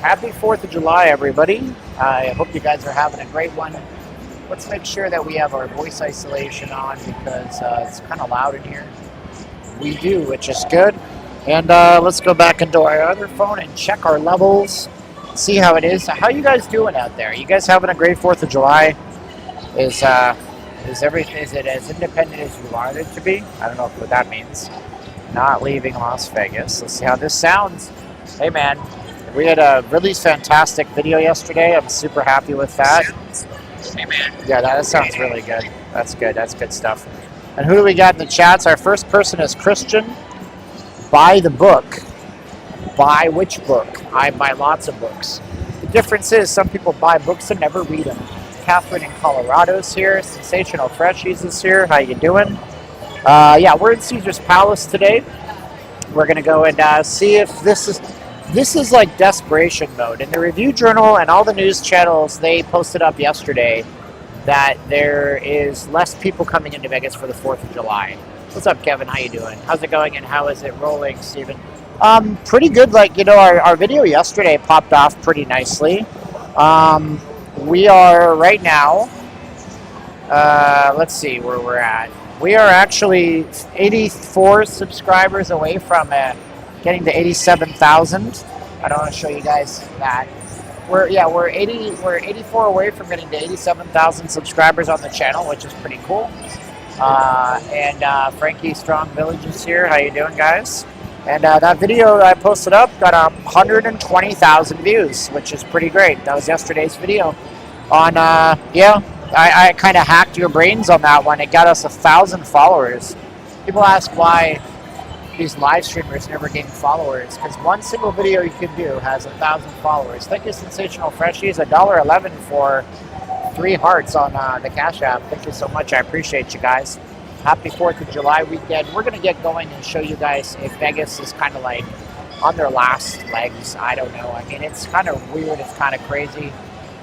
Happy 4th of July, everybody. I hope you guys are having a great one. Let's make sure that we have our voice isolation on because it's kind of loud in here. We do, which is good. And let's go back into our other phone and check our levels, see how it is. How you guys doing out there? You guys having a great 4th of July? Is it as independent as you wanted it to be? I don't know what that means. Not leaving Las Vegas. Let's see how this sounds. Hey man, we had a really fantastic video yesterday. I'm super happy with that. Hey man. Yeah, that sounds really good. That's good. That's good stuff. And who do we got in the chats? Our first person is Christian. Buy the book. Buy which book? I buy lots of books. The difference is some people buy books and never read them. Catherine in Colorado's here. Sensational Freshies is here. How you doing? Yeah, we're in Caesar's Palace today. We're gonna go and see if this is like desperation mode. In the Review Journal and all the news channels, they posted up yesterday that there is less people coming into Vegas for the 4th of July. What's up, Kevin? How you doing? How's it going and how is it rolling, Steven? Pretty good. Like, you know, our video yesterday popped off pretty nicely. We are right now, let's see where we're at. We are actually 84 subscribers away from getting to 87,000. I don't want to show you guys that. We're 84 away from getting to 87,000 subscribers on the channel, which is pretty cool. Frankie Strong Village is here. How you doing, guys? And that video I posted up got 120,000 views, which is pretty great. That was yesterday's video. On I kind of hacked your brains on that one. It got us 1,000 followers. People ask why these live streamers never gain followers, because one single video you can do has 1,000 followers. Thank you, Sensational Freshies. $1.11 for 3 hearts on the Cash App. Thank you so much. I appreciate you guys. Happy 4th of July weekend. We're going to get going and show you guys if Vegas is kind of like on their last legs. I don't know. I mean, it's kind of weird. It's kind of crazy.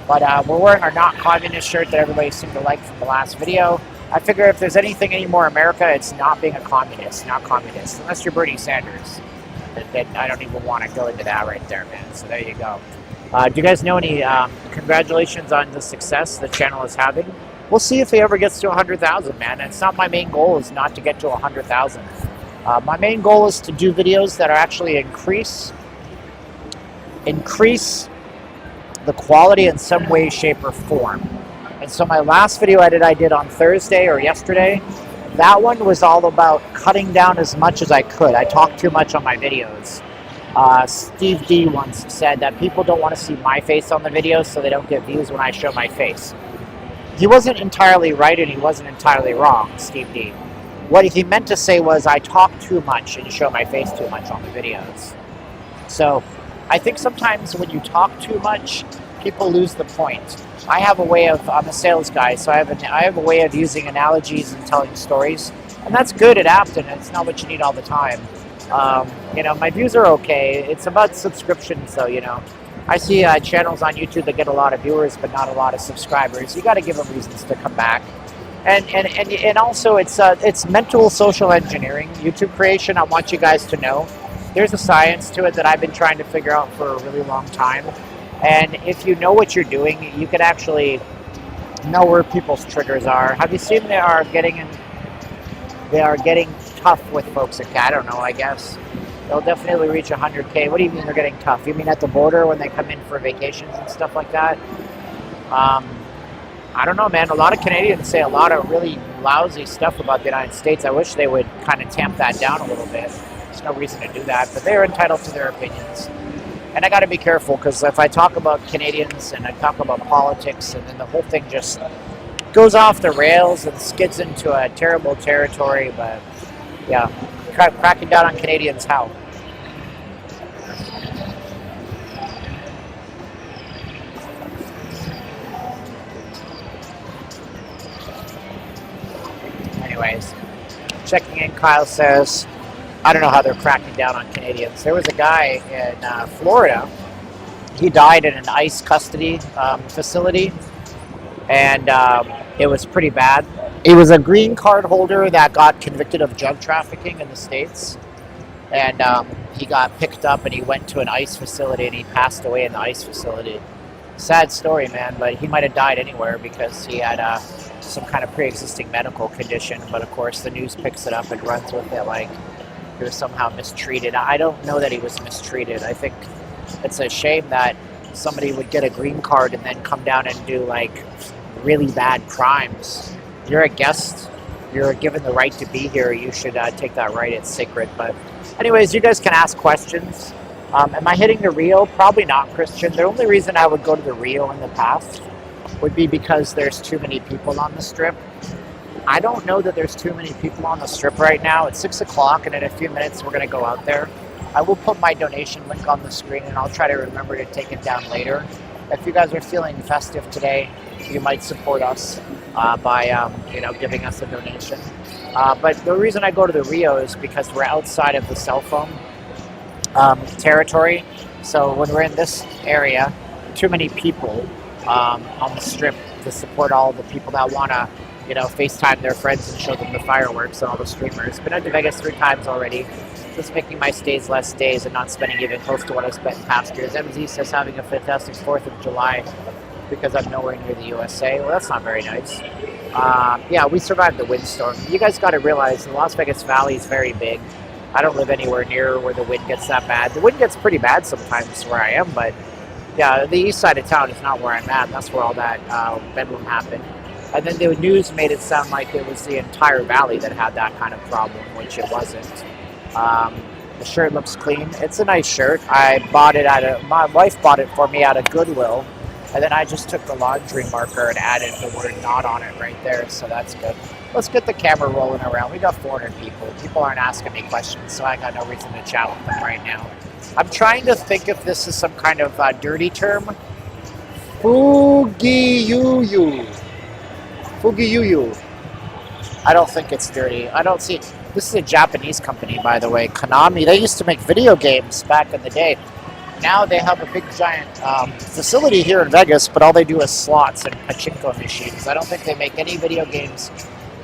But we're wearing our Not Communist shirt that everybody seemed to like from the last video. I figure if there's anything anymore in America, it's not being a communist, not communist. Unless you're Bernie Sanders. Then I don't even want to go into that right there, man. So there you go. Do you guys know any congratulations on the success the channel is having? We'll see if it ever gets to 100,000, man. It's not my main goal is not to get to 100,000. My main goal is to do videos that are actually increase the quality in some way, shape, or form. And so my last video I did on Thursday or yesterday, that one was all about cutting down as much as I could. I talked too much on my videos. Steve D once said that people don't want to see my face on the videos, so they don't get views when I show my face. He wasn't entirely right and he wasn't entirely wrong, Steve D. What he meant to say was I talk too much and show my face too much on the videos. So I think sometimes when you talk too much, people lose the point. I have a way of, I'm a sales guy, so I have a way of using analogies and telling stories. And that's good at Afton. It's not what you need all the time. You know, my views are okay. It's about subscriptions though, you know. I see channels on YouTube that get a lot of viewers, but not a lot of subscribers. You got to give them reasons to come back. And also it's mental social engineering. YouTube creation, I want you guys to know. There's a science to it that I've been trying to figure out for a really long time. And if you know what you're doing, you can actually know where people's triggers are. Have you seen they are getting tough with folks at I don't know, I guess. They'll definitely reach 100K. What do you mean they're getting tough? You mean at the border when they come in for vacations and stuff like that? I don't know, man. A lot of Canadians say a lot of really lousy stuff about the United States. I wish they would kind of tamp that down a little bit. There's no reason to do that, but they're entitled to their opinions. And I got to be careful because if I talk about Canadians and I talk about politics and then the whole thing just goes off the rails and skids into a terrible territory. But yeah, cracking down on Canadians, how? Anyways, checking in, Kyle says, I don't know how they're cracking down on Canadians. There was a guy in Florida. He died in an ICE custody facility, and it was pretty bad. He was a green card holder that got convicted of drug trafficking in the States, and he got picked up and he went to an ICE facility and he passed away in the ICE facility. Sad story, man, but he might have died anywhere because he had some kind of pre-existing medical condition. But of course, the news picks it up and runs with it like he was somehow mistreated. I don't know that he was mistreated. I think it's a shame that somebody would get a green card and then come down and do like really bad crimes. You're a guest. You're given the right to be here. You should take that right. It's sacred. But anyways, you guys can ask questions. Am I hitting the Rio? Probably not, Christian. The only reason I would go to the Rio in the past would be because there's too many people on the strip. I don't know that there's too many people on the strip right now. It's 6 o'clock, and in a few minutes we're going to go out there. I will put my donation link on the screen, and I'll try to remember to take it down later. If you guys are feeling festive today, you might support us by giving us a donation. But the reason I go to the Rio is because we're outside of the cell phone territory. So when we're in this area, too many people on the strip to support all the people that want to, FaceTime their friends and show them the fireworks and all the streamers. Been out to Vegas 3 times already. Just making my stays less days and not spending even close to what I've spent in past years. MZ says having a fantastic 4th of July because I'm nowhere near the USA. Well, that's not very nice. Yeah, we survived the windstorm. You guys got to realize the Las Vegas Valley is very big. I don't live anywhere near where the wind gets that bad. The wind gets pretty bad sometimes where I am, but yeah, the east side of town is not where I'm at. That's where all that bedlam happened. And then the news made it sound like it was the entire valley that had that kind of problem, which it wasn't. The shirt looks clean. It's a nice shirt. I bought it my wife bought it for me out of Goodwill. And then I just took the laundry marker and added the word "not" on it right there, so that's good. Let's get the camera rolling around. We got 400 people. People aren't asking me questions, so I got no reason to chat with them right now. I'm trying to think if this is some kind of dirty term. Fugiyuyu. Fugiyuyu. I don't think it's dirty. I don't see... This is a Japanese company, by the way. Konami. They used to make video games back in the day. Now they have a big giant facility here in Vegas, but all they do is slots and pachinko machines. I don't think they make any video games,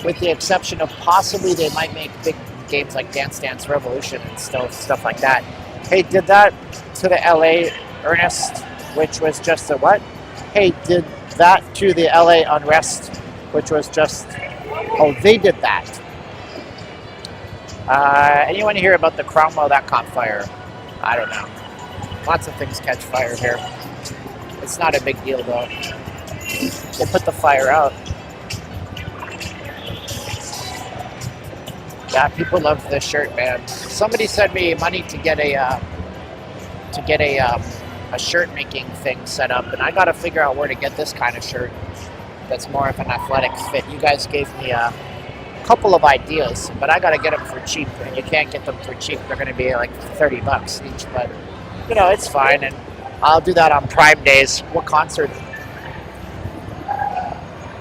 with the exception of possibly they might make big games like Dance Dance Revolution and stuff like that. Hey, did that to the LA Ernest, which was just a what? Hey, did that to the LA Unrest, which was just... Oh, they did that. Anyone hear about the Cromwell that caught fire? I don't know. Lots of things catch fire here. It's not a big deal though. They put the fire out. Yeah, people love this shirt, man. Somebody sent me money to get a shirt making thing set up, and I got to figure out where to get this kind of shirt that's more of an athletic fit. You guys gave me a couple of ideas, but I got to get them for cheap, and you can't get them for cheap. They're going to be like $30 each, but it's fine, and I'll do that on Prime days. What concert?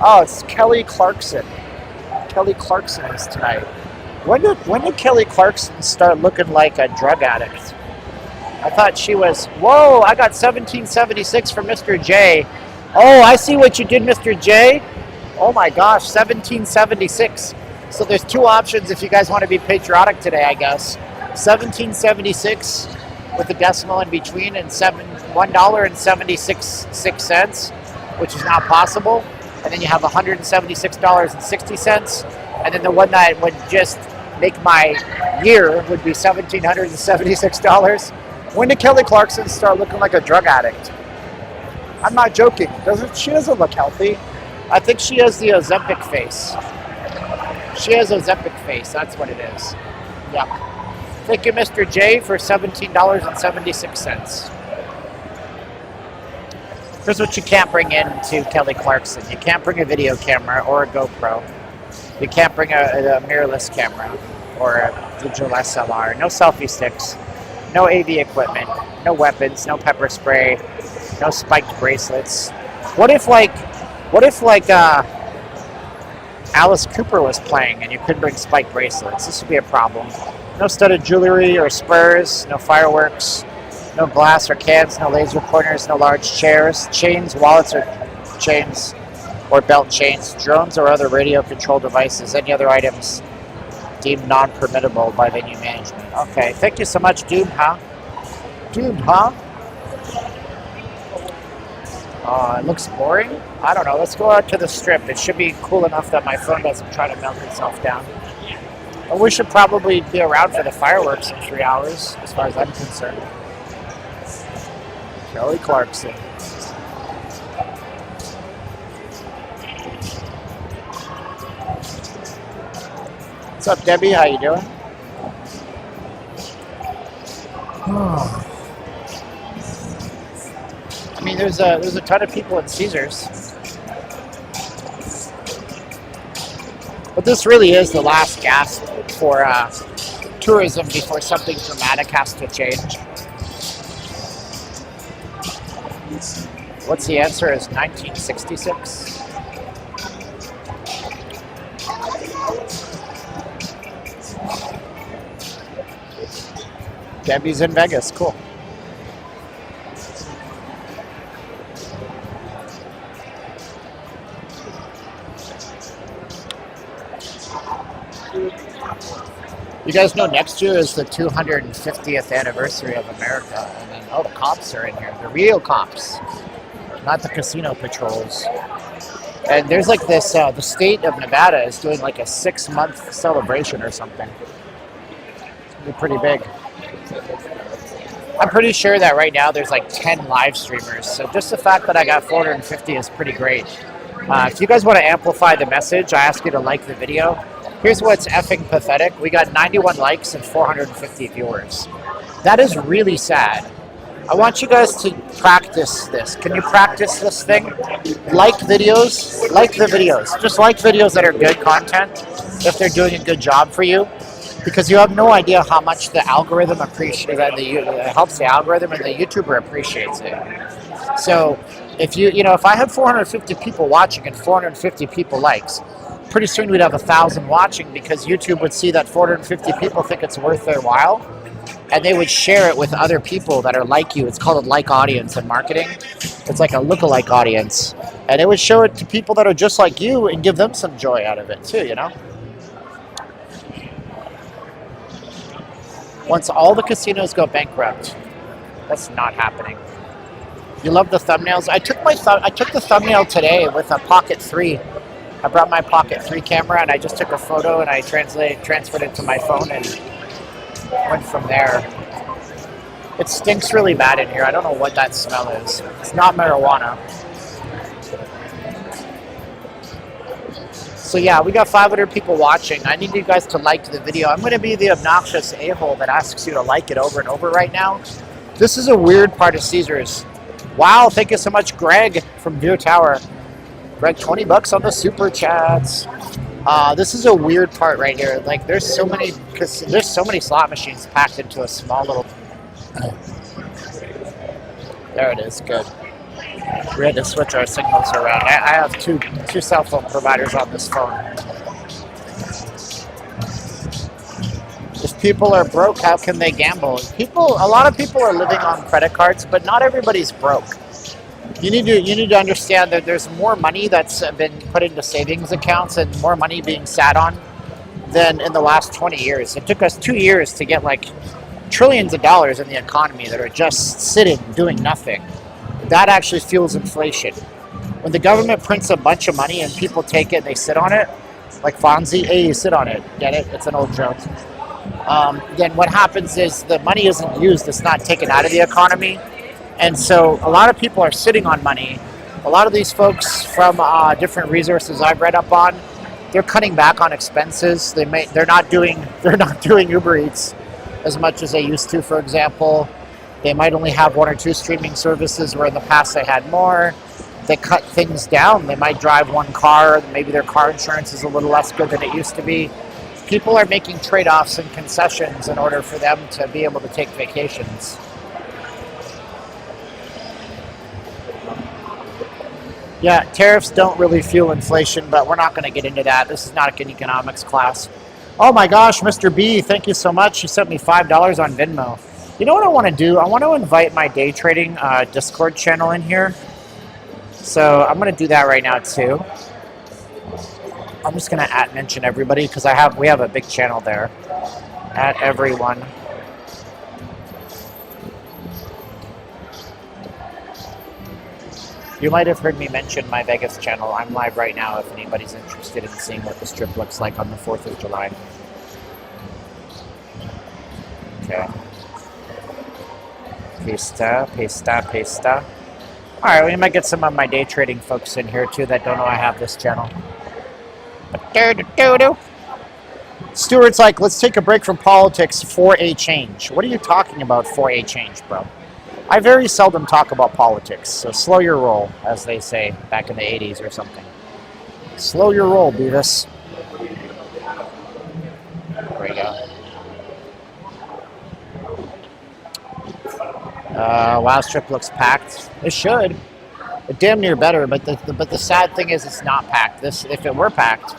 Oh, it's Kelly Clarkson. Kelly Clarkson is tonight. When did Kelly Clarkson start looking like a drug addict? I thought she was... Whoa, I got 1776 from Mr. J. Oh, I see what you did, Mr. J. Oh my gosh, 1776. So there's 2 options if you guys want to be patriotic today, I guess. 1776 with a decimal in between, and $1.76, which is not possible. And then you have $176.60, and then the one that would just make my year would be $1,776. When did Kelly Clarkson start looking like a drug addict? I'm not joking. She doesn't look healthy. I think she has the Ozempic face. She has Ozempic face. That's what it is. Yeah. Thank you, Mr. J, for $17.76. Here's what you can't bring in to Kelly Clarkson. You can't bring a video camera or a GoPro. You can't bring a mirrorless camera or a digital SLR. No selfie sticks. No AV equipment. No weapons. No pepper spray. No spiked bracelets. What if Alice Cooper was playing and you couldn't bring spiked bracelets? This would be a problem. No studded jewelry or spurs. No fireworks. No glass or cans. No laser pointers. No large chairs. Chains, wallets, or chains or belt chains. Drones or other radio control devices. Any other items Deemed non-permittable by venue management. Okay, thank you so much, Doomed, huh? Doomed, huh? It looks boring. I don't know. Let's go out to the strip. It should be cool enough that my phone doesn't try to melt itself down. But we should probably be around for the fireworks in 3 hours, as far as I'm concerned. Kelly Clarkson. What's up, Debbie? How you doing? I mean, there's a ton of people at Caesars, but this really is the last gasp for tourism before something dramatic has to change. What's the answer? Is 1966? Debbie's in Vegas. Cool. You guys know next year is the 250th anniversary of America, and then the cops are in here, the real cops, not the casino patrols. And there's like this, the state of Nevada is doing like a 6-month celebration or something. It's gonna be pretty big. I'm pretty sure that right now there's like 10 live streamers, so just the fact that I got 450 is pretty great. If you guys want to amplify the message, I ask you to like the video. Here's what's effing pathetic. We got 91 likes and 450 viewers. That is really sad. I want you guys to practice this. Can you practice this thing? Like videos. Like the videos. Just like videos that are good content if they're doing a good job for you. Because you have no idea how much the algorithm appreciates it. It helps the algorithm and the YouTuber appreciates it. So if if I have 450 people watching and 450 people likes, pretty soon we'd have 1,000 watching because YouTube would see that 450 people think it's worth their while, and they would share it with other people that are like you. It's called a like audience in marketing. It's like a lookalike audience, and it would show it to people that are just like you and give them some joy out of it too, Once all the casinos go bankrupt, that's not happening. You love the thumbnails? I took the thumbnail today with a Pocket 3. I brought my Pocket 3 camera and I just took a photo and I transferred it to my phone and went from there. It stinks really bad in here. I don't know what that smell is. It's not marijuana. So yeah, we got 500 people watching. I need you guys to like the video. I'm going to be the obnoxious a-hole that asks you to like it over and over right now. This is a weird part of Caesars. Wow, thank you so much, Greg from View Tower. Greg, $20 on the super chats. This is a weird part right here. Like, there's so many slot machines packed into a small little. There it is. Good. We had to switch our signals around. I have two cell phone providers on this phone. If people are broke, how can they gamble? A lot of people are living on credit cards, but not everybody's broke. You need to understand that there's more money that's been put into savings accounts and more money being sat on than in the last 20 years. It took us 2 years to get like trillions of dollars in the economy that are just sitting doing nothing. That actually fuels inflation. When the government prints a bunch of money and people take it and they sit on it, like Fonzie, hey, you sit on it. Get it? It's an old joke. Then what happens is the money isn't used. It's not taken out of the economy. And so a lot of people are sitting on money. A lot of these folks from different resources I've read up on, they're cutting back on expenses. They're not doing Uber Eats as much as they used to, for example. They might only have 1 or 2 streaming services where in the past they had more. They cut things down. They might drive 1 car. Maybe their car insurance is a little less good than it used to be. People are making trade-offs and concessions in order for them to be able to take vacations. Yeah, tariffs don't really fuel inflation, but we're not going to get into that. This is not an economics class. Oh my gosh, Mr. B, thank you so much. You sent me $5 on Venmo. You know what I want to do? I want to invite my day trading Discord channel in here. So I'm going to do that right now too. I'm just gonna mention everybody because we have a big channel there. At everyone. You might have heard me mention my Vegas channel. I'm live right now if anybody's interested in seeing what the strip looks like on the 4th of July. Okay. Pasta. Alright, we might get some of my day trading folks in here too that don't know I have this channel. Stuart's like, let's take a break from politics for a change. What are you talking about for a change, bro? I very seldom talk about politics, so slow your roll, as they say back in the 80s or something. Slow your roll, Beavis. There we go. Wow, strip looks packed. It should. It damn near better, but the sad thing is it's not packed. If it were packed,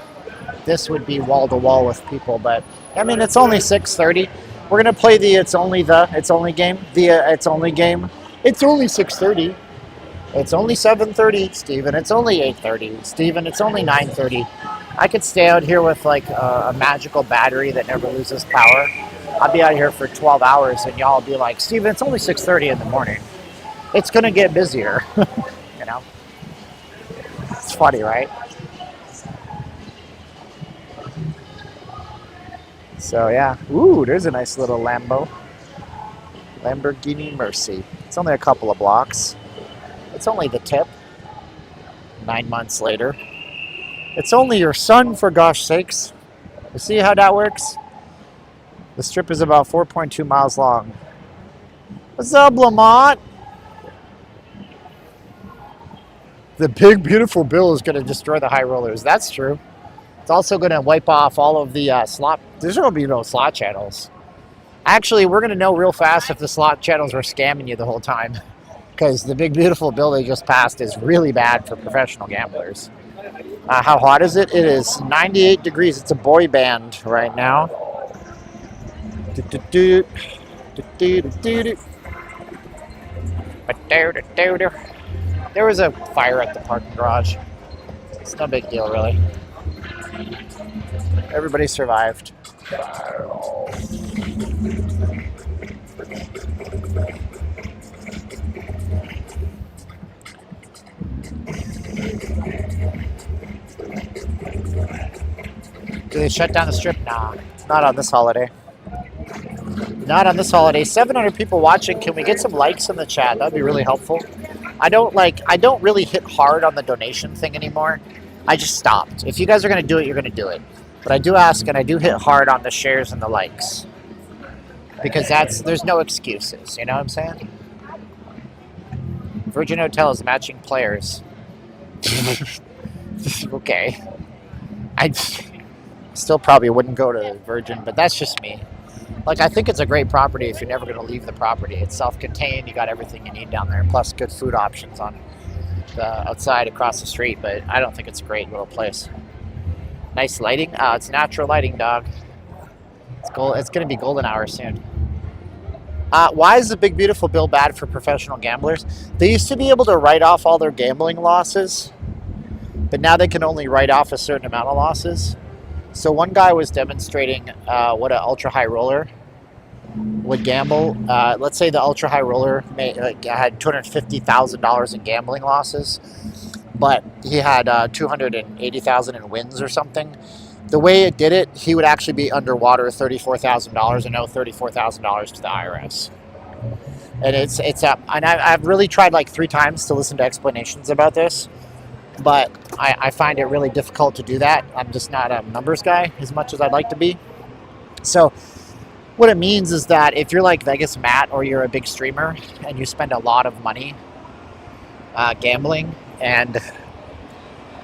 this would be wall to wall with people. But I mean, it's only 6:30. We're gonna play the it's only game. It's only game. It's only 6:30. It's only 7:30, Steven. It's only 8:30, Steven. It's only 9:30. I could stay out here with like a magical battery that never loses power. I'll be out here for 12 hours, and y'all be like, Steven, it's only 6:30 in the morning. It's gonna get busier, you know. It's funny, right? So yeah, ooh, there's a nice little Lamborghini Mercy. It's only a couple of blocks. It's only the tip. 9 months later. It's only your son, for gosh sakes. You see how that works? The strip is about 4.2 miles long. What's up, Lamont? The big, beautiful bill is going to destroy the high rollers. That's true. It's also going to wipe off all of the slot. There's going to be no slot channels. Actually, we're going to know real fast if the slot channels were scamming you the whole time. Because the big, beautiful bill they just passed is really bad for professional gamblers. How hot is it? It is 98 degrees. It's a boy band right now. There was a fire at the parking garage. It's no big deal, really. Everybody survived. Do they shut down the strip? Nah, not on this holiday. Not on this holiday. 700 people watching. Can we get some likes in the chat? That'd be really helpful. I don't really hit hard on the donation thing anymore. I just stopped. If you guys are going to do it, you're going to do it. But I do ask and I do hit hard on the shares and the likes. Because there's no excuses. You know what I'm saying? Virgin Hotels matching players. Okay. I still probably wouldn't go to Virgin, but that's just me. Like, I think it's a great property if you're never going to leave the property. It's self-contained. You got everything you need down there, plus good food options on the outside across the street. But I don't think it's a great little place. Nice lighting. It's natural lighting, dog. It's going to be golden hour soon. Why is the big, beautiful bill bad for professional gamblers? They used to be able to write off all their gambling losses, but now they can only write off a certain amount of losses. So one guy was demonstrating what an ultra-high roller would gamble. Let's say the ultra-high roller had $250,000 in gambling losses, but he had $280,000 in wins or something. The way it did it, he would actually be underwater $34,000 and owe $34,000 to the IRS. And it's up. And I've really tried like 3 times to listen to explanations about this, but I find it really difficult to do that. I'm just not a numbers guy as much as I'd like to be. So what it means is that if you're like Vegas Matt or you're a big streamer and you spend a lot of money gambling and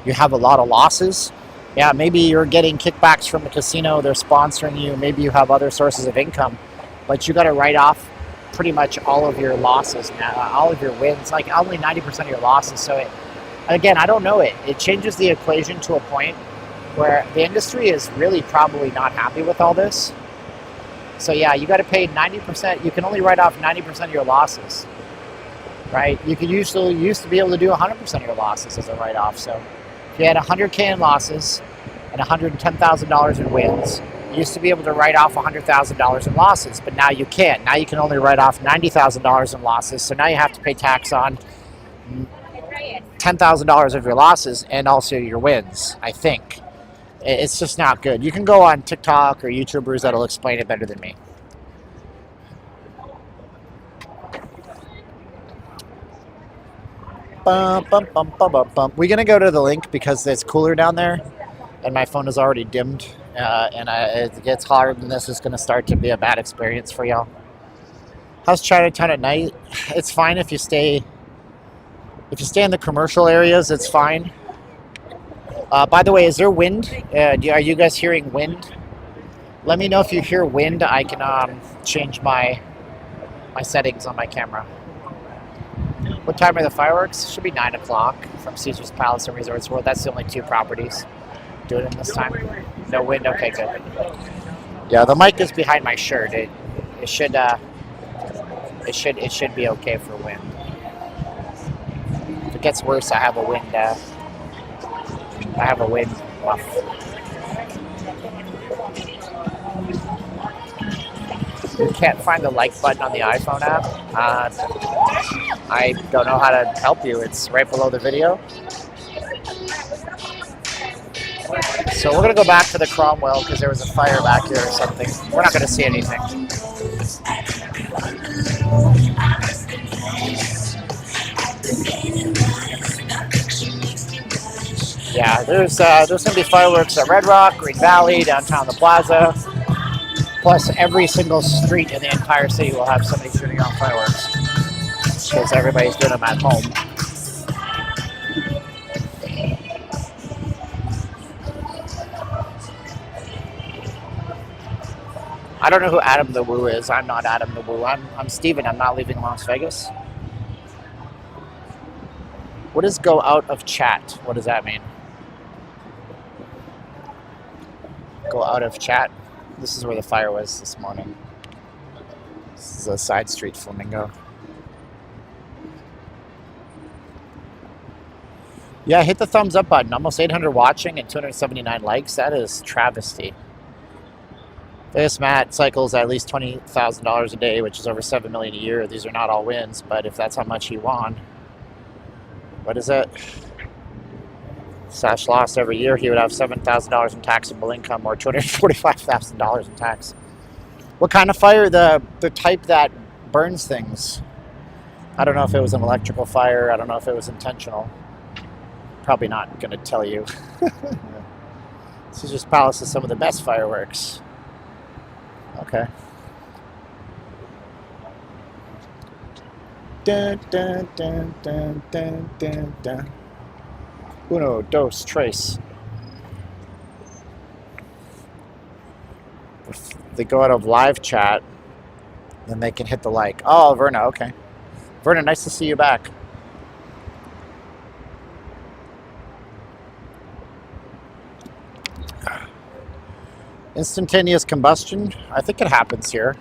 you have a lot of losses, yeah, maybe you're getting kickbacks from the casino, they're sponsoring you, maybe you have other sources of income, but you got to write off pretty much all of your losses now, all of your wins, like only 90% of your losses. So again, I don't know it changes the equation to a point where the industry is really probably not happy with all this. So yeah, you got to pay 90%, you can only write off 90% of your losses, right? You could used to be able to do 100% of your losses as a write-off. So if you had 100K in losses and $110,000 in wins. You used to be able to write off $100,000 in losses, but now you can't. Now you can only write off $90,000 in losses, so now you have to pay tax on $10,000 of your losses and also your wins, I think. It's just not good. You can go on TikTok or YouTubers that'll explain it better than me. Bum, bum, bum, bum, bum, bum. We're going to go to the Linq because it's cooler down there, and my phone is already dimmed, and it gets hotter than this. It's going to start to be a bad experience for y'all. How's Chinatown at night? It's fine if you stay in the commercial areas. It's fine. By the way, is there wind? Are you guys hearing wind? Let me know if you hear wind. I can change my settings on my camera. What time are the fireworks? Should be 9 o'clock from Caesar's Palace and Resorts World. That's the only two properties doing it this time. No wind? Okay, good. Yeah, the mic is behind my shirt. It should be okay for wind. If it gets worse, I have a wind muff. You can't find the like button on the iPhone app. I don't know how to help you. It's right below the video. So we're going to go back to the Cromwell because there was a fire back here or something. We're not going to see anything. Yeah, there's going to be fireworks at Red Rock, Green Valley, downtown the Plaza. Plus, every single street in the entire city will have somebody shooting off fireworks because everybody's doing them at home. I don't know who Adam the Woo is. I'm not Adam the Woo. I'm Steven. I'm not leaving Las Vegas. What is go out of chat? What does that mean? Go out of chat? This is where the fire was this morning. This is a side street flamingo. Yeah, hit the thumbs up button. Almost 800 watching and 279 likes. That is travesty. This Matt cycles at least $20,000 a day, which is over $7 million a year. These are not all wins, but if that's how much he won, what is it? Slash lost every year, he would have $7,000 in taxable income or $245,000 in tax. What kind of fire? The type that burns things. I don't know if it was an electrical fire. I don't know if it was intentional. Probably not going to tell you. Caesar's Palace is some of the best fireworks. Okay. Dun, dun, dun, dun, dun, dun, dun. Uno, dos, tres. If they go out of live chat, then they can hit the like. Oh, Verna, okay. Verna, nice to see you back. Instantaneous combustion. I think it happens here.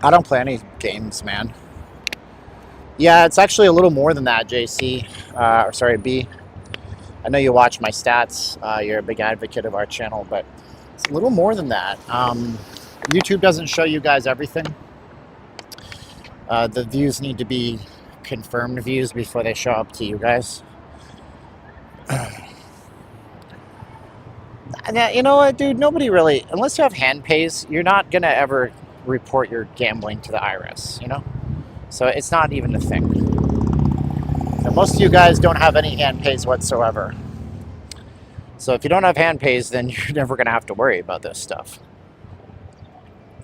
I don't play any games, man. Yeah, it's actually a little more than that, JC. B. I know you watch my stats. You're a big advocate of our channel, but it's a little more than that. YouTube doesn't show you guys everything. The views need to be confirmed views before they show up to you guys. You know what, dude? Nobody really, unless you have hand pays, you're not going to ever report your gambling to the IRS, you know? So it's not even a thing. Now, most of you guys don't have any hand pays whatsoever. So if you don't have hand pays, then you're never going to have to worry about this stuff.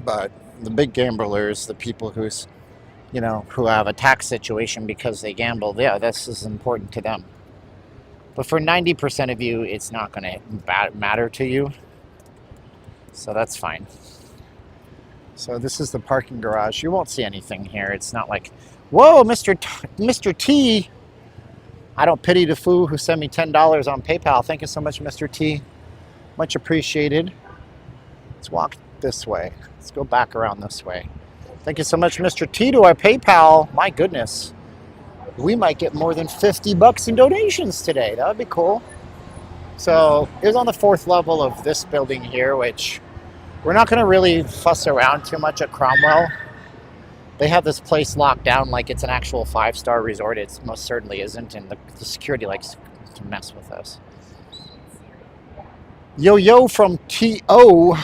But the big gamblers, the people who's, you know, who have a tax situation because they gamble, yeah, this is important to them. But for 90% of you, it's not going to matter to you. So that's fine. So this is the parking garage. You won't see anything here. It's not like, whoa, Mr. T. I don't pity the fool who sent me $10 on PayPal. Thank you so much, Mr. T. Much appreciated. Let's walk this way. Let's go back around this way. Thank you so much, Mr. T, to our PayPal. My goodness. We might get more than $50 in donations today. That would be cool. So it was on the 4th level of this building here, which we're not going to really fuss around too much at Cromwell. They have this place locked down like it's an actual 5-star resort. It most certainly isn't, and the security likes to mess with us. Yo from TO.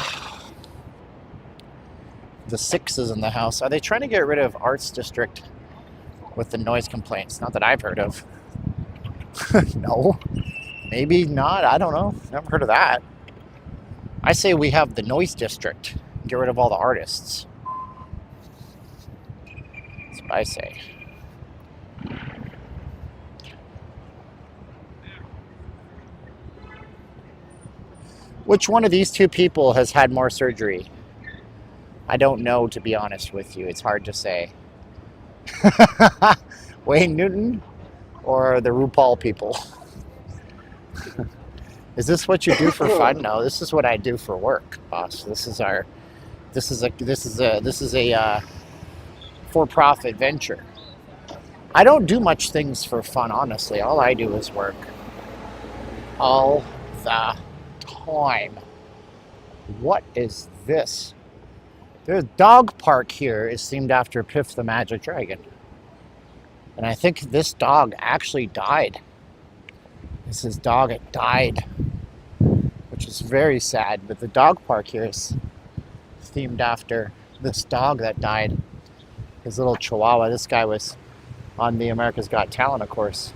The 6 is in the house. Are they trying to get rid of Arts District with the noise complaints? Not that I've heard of. No. Maybe not. I don't know. Never heard of that. I say we have the noise district. Get rid of all the artists. That's what I say. Which one of these two people has had more surgery? I don't know, to be honest with you. It's hard to say. Wayne Newton or the RuPaul people? Is this what you do for fun? No, this is what I do for work, boss. This is a for-profit venture. I don't do much things for fun, honestly. All I do is work. All the time. What is this? There's a dog park here is themed after Piff the Magic Dragon. And I think this dog actually died. This is dog that died, which is very sad. But the dog park here is themed after this dog that died. His little chihuahua. This guy was on the America's Got Talent, of course.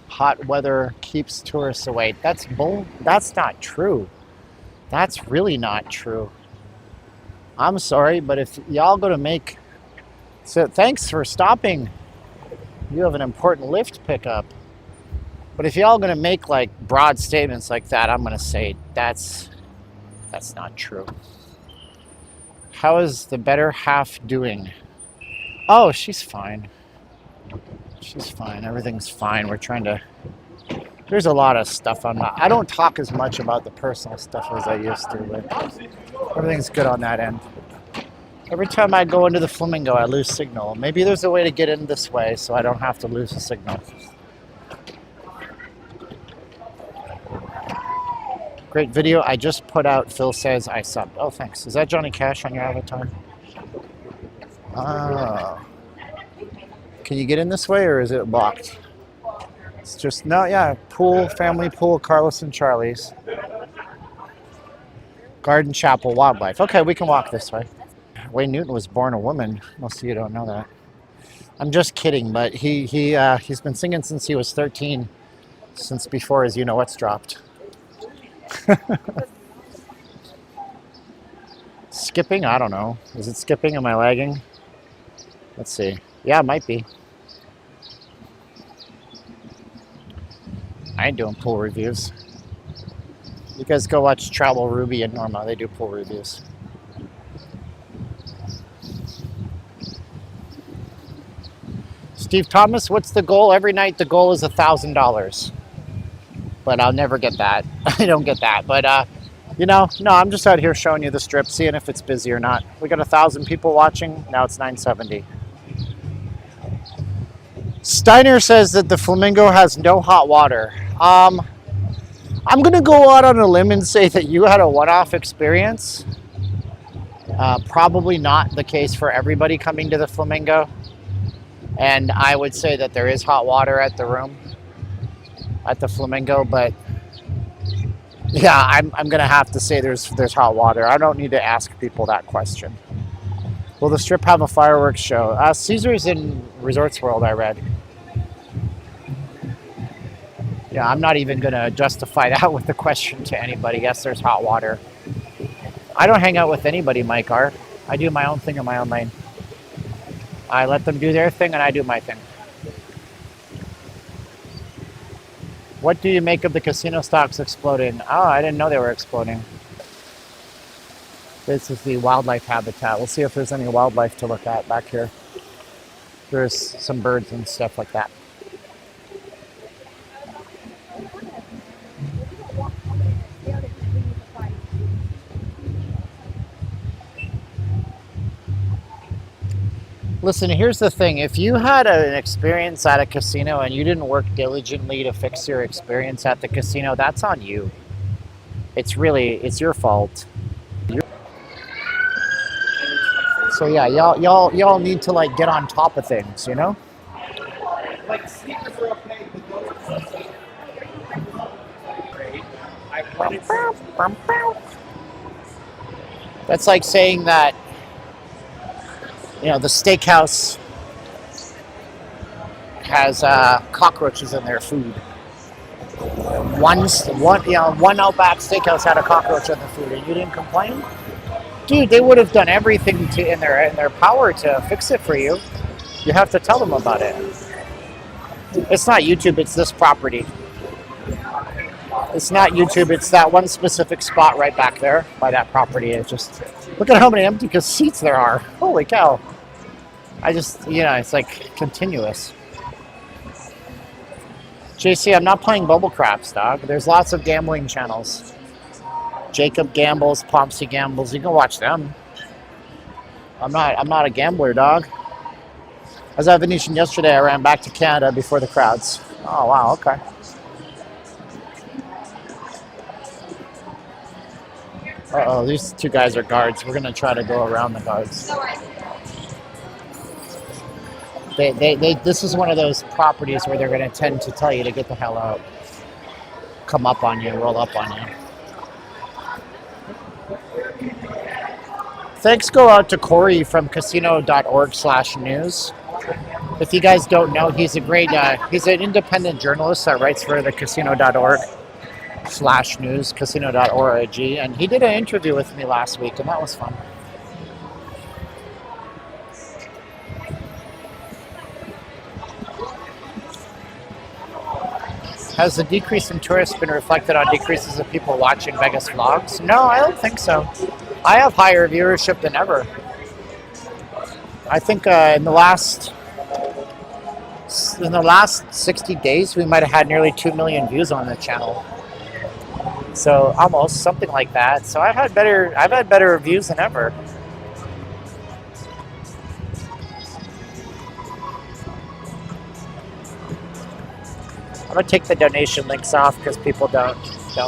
Hot weather keeps tourists away. That's bull. That's not true. That's really not true. I'm sorry, but if y'all gonna make... So thanks for stopping. You have an important lift pickup. But if y'all gonna make like broad statements like that, I'm gonna say that's not true. How is the better half doing? Oh, she's fine. She's fine. Everything's fine. We're trying to... There's a lot of stuff on that. I don't talk as much about the personal stuff as I used to, but everything's good on that end. Every time I go into the Flamingo, I lose signal. Maybe there's a way to get in this way so I don't have to lose the signal. Great video. I just put out Phil Says I Subbed. Oh, thanks. Is that Johnny Cash on your avatar? Oh. Can you get in this way or is it blocked? It's just, no, yeah, pool, family pool, Carlos and Charlie's. Garden Chapel Wildlife. Okay, we can walk this way. Wayne Newton was born a woman. Most of you don't know that. I'm just kidding, but he's been singing since he was 13, since before his You Know What's dropped. Skipping? I don't know. Is it skipping? Am I lagging? Let's see. Yeah, it might be. I ain't doing pool reviews. You guys go watch Travel Ruby and Norma. They do pool reviews. Steve Thomas, what's the goal? Every night the goal is $1,000. But I'll never get that. I don't get that. But, you know, no, I'm just out here showing you the strip, seeing if it's busy or not. We got 1,000 people watching. Now it's 970. Steiner says that the Flamingo has no hot water. I'm going to go out on a limb and say that you had a one-off experience. Probably not the case for everybody coming to the Flamingo. And I would say that there is hot water at the room, at the Flamingo. But yeah, I'm going to have to say there's hot water. I don't need to ask people that question. Will the strip have a fireworks show? Caesars in Resorts World, I read. Yeah, I'm not even going to justify that with the question to anybody. Yes, there's hot water. I don't hang out with anybody, Mike R. I do my own thing in my own lane. I let them do their thing and I do my thing. What do you make of the casino stocks exploding? Oh, I didn't know they were exploding. This is the wildlife habitat. We'll see if there's any wildlife to look at back here. There's some birds and stuff like that. Listen, here's the thing. If you had an experience at a casino and you didn't work diligently to fix your experience at the casino, that's on you. It's your fault. So yeah, y'all need to like get on top of things, you know? Like sneakers are okay, but those That's like saying that, you know, the steakhouse has cockroaches in their food. One Outback Steakhouse had a cockroach in the food, and you didn't complain, dude. They would have done everything in their power to fix it for you. You have to tell them about it. It's not YouTube. It's this property. It's not YouTube. It's that one specific spot right back there by that property. It's just look at how many empty seats there are. Holy cow! It's like continuous. JC, I'm not playing bubble craps, dog. There's lots of gambling channels. Jacob gambles, Pomsey gambles. You can watch them. I'm not a gambler, dog. I was at Venetian yesterday. I ran back to Canada before the crowds. Oh wow, okay. Uh-oh, these two guys are guards. We're gonna try to go around the guards. This is one of those properties where they're going to tend to tell you to get the hell out. Come up on you, roll up on you. Thanks go out to Corey from casino.org/news. If you guys don't know, he's he's an independent journalist that writes for the casino.org/news, casino.org, and he did an interview with me last week, and that was fun. Has the decrease in tourists been reflected on decreases of people watching Vegas vlogs? No, I don't think so. I have higher viewership than ever. I think in the last 60 days, we might have had nearly 2 million views on the channel. So almost something like that. So I've had better views than ever. I'm gonna take the donation links off because people don't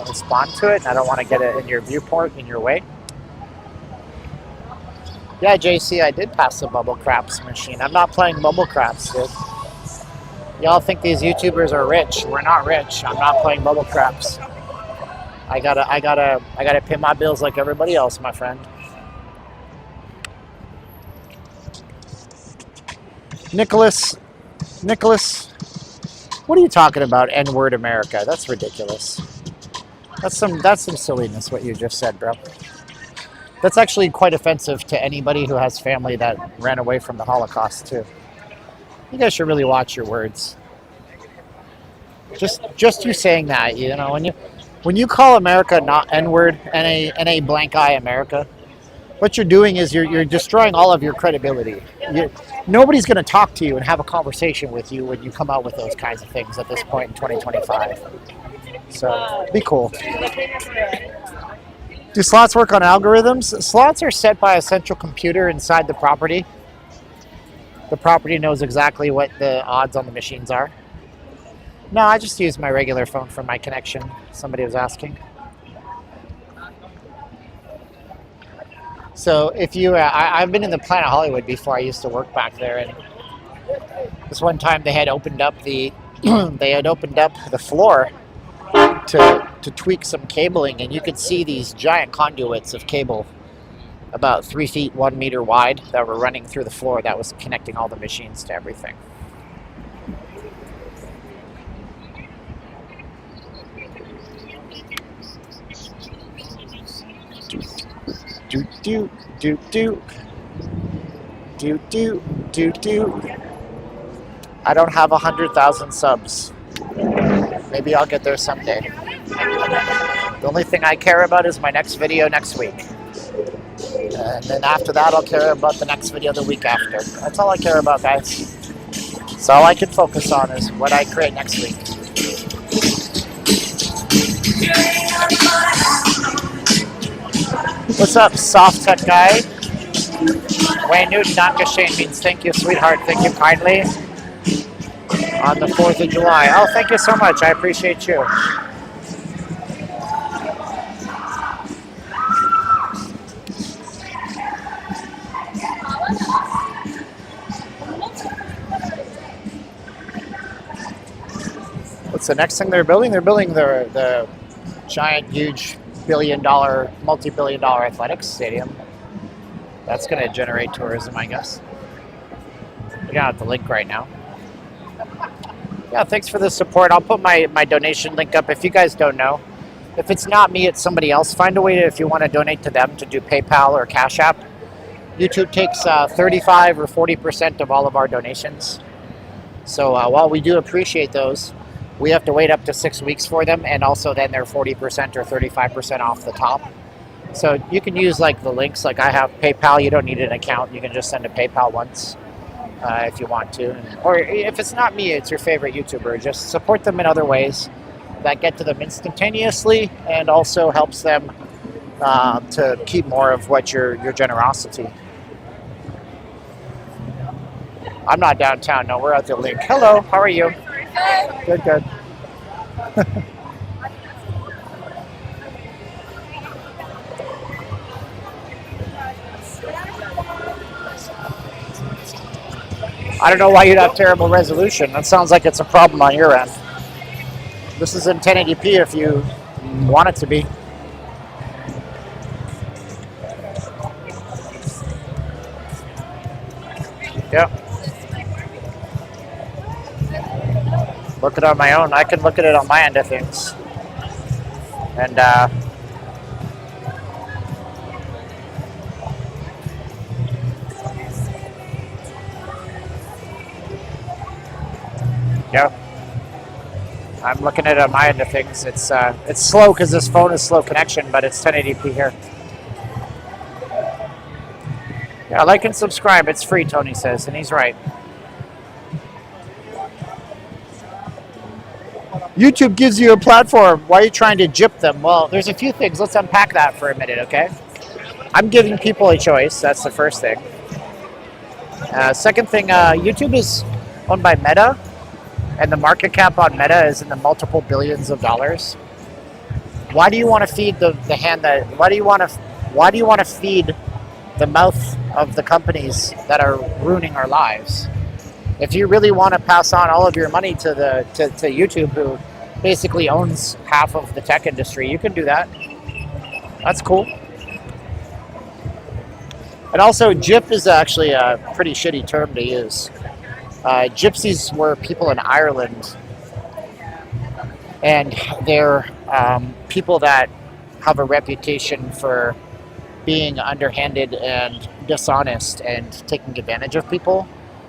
respond to it, and I don't want to get it in your viewport in your way. Yeah, JC, I did pass the bubble craps machine. I'm not playing bubble craps, dude. Y'all think these YouTubers are rich? We're not rich. I'm not playing bubble craps. I gotta pay my bills like everybody else, my friend. Nicholas. What are you talking about, N-word America? That's ridiculous. That's some silliness what you just said, bro. That's actually quite offensive to anybody who has family that ran away from the Holocaust too. You guys should really watch your words. Just you saying that, you know, when you call America not N-word, N-A blank I America, what you're doing is you're destroying all of your credibility. Nobody's going to talk to you and have a conversation with you when you come out with those kinds of things at this point in 2025. So be cool. Do slots work on algorithms? Slots are set by a central computer inside the property. The property knows exactly what the odds on the machines are. No, I just use my regular phone for my connection. Somebody was asking. So if you, I've been in the Planet Hollywood before. I used to work back there, and this one time they had opened up the floor to tweak some cabling, and you could see these giant conduits of cable, about 3 feet, 1 meter wide, that were running through the floor. That was connecting all the machines to everything. Do do do do do do do do. I don't have 100,000 subs. Maybe I'll get there someday. The only thing I care about is my next video next week. And then after that, I'll care about the next video the week after. That's all I care about, guys. That's all I can focus on is what I create next week. What's up, soft tech guy? Wayne Newton, not Shane means thank you, sweetheart. Thank you kindly. On the 4th of July. Oh, thank you so much. I appreciate you. What's the next thing they're building? They're building the giant, huge, billion-dollar, multi-billion-dollar athletics stadium. That's going to generate tourism, I guess. We're down at the Linq right now. Yeah, thanks for the support. I'll put my donation link up. If you guys don't know, if it's not me, it's somebody else. Find a way to, if you want to donate to them, to do PayPal or Cash App. YouTube takes 35 or 40% of all of our donations. So while we do appreciate those, we have to wait up to 6 weeks for them, and also then they're 40% or 35% off the top. So you can use like the links, like I have PayPal. You don't need an account. You can just send a PayPal once if you want to. Or if it's not me, it's your favorite YouTuber. Just support them in other ways that get to them instantaneously and also helps them to keep more of what your generosity. I'm not downtown. No, we're at the Linq. Hello, how are you? Good, good. I don't know why you'd have terrible resolution. That sounds like it's a problem on your end. This is in 1080p if you want it to be. Yep. Look at it on my own. I can look at it on my end of things. And yeah, I'm looking at it on my end of things. It's slow because this phone is slow connection, but it's 1080p here. Yeah, like and subscribe. It's free, Tony says, and he's right. YouTube gives you a platform. Why are you trying to gyp them? Well, there's a few things. Let's unpack that for a minute, okay? I'm giving people a choice. That's the first thing. Second thing, YouTube is owned by Meta, and the market cap on Meta is in the multiple billions of dollars. Why do you want to feed the hand that? Why do you want to feed the mouth of the companies that are ruining our lives? If you really want to pass on all of your money to YouTube, who basically owns half of the tech industry, you can do that. That's cool. And also, gyp is actually a pretty shitty term to use. Gypsies were people in Ireland, and they're people that have a reputation for being underhanded and dishonest and taking advantage of people.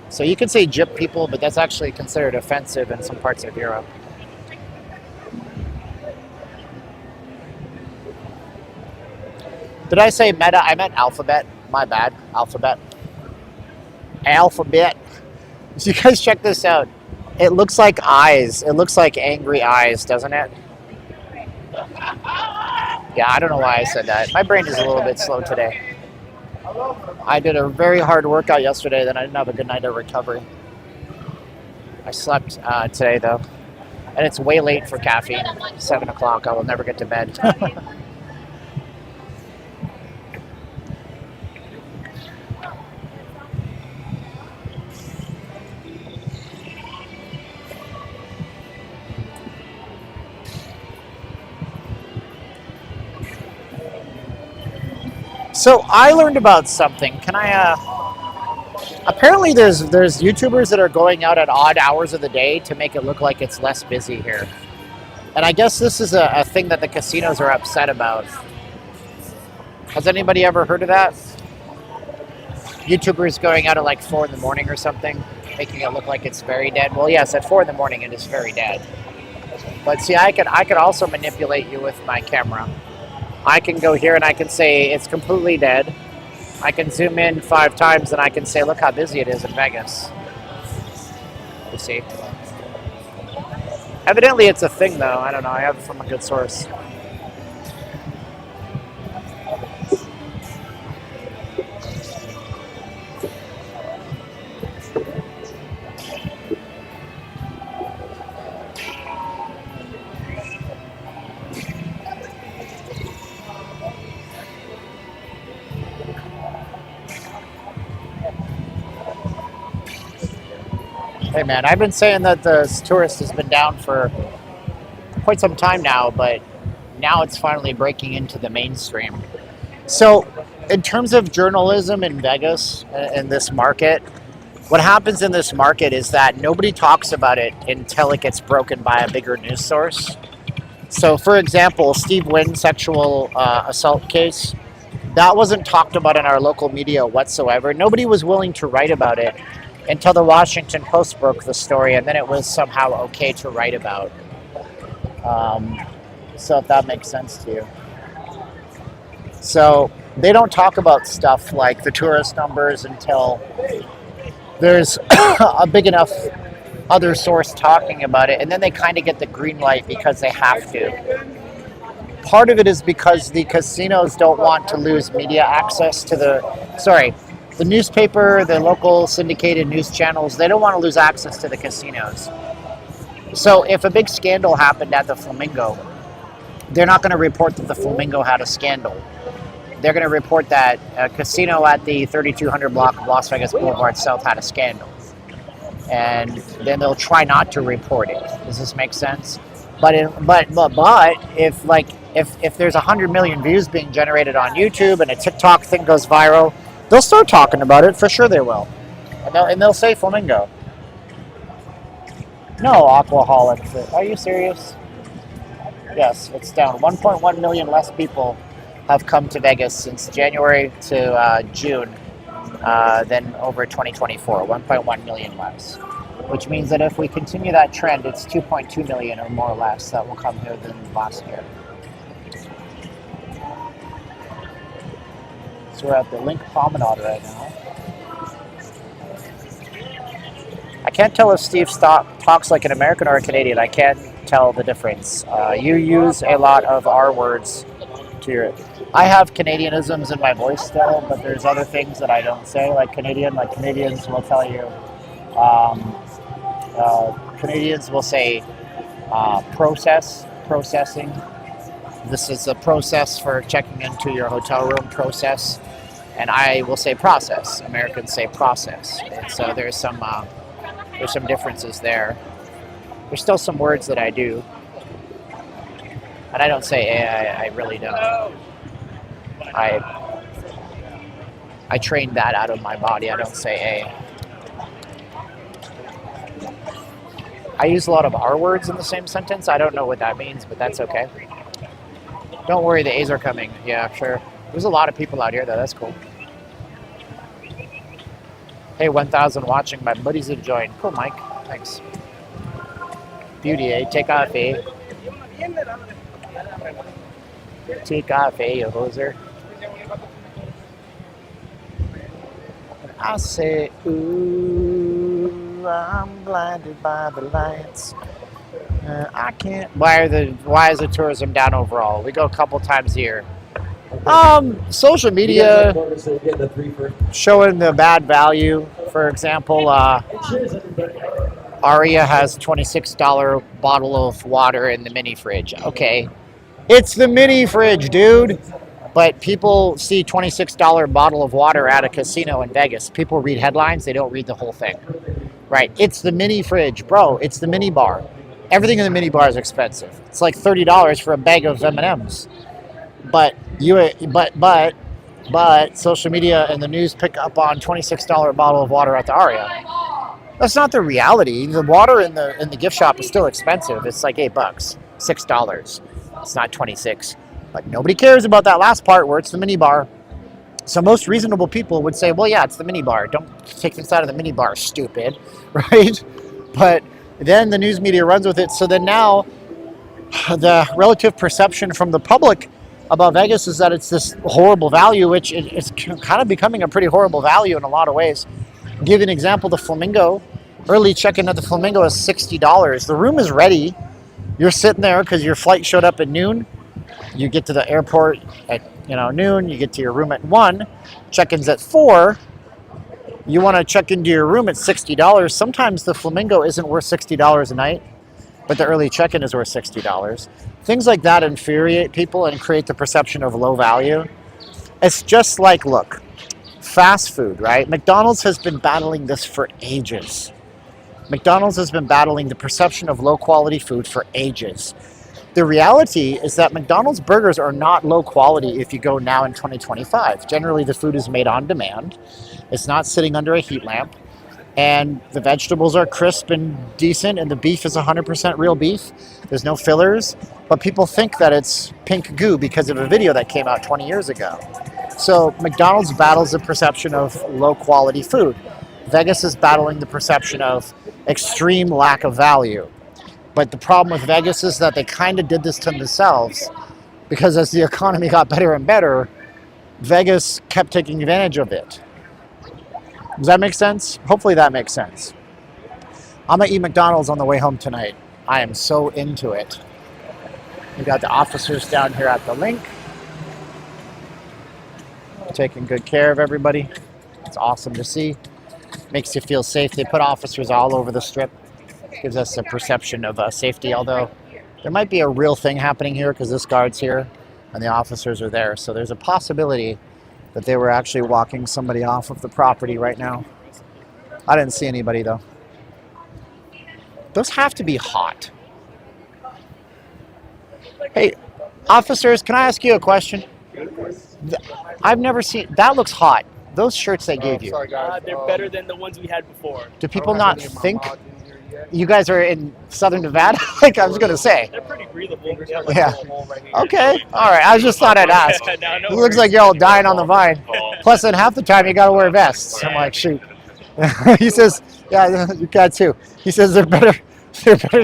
So you can say gyp people, but that's actually considered offensive in some parts of Europe. Did I say Meta? I meant Alphabet. My bad. Alphabet. Alphabet. So you guys check this out. It looks like eyes. It looks like angry eyes, doesn't it? Yeah, I don't know why I said that. My brain is a little bit slow today. I did a very hard workout yesterday, then I didn't have a good night of recovery. I slept today, though. And it's way late for caffeine. 7 o'clock. I will never get to bed. So I learned about something. Can I, apparently there's YouTubers that are going out at odd hours of the day to make it look like it's less busy here. And I guess this is a thing that the casinos are upset about. Has anybody ever heard of that? YouTubers going out at like 4 in the morning or something, making it look like it's very dead. Well, yes, at 4 in the morning it is very dead. But see, I could also manipulate you with my camera. I can go here and I can say it's completely dead. I can zoom in 5 times and I can say, look how busy it is in Vegas. You see? Evidently it's a thing though. I don't know. I have it from a good source. Hey man, I've been saying that the tourist has been down for quite some time now, but now it's finally breaking into the mainstream. So, in terms of journalism in Vegas, in this market, what happens in this market is that nobody talks about it until it gets broken by a bigger news source. So, for example, Steve Wynn's sexual assault case, that wasn't talked about in our local media whatsoever. Nobody was willing to write about it until the Washington Post broke the story, and then it was somehow okay to write about. So if that makes sense to you. So they don't talk about stuff like the tourist numbers until there's a big enough other source talking about it, and then they kind of get the green light because they have to. Part of it is because the casinos don't want to lose media access to the newspaper, the local syndicated news channels, they don't want to lose access to the casinos. So if a big scandal happened at the Flamingo, they're not going to report that the Flamingo had a scandal. They're going to report that a casino at the 3200 block of Las Vegas Boulevard South had a scandal. And then they'll try not to report it. Does this make sense? But if there's 100 million views being generated on YouTube and a TikTok thing goes viral, they'll start talking about it. For sure they will. And they'll say Flamingo. No, Aquaholic. Are you serious? Yes, it's down. 1.1 million less people have come to Vegas since January to June than over 2024. 1.1 million less. Which means that if we continue that trend, it's 2.2 million or more or less that will come here than last year. So we're at the Linq Promenade right now. I can't tell if Steve talks like an American or a Canadian. I can't tell the difference. You use a lot of R words to your... I have Canadianisms in my voice still, but there's other things that I don't say, like Canadian. Like Canadians will tell you... Canadians will say processing. This is a process for checking into your hotel room, process. And I will say process. Americans say process. And so there's some differences there. There's still some words that I do. And I don't say A, I really don't. I trained that out of my body. I don't say A. I use a lot of R words in the same sentence. I don't know what that means, but that's okay. Don't worry, the A's are coming. Yeah, sure. There's a lot of people out here, though. That's cool. Hey, 1,000 watching. My buddies have joined. Cool, Mike. Thanks. Beauty, eh? Take off, eh? Take off, eh, you hoser. I say, ooh, I'm blinded by the lights. I can't. Why is the tourism down overall? We go a couple times a year. Social media showing the bad value. For example, Aria has $26 bottle of water in the mini fridge. Okay, it's the mini fridge, dude. But people see $26 bottle of water at a casino in Vegas. People read headlines, they don't read the whole thing. Right, it's the mini fridge. Bro, it's the mini bar. Everything in the mini bar is expensive. It's like $30 for a bag of M&Ms. But social media and the news pick up on $26 bottle of water at the Aria. That's not the reality. The water in the gift shop is still expensive. It's like $8, $6. It's not 26. But nobody cares about that last part where it's the mini bar. So most reasonable people would say, well, yeah, it's the mini bar. Don't take this out of the mini bar, stupid, right? But then the news media runs with it. So then now the relative perception from the public about Vegas is that it's this horrible value, which is kind of becoming a pretty horrible value in a lot of ways. I'll give you an example, the Flamingo. Early check-in at the Flamingo is $60. The room is ready. You're sitting there because your flight showed up at noon. You get to the airport at noon. You get to your room at 1. Check-in's at 4. You want to check into your room at $60. Sometimes the Flamingo isn't worth $60 a night, but the early check-in is worth $60. Things like that infuriate people and create the perception of low value. It's just like, look, fast food, right? McDonald's has been battling this for ages. McDonald's has been battling the perception of low quality food for ages. The reality is that McDonald's burgers are not low quality if you go now in 2025. Generally, the food is made on demand. It's not sitting under a heat lamp. And the vegetables are crisp and decent, and the beef is 100% real beef. There's no fillers. But people think that it's pink goo because of a video that came out 20 years ago. So McDonald's battles the perception of low quality food. Vegas is battling the perception of extreme lack of value. But the problem with Vegas is that they kind of did this to themselves, because as the economy got better and better, Vegas kept taking advantage of it. Does that make sense? Hopefully that makes sense. I'm going to eat McDonald's on the way home tonight. I am so into it. We got the officers down here at the Linq, taking good care of everybody. It's awesome to see. Makes you feel safe. They put officers all over the strip. Gives us a perception of safety, although there might be a real thing happening here because this guard's here and the officers are there. So there's a possibility that they were actually walking somebody off of the property right now. I didn't see anybody though. Those have to be hot. Hey, officers, can I ask you a question? I've never seen, that looks hot. Those shirts they gave you. They're better than the ones we had before. Do people not think you guys are in Southern Nevada? Like I was going to say. They're pretty breathable. Yeah. Okay. All right. I just thought I'd ask. It looks like you're all dying on the vine. Plus, then half the time you got to wear vests. I'm like, shoot. He says, yeah, you got too. He says they're better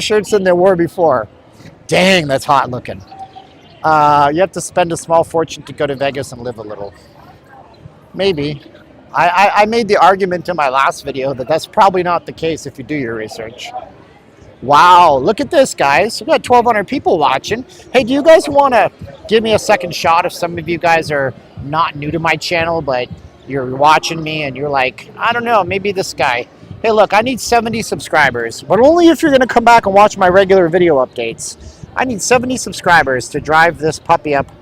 shirts than they were before. Dang, that's hot looking. You have to spend a small fortune to go to Vegas and live a little. Maybe. I made the argument in my last video that that's probably not the case if you do your research. Wow, look at this, guys. We've got 1,200 people watching. Hey, do you guys want to give me a second shot if some of you guys are not new to my channel, but you're watching me and you're like, I don't know, maybe this guy. Hey, look, I need 70 subscribers, but only if you're going to come back and watch my regular video updates. I need 70 subscribers to drive this puppy up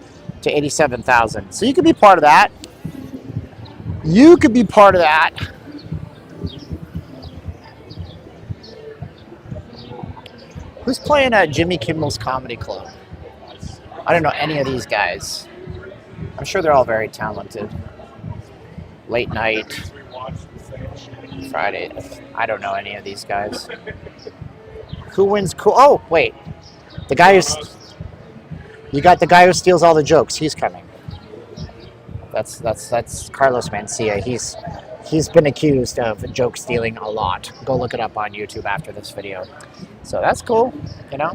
to 87,000. So you could be part of that. You could be part of that. Who's playing at Jimmy Kimmel's Comedy Club? I don't know any of these guys. I'm sure they're all very talented. Late night. Friday. I don't know any of these guys. Who wins cool? Oh, wait. The guy who's... You got the guy who steals all the jokes. He's coming. That's Carlos Mencia. He's been accused of joke stealing a lot. Go look it up on YouTube after this video. So that's cool, you know.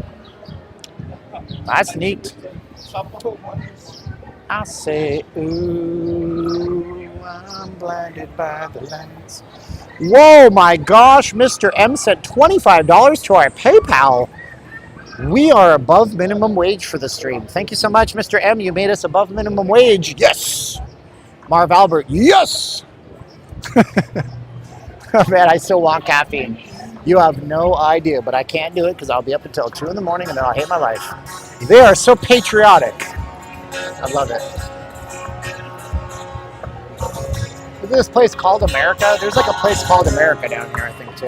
That's neat. I say, ooh, I'm blinded by the lights. Whoa, my gosh, Mr. M sent $25 to our PayPal. We are above minimum wage for the stream. Thank you so much, Mr. M. You made us above minimum wage. Yes. Marv Albert, yes! Oh, man, I still want caffeine. You have no idea, but I can't do it because I'll be up until 2 in the morning and then I'll hate my life. They are so patriotic. I love it. Is this place called America? There's like a place called America down here, I think, too.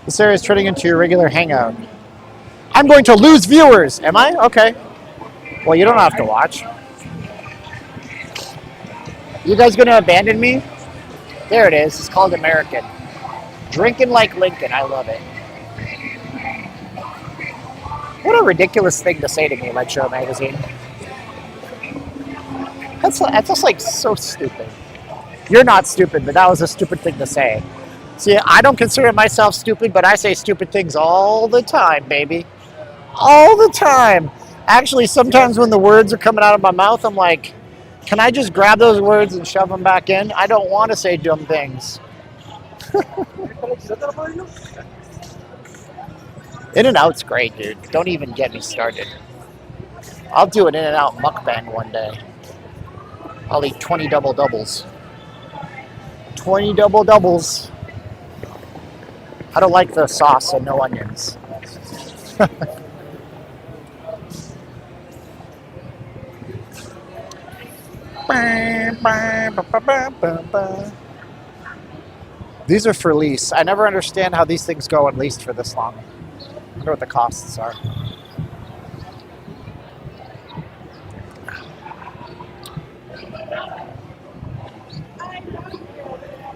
This area is turning into your regular hangout. I'm going to lose viewers. Am I? Okay. Well, you don't have to watch. You guys going to abandon me? There it is. It's called American. Drinking like Lincoln. I love it. What a ridiculous thing to say to me, Lecture Magazine. That's just like so stupid. You're not stupid, but that was a stupid thing to say. See, I don't consider myself stupid, but I say stupid things all the time, baby. All the time. Actually, sometimes when the words are coming out of my mouth, I'm like, can I just grab those words and shove them back in? I don't want to say dumb things. In-N-Out's great, dude. Don't even get me started. I'll do an In-N-Out mukbang one day. I'll eat 20 double-doubles. 20 double-doubles. I don't like the sauce and no onions. These are for lease. I never understand how these things go unleased for this long. I wonder what the costs are.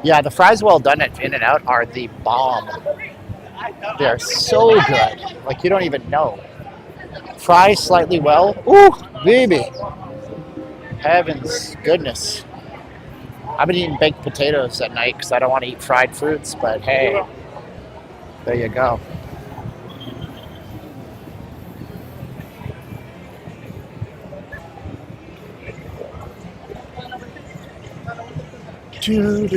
Yeah, the fries well done at In-N-Out are the bomb. They're so good. Like, you don't even know. Fries slightly well. Ooh, baby. Heavens, goodness. I've been eating baked potatoes at night because I don't want to eat fried foods, but hey, there you go. Do.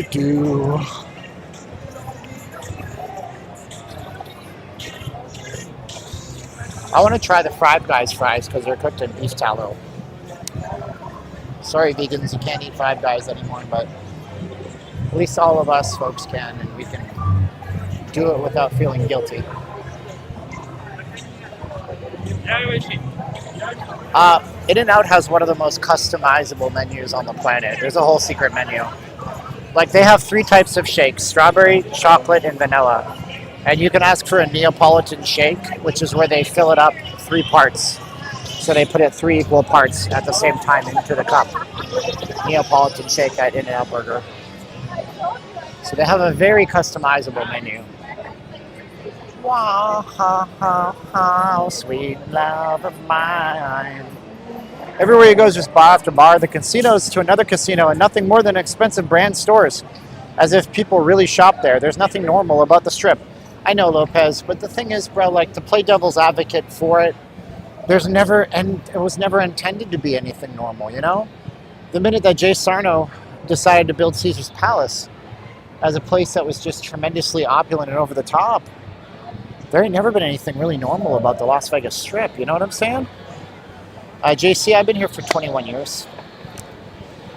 I want to try the Five Guys fries because they're cooked in beef tallow. Sorry, vegans, you can't eat Five Guys anymore, but at least all of us folks can, and we can do it without feeling guilty. In-N-Out has one of the most customizable menus on the planet. There's a whole secret menu. Like, they have 3 types of shakes: strawberry, chocolate, and vanilla. And you can ask for a Neapolitan shake, which is where they fill it up 3 parts. So they put it 3 equal parts at the same time into the cup. Neapolitan shake at In-N-Out Burger. So they have a very customizable menu. Wow, ha, ha, ha, sweet love of mine. Everywhere you go is just bar after bar, the casinos to another casino, and nothing more than expensive brand stores. As if people really shop there. There's nothing normal about the strip. I know, Lopez, but the thing is, bro, like, to play devil's advocate for it, it was never intended to be anything normal, you know? The minute that Jay Sarno decided to build Caesar's Palace as a place that was just tremendously opulent and over the top, there ain't never been anything really normal about the Las Vegas Strip, you know what I'm saying? JC, I've been here for 21 years.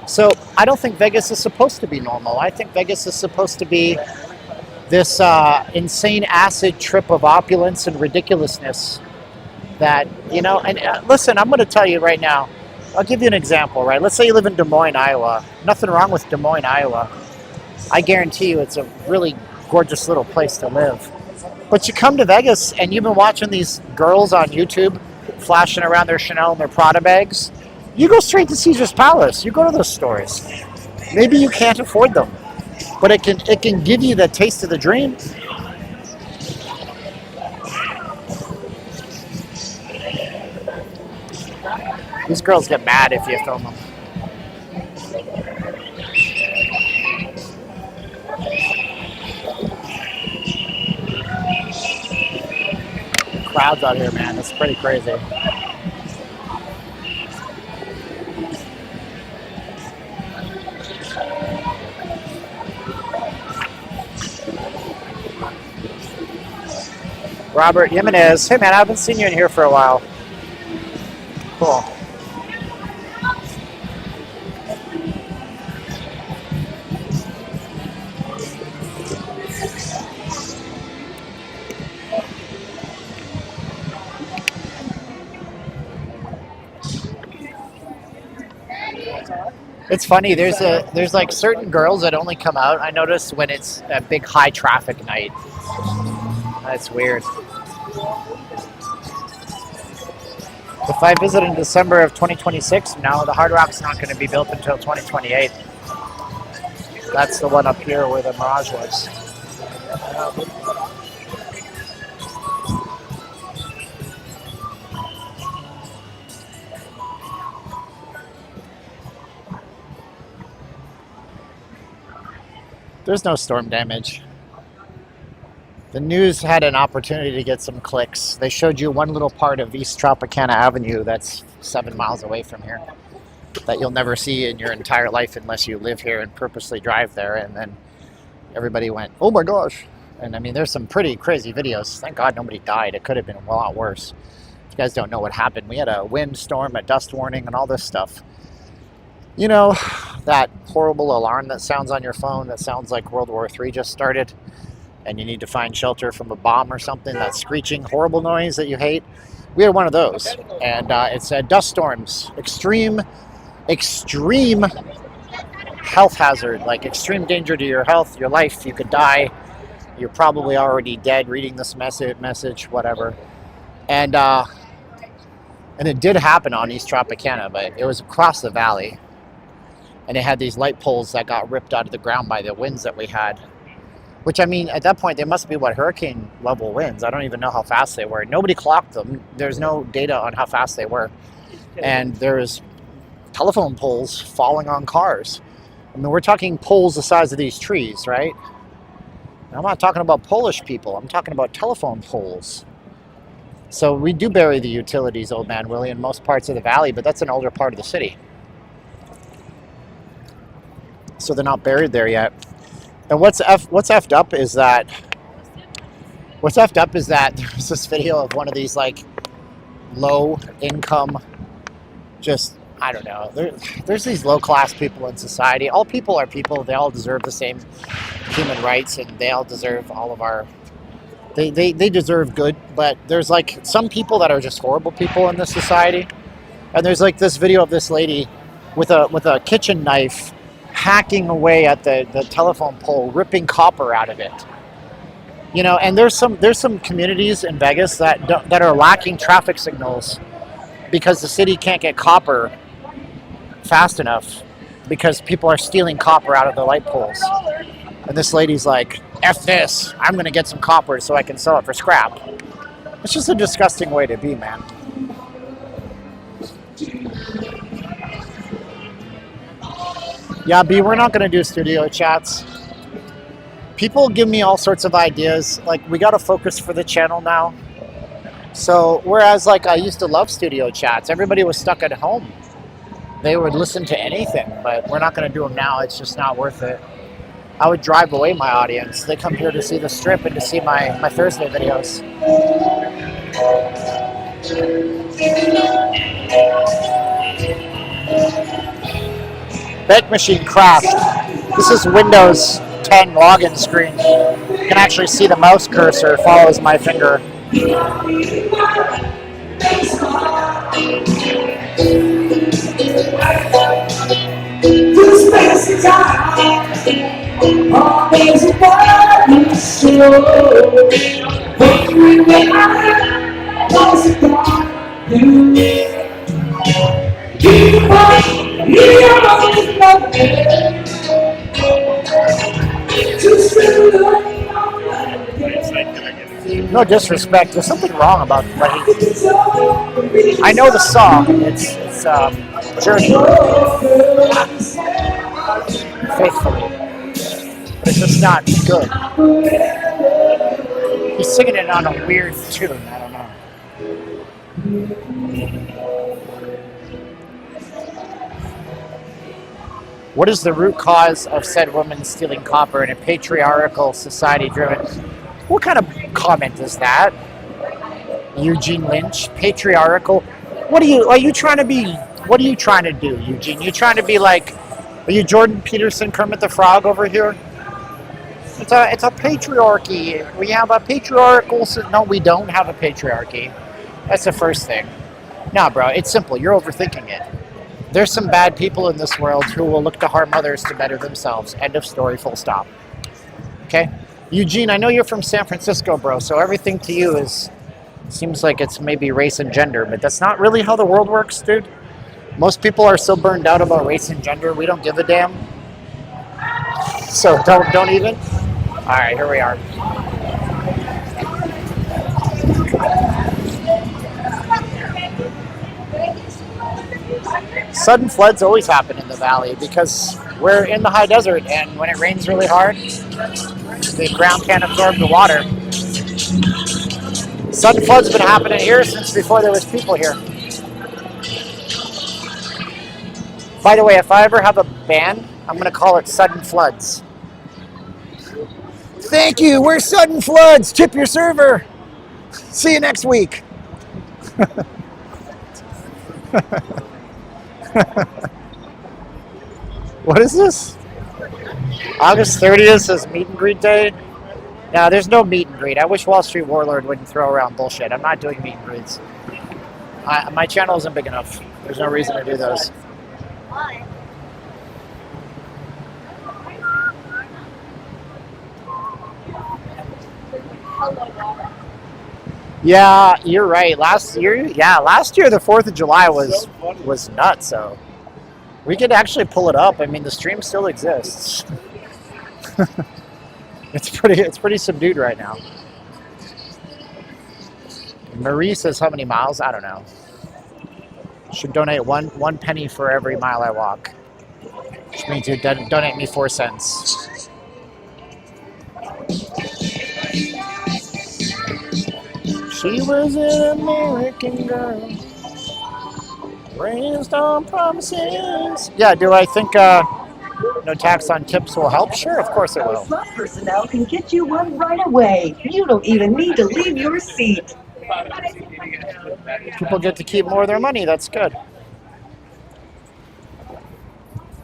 So I don't think Vegas is supposed to be normal. I think Vegas is supposed to be this insane acid trip of opulence and ridiculousness that, you know, and listen, I'm going to tell you right now, I'll give you an example, right? Let's say you live in Des Moines, Iowa. Nothing wrong with Des Moines, Iowa. I guarantee you it's a really gorgeous little place to live. But you come to Vegas and you've been watching these girls on YouTube flashing around their Chanel and their Prada bags. You go straight to Caesar's Palace. You go to those stores. Maybe you can't afford them, but it can give you the taste of the dream. These girls get mad if you film them. Crowds out here, man. It's pretty crazy. Robert Jimenez. Hey, man, I haven't seen you in here for a while. Cool. It's funny. There's like certain girls that only come out, I notice, when it's a big high traffic night. That's weird. If I visit in December of 2026, no, the Hard Rock's not going to be built until 2028. That's the one up here where the Mirage was. There's no storm damage. The news had an opportunity to get some clicks. They showed you one little part of East Tropicana Avenue that's 7 miles away from here that you'll never see in your entire life unless you live here and purposely drive there. And then everybody went, oh my gosh. And I mean, there's some pretty crazy videos. Thank God nobody died. It could have been a lot worse. You guys don't know what happened. We had a wind storm, a dust warning, and all this stuff. You know, that horrible alarm that sounds on your phone that sounds like World War III just started, and you need to find shelter from a bomb or something, that screeching, horrible noise that you hate. We had one of those, and it said dust storms, extreme extreme health hazard, like extreme danger to your health, your life. You could die. You're probably already dead reading this message, whatever. And it did happen on East Tropicana, but it was across the valley. And it had these light poles that got ripped out of the ground by the winds that we had. Which, I mean, at that point, they must be what, hurricane level winds. I don't even know how fast they were. Nobody clocked them. There's no data on how fast they were. And there's telephone poles falling on cars. I mean, we're talking poles the size of these trees, right? I'm not talking about Polish people. I'm talking about telephone poles. So we do bury the utilities, Old Man Willie, in most parts of the valley, but that's an older part of the city. So they're not buried there yet. And what's effed up is that there's this video of one of these like low income, just, I don't know, there's these low class people in society. All people are people. They all deserve the same human rights, and they all deserve all of our, they deserve good. But there's like some people that are just horrible people in this society. And there's like this video of this lady with a kitchen knife hacking away at the telephone pole, ripping copper out of it. You know, and there's some communities in Vegas that are lacking traffic signals because the city can't get copper fast enough because people are stealing copper out of the light poles. And this lady's like, F this, I'm gonna get some copper so I can sell it for scrap. It's just a disgusting way to be, man. Yeah, B, we're not going to do studio chats. People give me all sorts of ideas. Like, we got to focus for the channel now. So, whereas, like, I used to love studio chats, everybody was stuck at home. They would listen to anything, but we're not going to do them now. It's just not worth it. I would drive away my audience. They come here to see the strip and to see my Thursday videos. Bank machine crashed. This is Windows 10 login screen. You can actually see the mouse cursor follows my finger. No disrespect. There's something wrong about like I know the song. It's Journey. Faithfully. But it's just not good. He's singing it on a weird tune. I don't know. What is the root cause of said woman stealing copper in a patriarchal society driven? What kind of comment is that? Eugene Lynch, patriarchal. What are you trying to be? What are you trying to do, Eugene? You trying to be like, are you Jordan Peterson, Kermit the Frog over here? It's a patriarchy. We have a patriarchal. No, we don't have a patriarchy. That's the first thing. Nah, bro, it's simple. You're overthinking it. There's some bad people in this world who will look to harm others to better themselves. End of story, full stop. Okay? Eugene, I know you're from San Francisco, bro, so everything to you seems like it's maybe race and gender, but that's not really how the world works, dude. Most people are so burned out about race and gender, we don't give a damn. So don't even. All right, here we are. Sudden floods always happen in the valley because we're in the high desert, and when it rains really hard, the ground can't absorb the water. Sudden floods have been happening here since before there was people here. By the way, if I ever have a band, I'm going to call it Sudden Floods. Thank you, we're Sudden Floods. Tip your server. See you next week. What is this? August 30th is meet and greet day. No, there's no meet and greet. I wish Wall Street Warlord wouldn't throw around bullshit. I'm not doing meet and greets. My channel isn't big enough. There's no reason to do those. Yeah, you're right. Last year the 4th of July was nuts. So we could actually pull it up. I mean, the stream still exists. It's pretty subdued right now. Marie says how many miles? I don't know. Should donate one penny for every mile I walk. Which means you donate me 4 cents. She was an American girl, raised on promises. Yeah, do I think no tax on tips will help? Sure, of course it will. Slot personnel can get you one right away. You don't even need to leave your seat. People get to keep more of their money. That's good.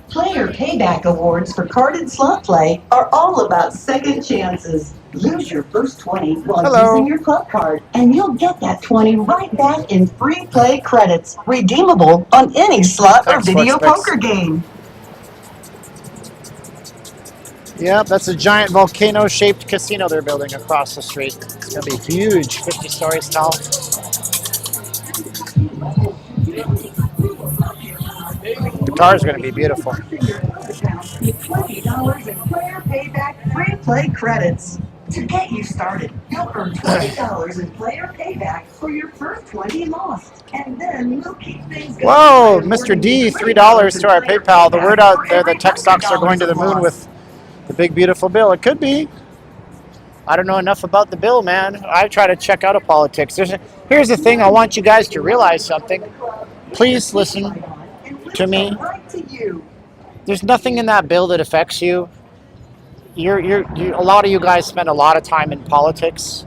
Player payback awards for carded slot play are all about second chances. Use your first 20 while using your club card, and you'll get that 20 right back in free play credits, redeemable on any slot or video poker game. Yep, that's a giant volcano-shaped casino they're building across the street. It's going to be huge, 50 stories tall. The car is going to be beautiful. $20 in player payback free play credits. To get you started, you'll earn $20 in player payback for your first 20 lost. And then we'll keep things going. Whoa, Mr. D, $3 to our PayPal. The word out there that tech stocks are going to the moon with the big, beautiful bill. It could be. I don't know enough about the bill, man. I try to check out of politics. Here's the thing. I want you guys to realize something. Please listen to me. There's nothing in that bill that affects you. A lot of you guys spend a lot of time in politics.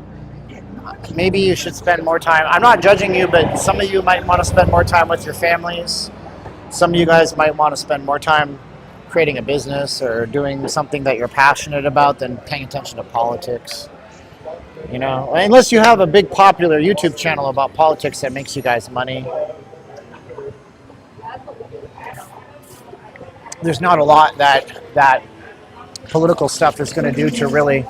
Maybe you should spend more time. I'm not judging you, but some of you might want to spend more time with your families. Some of you guys might want to spend more time creating a business or doing something that you're passionate about than paying attention to politics. You know, unless you have a big popular YouTube channel about politics that makes you guys money. There's not a lot that political stuff is going to do to really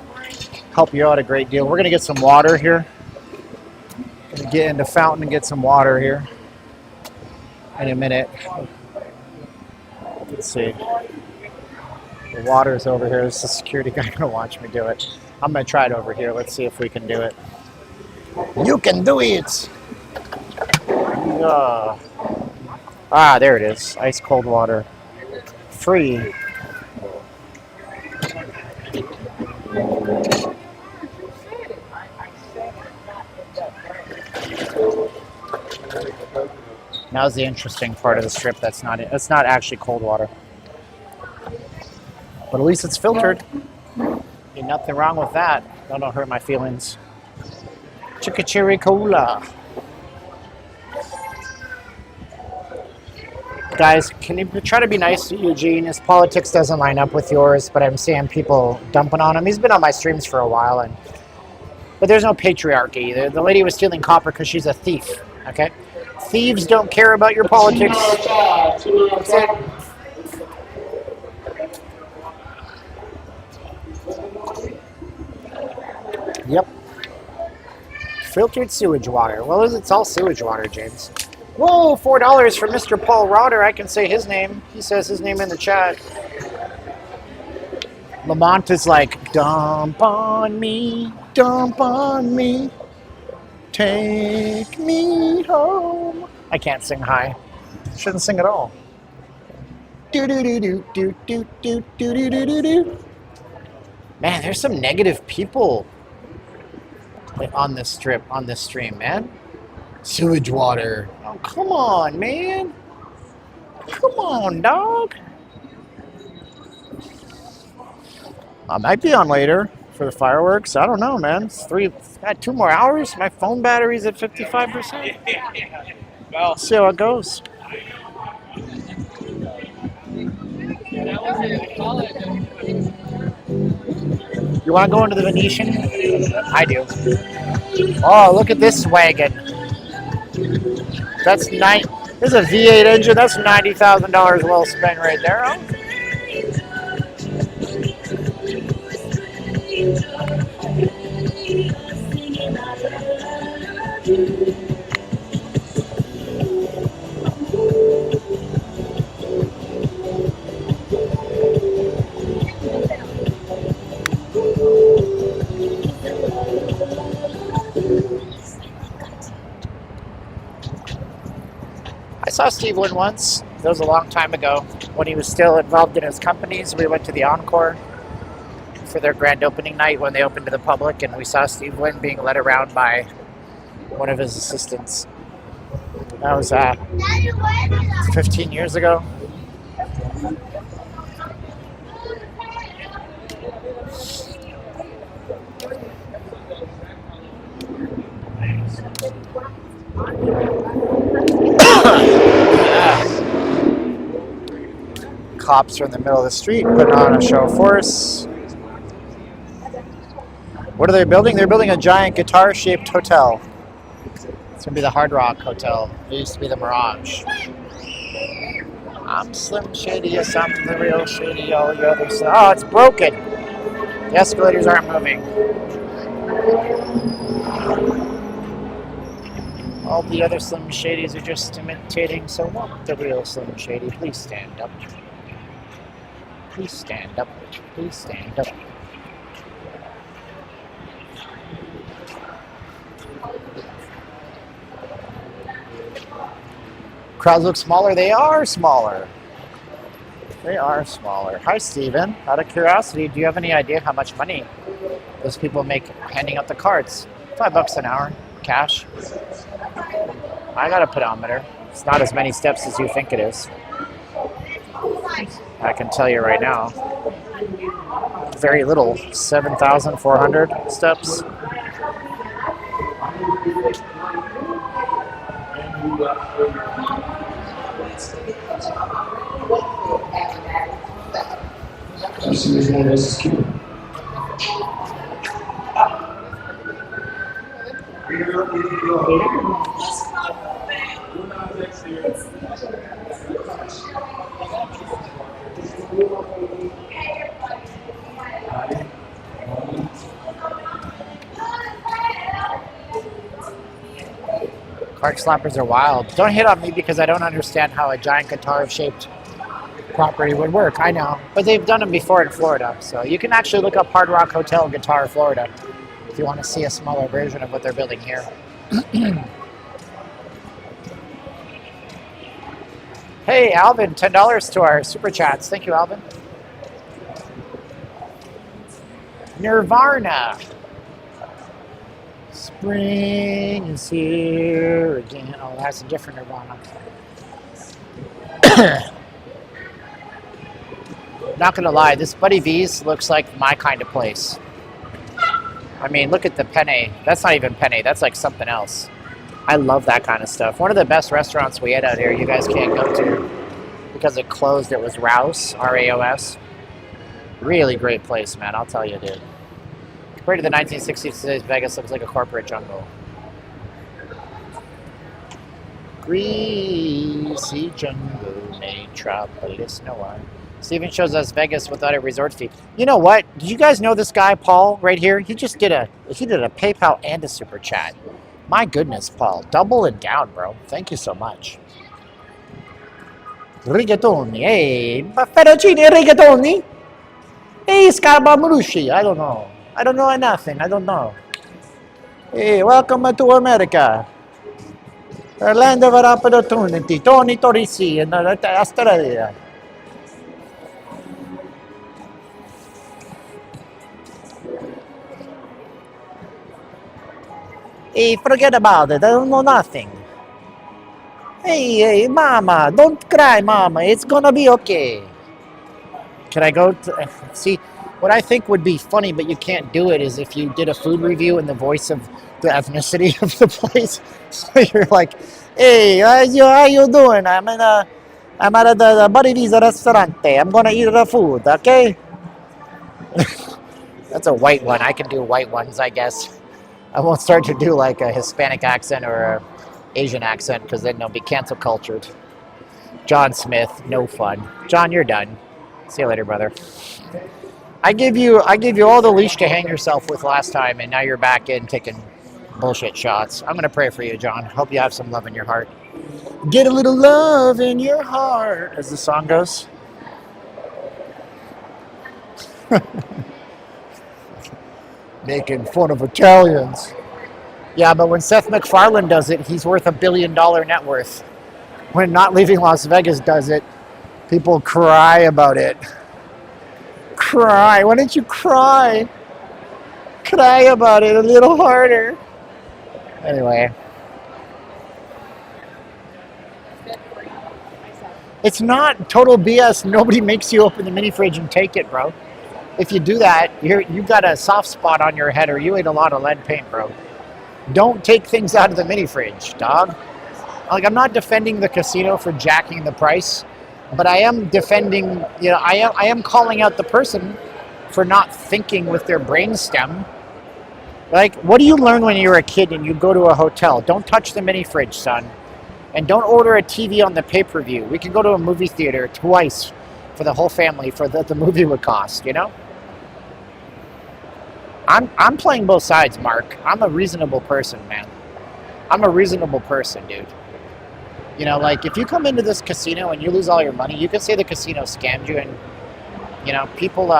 help you out a great deal. We're going to get some water here. Going to get into fountain and get some water here in a minute. Let's see. The water is over here. This is the security guy going to watch me do it. I'm going to try it over here. Let's see if we can do it. You can do it! There it is. Ice cold water. Free. Now's the interesting part of the strip. It's not actually cold water, but at least it's filtered. Ain't nothing wrong with that. Don't hurt my feelings. Chicka cola. Guys, can you try to be nice to Eugene? His politics doesn't line up with yours, but I'm seeing people dumping on him. He's been on my streams for a while, but there's no patriarchy. The lady was stealing copper because she's a thief, okay? Thieves don't care about your politics. That's it. Yep. Filtered sewage water. Well, it's all sewage water, James. Whoa, $4 for Mr. Paul Rotter. I can say his name. He says his name in the chat. Lamont is like, dump on me, take me home. I can't sing high. Shouldn't sing at all. Man, there's some negative people on this stream, man. Sewage water. Oh, come on, man. Come on, dog. I might be on later for the fireworks. I don't know, man. Got 2 more hours. My phone battery's at 55%. Well, see how it goes. You want to go into the Venetian? I do. Oh, look at this wagon. That's There's a V8 engine. That's $90,000 well spent right there. Huh? I saw Steve Wynn once. That was a long time ago when he was still involved in his companies. We went to the Encore for their grand opening night when they opened to the public, and we saw Steve Wynn being led around by one of his assistants. That was 15 years ago. Cops are in the middle of the street putting on a show of force. What are they building? They're building a giant guitar-shaped hotel. It's going to be the Hard Rock Hotel. It used to be the Mirage. I'm Slim Shady, yes, I'm the real Shady. All the others. Oh, it's broken. The escalators aren't moving. All the other Slim Shadys are just imitating, so won't the real Slim Shady please stand up? Please stand up. Please stand up. Crowds look smaller. They are smaller. They are smaller. Hi, Steven. Out of curiosity, do you have any idea how much money those people make handing out the cards? $5 an hour, cash. I got a pedometer. It's not as many steps as you think it is. I can tell you right now. Very little. 7,400 steps. Card slappers are wild. Don't hit on me because I don't understand how a giant guitar-shaped property would work. I know, but they've done them before in Florida. So you can actually look up Hard Rock Hotel Guitar, Florida, if you want to see a smaller version of what they're building here. Hey, Alvin, $10 to our super chats. Thank you, Alvin. Nirvana. Spring is here again. Oh, that's a different Nirvana. Not gonna lie, this Buddy V's looks like my kind of place. I mean, look at the penne. That's not even penne. That's like something else. I love that kind of stuff. One of the best restaurants we had out here, you guys can't go to because it closed. It was Rouse, R-A-O-S. Really great place, man. I'll tell you, dude. Compared to the 1960s, today's Vegas looks like a corporate jungle. Greasy jungle, metropolis, Noir. Steven shows us Vegas without a resort fee. You know what? Did you guys know this guy, Paul, right here? He did a PayPal and a super chat. My goodness, Paul. Double and down, bro. Thank you so much. Rigatoni. Hey, fettuccine rigatoni. Hey, Scarabamrushi. I don't know. I don't know nothing. I don't know. Hey, welcome to America. A land of opportunity. Tony Torisi in Australia. Hey, forget about it. I don't know nothing. Hey, mama. Don't cry, mama. It's gonna be okay. Can I go to... See, what I think would be funny, but you can't do it, is if you did a food review in the voice of the ethnicity of the place. So you're like, hey, how you doing? I'm at the Buddy V's restaurante. I'm gonna eat the food, okay? That's a white one. I can do white ones, I guess. I won't start to do like a Hispanic accent or Asian accent, because then they'll be cancel cultured. John Smith, no fun. John, you're done. See you later, brother. I gave you all the leash to hang yourself with last time, and now you're back in taking bullshit shots. I'm gonna pray for you, John. Hope you have some love in your heart. Get a little love in your heart, as the song goes. Making fun of Italians. Yeah, but when Seth MacFarlane does it, he's worth $1 billion net worth. When Not Leaving Las Vegas does it, people cry about it. Cry. Why don't you cry? Cry about it a little harder. Anyway. It's not total BS. Nobody makes you open the mini fridge and take it, bro. If you do that, you got a soft spot on your head, or you ate a lot of lead paint, bro. Don't take things out of the mini fridge, dog. Like, I'm not defending the casino for jacking the price, but I am defending, I am calling out the person for not thinking with their brainstem. Like, what do you learn when you're a kid and you go to a hotel? Don't touch the mini fridge, son. And don't order a TV on the pay-per-view. We can go to a movie theater twice for the whole family for the movie would cost, you know? I'm playing both sides, Mark. I'm a reasonable person, man. I'm a reasonable person, dude. You know, like, if you come into this casino and you lose all your money, you can say the casino scammed you, and, you know, people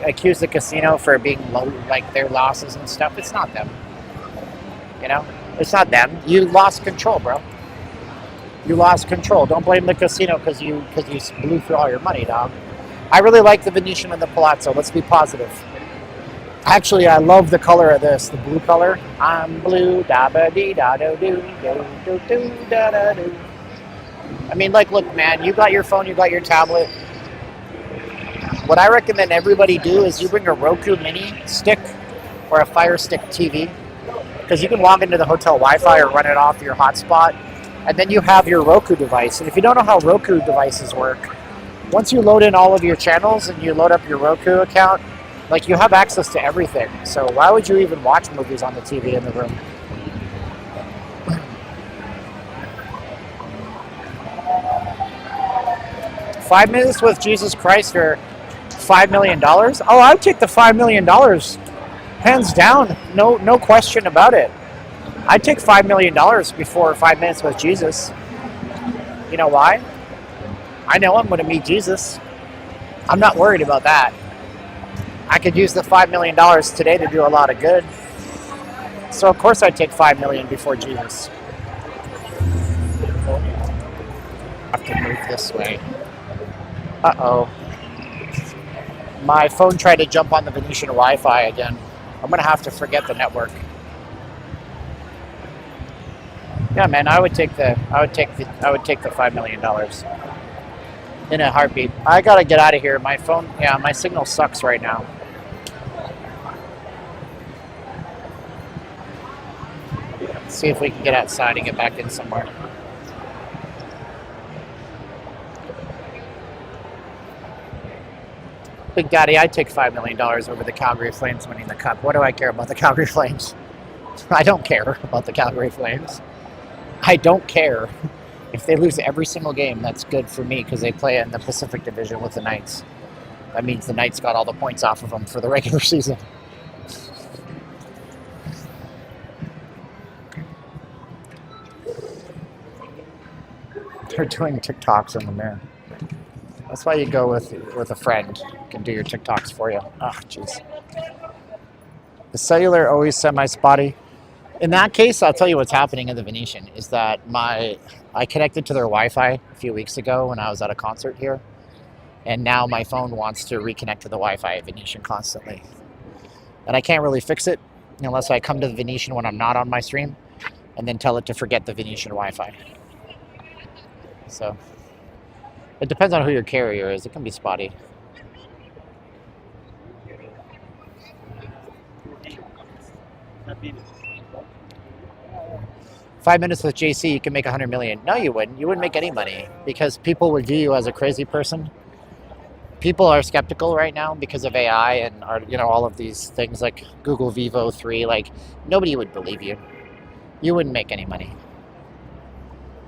accuse the casino for being low, like, their losses and stuff. It's not them. You know? It's not them. You lost control, bro. You lost control. Don't blame the casino because you blew through all your money, dog. I really like the Venetian and the Palazzo. Let's be positive. Actually, I love the color of this, the blue color. I'm blue, da ba dee da do do do do do da da do. I mean, like, look, man, you got your phone, you got your tablet. What I recommend everybody do is you bring a Roku mini stick or a Fire Stick TV, because you can log into the hotel Wi-Fi or run it off your hotspot, and then you have your Roku device. And if you don't know how Roku devices work, once you load in all of your channels and you load up your Roku account, like, you have access to everything. So why would you even watch movies on the TV in the room? $5 minutes with Jesus Christ or $5 million? Oh, I'd take the $5 million. Hands down. No question about it. I'd take $5 million before 5 minutes with Jesus. You know why? I know I'm going to meet Jesus. I'm not worried about that. I could use the $5 million today to do a lot of good. So of course I'd take $5 million before Jesus. I have to move this way. Uh-oh. My phone tried to jump on the Venetian Wi-Fi again. I'm going to have to forget the network. Yeah, man, I would take the $5 million in a heartbeat. I gotta get out of here. My phone, my signal sucks right now. Let's see if we can get outside and get back in somewhere. Big Daddy, I'd take $5 million over the Calgary Flames winning the Cup. What do I care about the Calgary Flames? I don't care about the Calgary Flames. I don't care. If they lose every single game, that's good for me because they play in the Pacific Division with the Knights. That means the Knights got all the points off of them for the regular season. They're doing TikToks in the mirror. That's why you go with a friend who can do your TikToks for you. Oh, jeez. The cellular always semi-spotty. In that case, I'll tell you what's happening in the Venetian is that I connected to their Wi-Fi a few weeks ago when I was at a concert here, and now my phone wants to reconnect to the Wi-Fi at Venetian constantly. And I can't really fix it unless I come to the Venetian when I'm not on my stream and then tell it to forget the Venetian Wi-Fi. So it depends on who your carrier is. It can be spotty. "5 minutes with JC, you can make 100 million. No, you wouldn't. You wouldn't make any money because people would view you as a crazy person. people are skeptical right now because of AI and all of these things like Google Vivo 3. Like, nobody would believe you. You wouldn't make any money.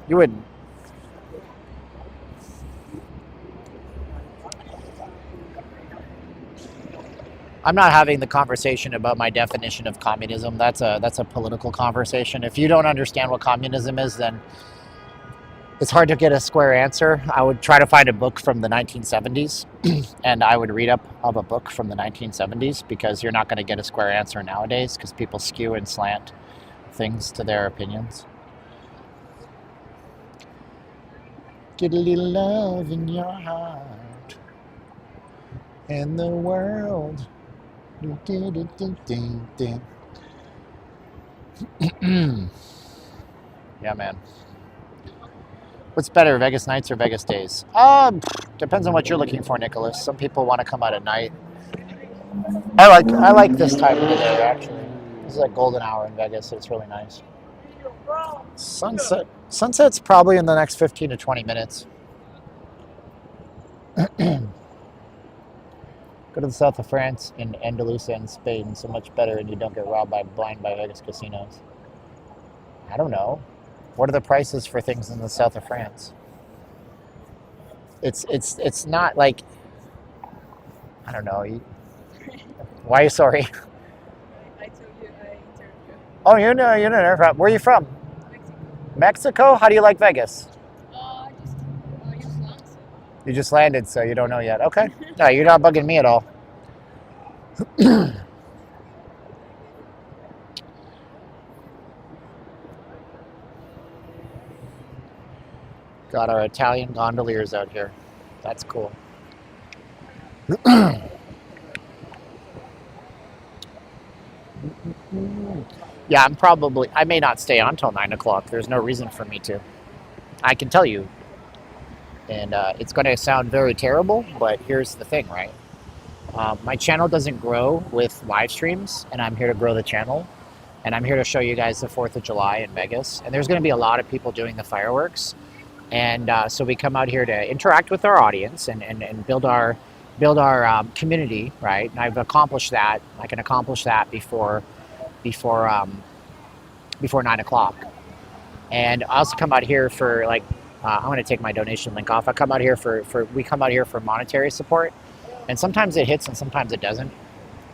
You wouldn't. I'm not having the conversation about my definition of communism. That's a political conversation. If you don't understand what communism is, then it's hard to get a square answer. I would try to find a book from the 1970s, and I would read up of a book from the 1970s, because you're not going to get a square answer nowadays, because people skew and slant things to their opinions. Get a little love in your heart, and the world. Yeah, man. What's better, Vegas nights or Vegas days? Depends on what you're looking for, Nicholas. Some people want to come out at night. I like this time of the day, actually. This is like golden hour in Vegas, so it's really nice. Sunset's probably in the next 15 to 20 minutes. Go to the south of France in Andalusia and Spain. So much better, and you don't get robbed blind by Vegas casinos. I don't know. What are the prices for things in the south of France? It's not like, I don't know. Why are you sorry? I told you I interviewed. Oh, you know, where are you from? Mexico. Mexico? How do you like Vegas? Just landed. You just landed, so you don't know yet. Okay. No, you're not bugging me at all. Got our Italian gondoliers out here. That's cool. Yeah, I may not stay on till 9 o'clock. There's no reason for me to. I can tell you. And it's going to sound very terrible, but here's the thing, right? My channel doesn't grow with live streams, and I'm here to grow the channel. And I'm here to show you guys the 4th of July in Vegas. And there's going to be a lot of people doing the fireworks. And so we come out here to interact with our audience and build our community, right? And I've accomplished that. I can accomplish that before 9 o'clock. And I also come out here for like, I'm going to take my donation link off. We come out here for monetary support. And sometimes it hits and sometimes it doesn't.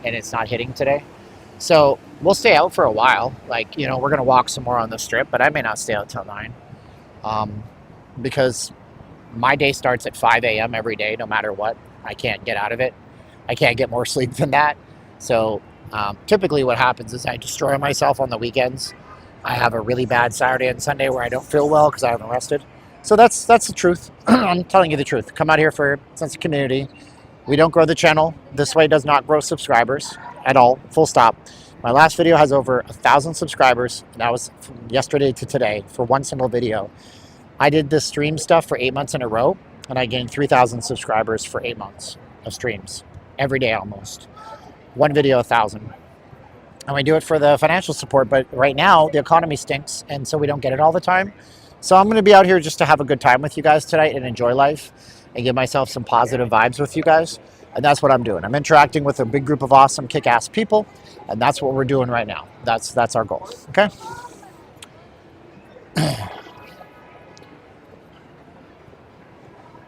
And it's not hitting today. So we'll stay out for a while. Like, we're going to walk some more on the strip, but I may not stay out till 9. Because my day starts at 5 a.m. every day, no matter what. I can't get out of it. I can't get more sleep than that. So typically what happens is I destroy myself on the weekends. I have a really bad Saturday and Sunday where I don't feel well because I haven't rested. So that's the truth. I'm telling you the truth. Come out here for a sense of community. We don't grow the channel. This way does not grow subscribers at all. Full stop. My last video has over 1,000 subscribers. And that was from yesterday to today for one single video. I did this stream stuff for 8 months in a row, and I gained 3,000 subscribers for 8 months of streams. Every day almost. One video, 1,000. And we do it for the financial support, but right now the economy stinks, and so we don't get it all the time. So I'm going to be out here just to have a good time with you guys tonight and enjoy life and give myself some positive vibes with you guys. And that's what I'm doing. I'm interacting with a big group of awesome, kick-ass people, and that's what we're doing right now. That's our goal, okay?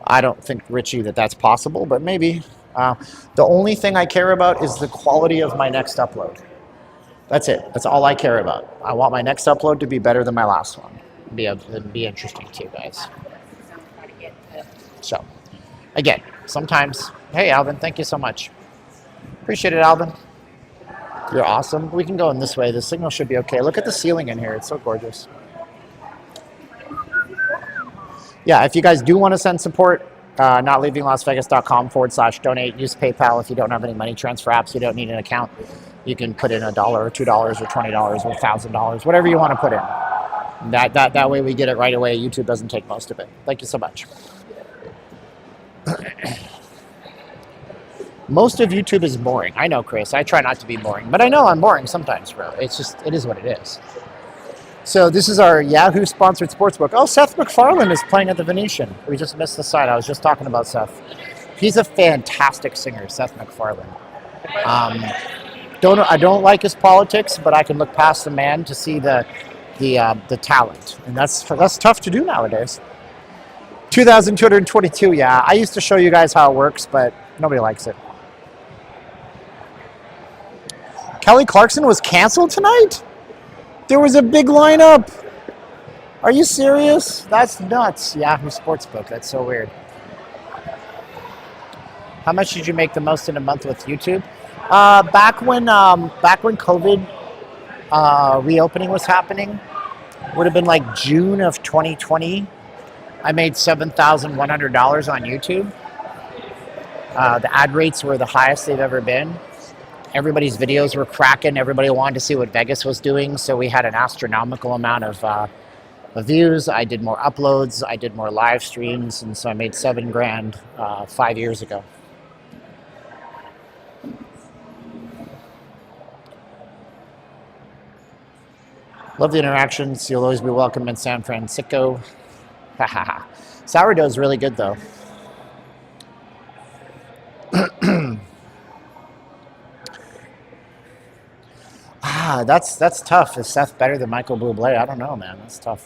I don't think, Richie, that's possible, but maybe. The only thing I care about is the quality of my next upload. That's it. That's all I care about. I want my next upload to be better than my last one. Be interesting to you guys. So, again, sometimes, hey, Alvin, thank you so much. Appreciate it, Alvin. You're awesome. We can go in this way. The signal should be okay. Look at the ceiling in here. It's so gorgeous. Yeah, if you guys do want to send support, notleavinglasvegas.com/donate. Use PayPal if you don't have any money transfer apps. You don't need an account. You can put in $1 or $2 or $20 or $1,000, whatever you want to put in. That way we get it right away. YouTube doesn't take most of it. Thank you so much. Most of YouTube is boring. I know, Chris. I try not to be boring, but I know I'm boring sometimes, bro. It is what it is. So this is our Yahoo-sponsored sportsbook. Oh, Seth MacFarlane is playing at the Venetian. We just missed the side. I was just talking about Seth. He's a fantastic singer, Seth MacFarlane. I don't like his politics, but I can look past the man to see the talent, and that's tough to do nowadays. 2,222. Yeah, I used to show you guys how it works, but nobody likes it. Kelly Clarkson was canceled tonight? There was a big lineup. Are you serious? That's nuts. Yahoo Sportsbook. That's so weird. How much did you make the most in a month with YouTube? Back when COVID reopening was happening, would have been like June of 2020. I made $7,100 on YouTube. The ad rates were the highest they've ever been. Everybody's videos were cracking. Everybody wanted to see what Vegas was doing, so we had an astronomical amount of views. I did more uploads. I did more live streams, and so I made $7,000 5 years ago. Love the interactions. You'll always be welcome in San Francisco. Sourdough is really good, though. That's tough. Is Seth better than Michael Bublé? I don't know, man. That's tough.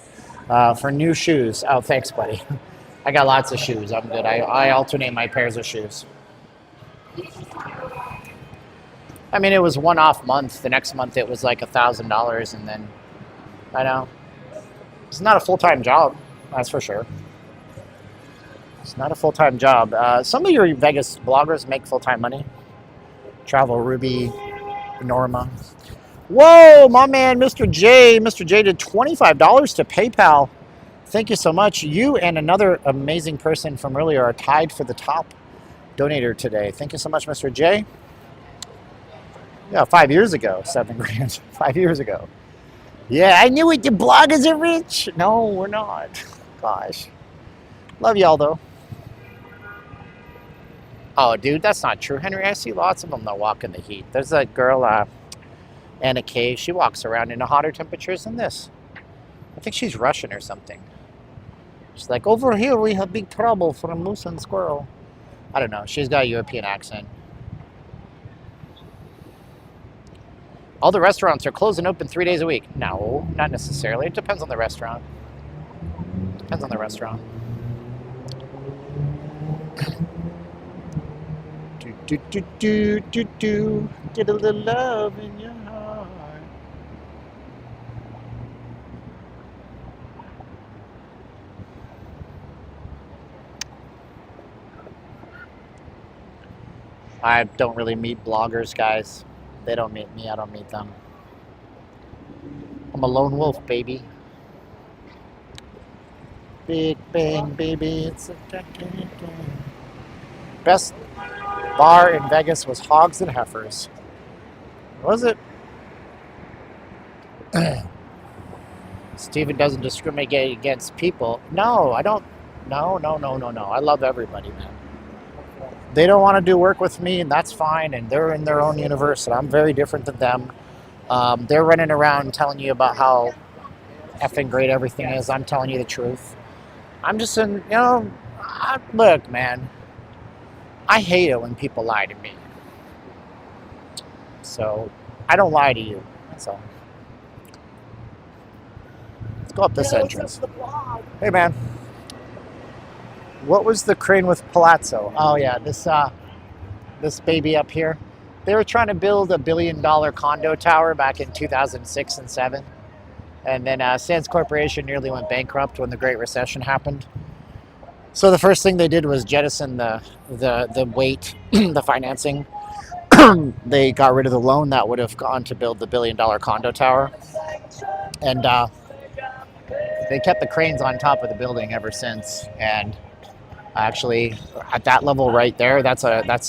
For new shoes. Oh, thanks, buddy. I got lots of shoes. I'm good. I alternate my pairs of shoes. I mean, it was one-off month. The next month it was like $1,000, and then I know it's not a full-time job. That's for sure. It's not a full-time job. Some of your Vegas bloggers make full-time money. Travel Ruby, Norma. Whoa, my man, Mr. J. Mr. J did $25 to PayPal. Thank you so much. You and another amazing person from earlier are tied for the top donator today. Thank you so much, Mr. J. Yeah, 5 years ago, $7,000. 5 years ago. Yeah, I knew it. The bloggers are rich. No, we're not. Gosh. Love y'all, though. Oh, dude, that's not true, Henry. I see lots of them that walk in the heat. There's a girl, Anna Kay. She walks around in hotter temperatures than this. I think she's Russian or something. She's like, over here we have big trouble for a moose and squirrel. I don't know. She's got a European accent. All the restaurants are closed and open 3 days a week. No, not necessarily. It depends on the restaurant. Depends on the restaurant. Do. Get a little love in your heart. I don't really meet bloggers, guys. They don't meet me, I don't meet them. I'm a lone wolf, baby. Big bang, baby, it's a gigantic game. Best bar in Vegas was Hogs and Heifers. Was it? Steven doesn't discriminate against people. No, I don't. No. I love everybody, man. They don't want to do work with me, and that's fine, and they're in their own universe, and I'm very different than them. They're running around telling you about how effing great everything is. I'm telling you the truth. I'm just in, look, man, I hate it when people lie to me. So, I don't lie to you, that's all. Let's go up this entrance. Hey, man. What was the crane with Palazzo? Oh yeah, this baby up here. They were trying to build a $1 billion condo tower back in 2006 and 7. And then Sands Corporation nearly went bankrupt when the Great Recession happened. So the first thing they did was jettison the weight, the financing. They got rid of the loan that would have gone to build the $1 billion condo tower. And they kept the cranes on top of the building ever since. And actually, at that level right there, that's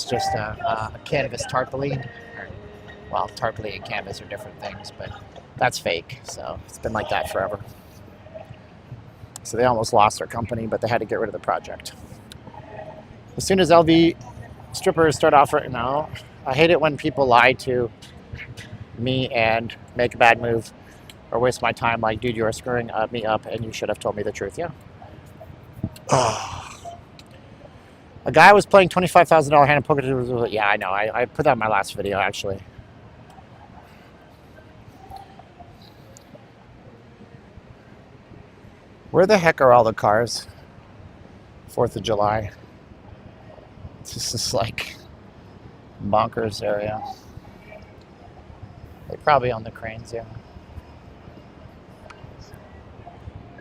just a canvas tarpaulin. Well, tarpaulin and canvas are different things, but that's fake. So it's been like that forever. So they almost lost their company, but they had to get rid of the project. As soon as LV strippers start offering, no, I hate it when people lie to me and make a bad move or waste my time. Like, dude, you are screwing me up, and you should have told me the truth. Yeah. A guy was playing $25,000 hand of poker. Yeah, I know. I put that in my last video, actually. Where the heck are all the cars? 4th of July. It's just this, like, bonkers area. They probably own the cranes, yeah.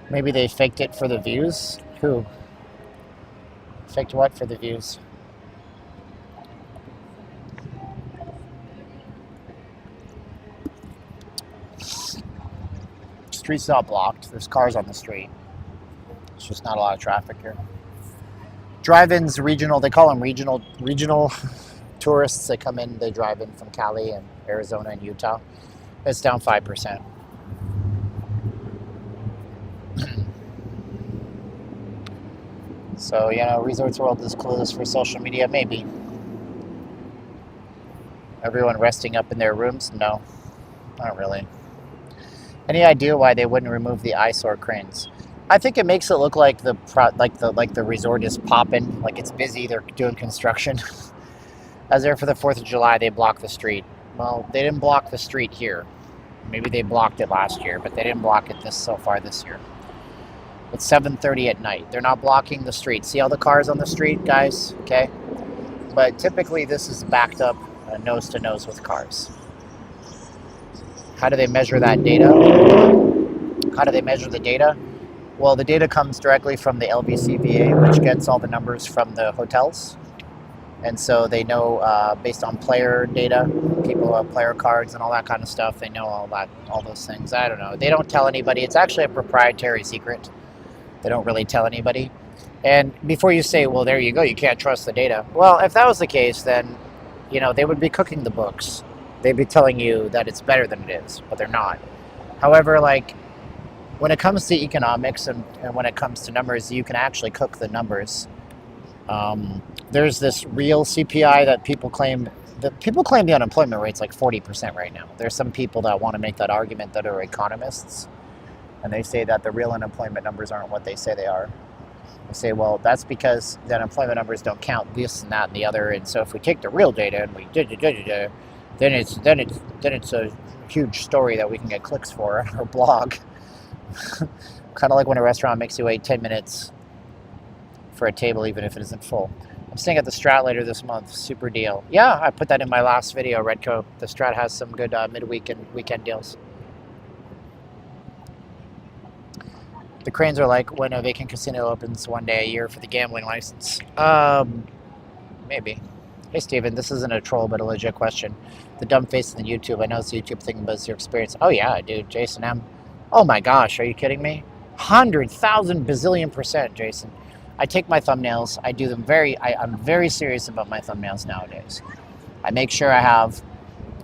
Maybe they faked it for the views? Who? Faked what for the views? Street's not blocked. There's cars on the street. It's just not a lot of traffic here. Drive-ins, regional, they call them regional tourists. They come in, they drive in from Cali and Arizona and Utah. It's down 5%. So, you know, Resorts World is clueless for social media? Maybe. Everyone resting up in their rooms? No, not really. Any idea why they wouldn't remove the eyesore cranes? I think it makes it look like the resort is popping, like it's busy. They're doing construction. As there for the 4th of July, they blocked the street. Well, they didn't block the street here. Maybe they blocked it last year, but they didn't block it so far this year. It's 7:30 at night. They're not blocking the street. See all the cars on the street, guys? Okay. But typically, this is backed up nose to nose with cars. How do they measure that data? How do they measure the data? Well, the data comes directly from the LVSteven, which gets all the numbers from the hotels. And so they know based on player data, people have player cards and all that kind of stuff. They know all those things. I don't know. They don't tell anybody. It's actually a proprietary secret. They don't really tell anybody. And before you say, well, there you go, you can't trust the data. Well, if that was the case, then, you know, they would be cooking the books. They'd be telling you that it's better than it is, but they're not. However, like, when it comes to economics and when it comes to numbers, you can actually cook the numbers. There's this real CPI that people claim. People claim the unemployment rate's like 40% right now. There's some people that want to make that argument that are economists, and they say that the real unemployment numbers aren't what they say they are. They say, well, that's because the unemployment numbers don't count this and that and the other, and so if we take the real data and we then it's a huge story that we can get clicks for on our blog. Kind of like when a restaurant makes you wait 10 minutes for a table, even if it isn't full. I'm staying at the Strat later this month. Super deal. Yeah, I put that in my last video, Redco. The Strat has some good midweek and weekend deals. The cranes are like when a vacant casino opens one day a year for the gambling license. Maybe. Hey, Steven, this isn't a troll, but a legit question. The dumb face in the YouTube. I know it's a YouTube thing, but it's your experience. Oh, yeah, dude. Jason M. Oh, my gosh. Are you kidding me? 100,000 bazillion %, Jason. I take my thumbnails. I do them I'm very serious about my thumbnails nowadays. I make sure I have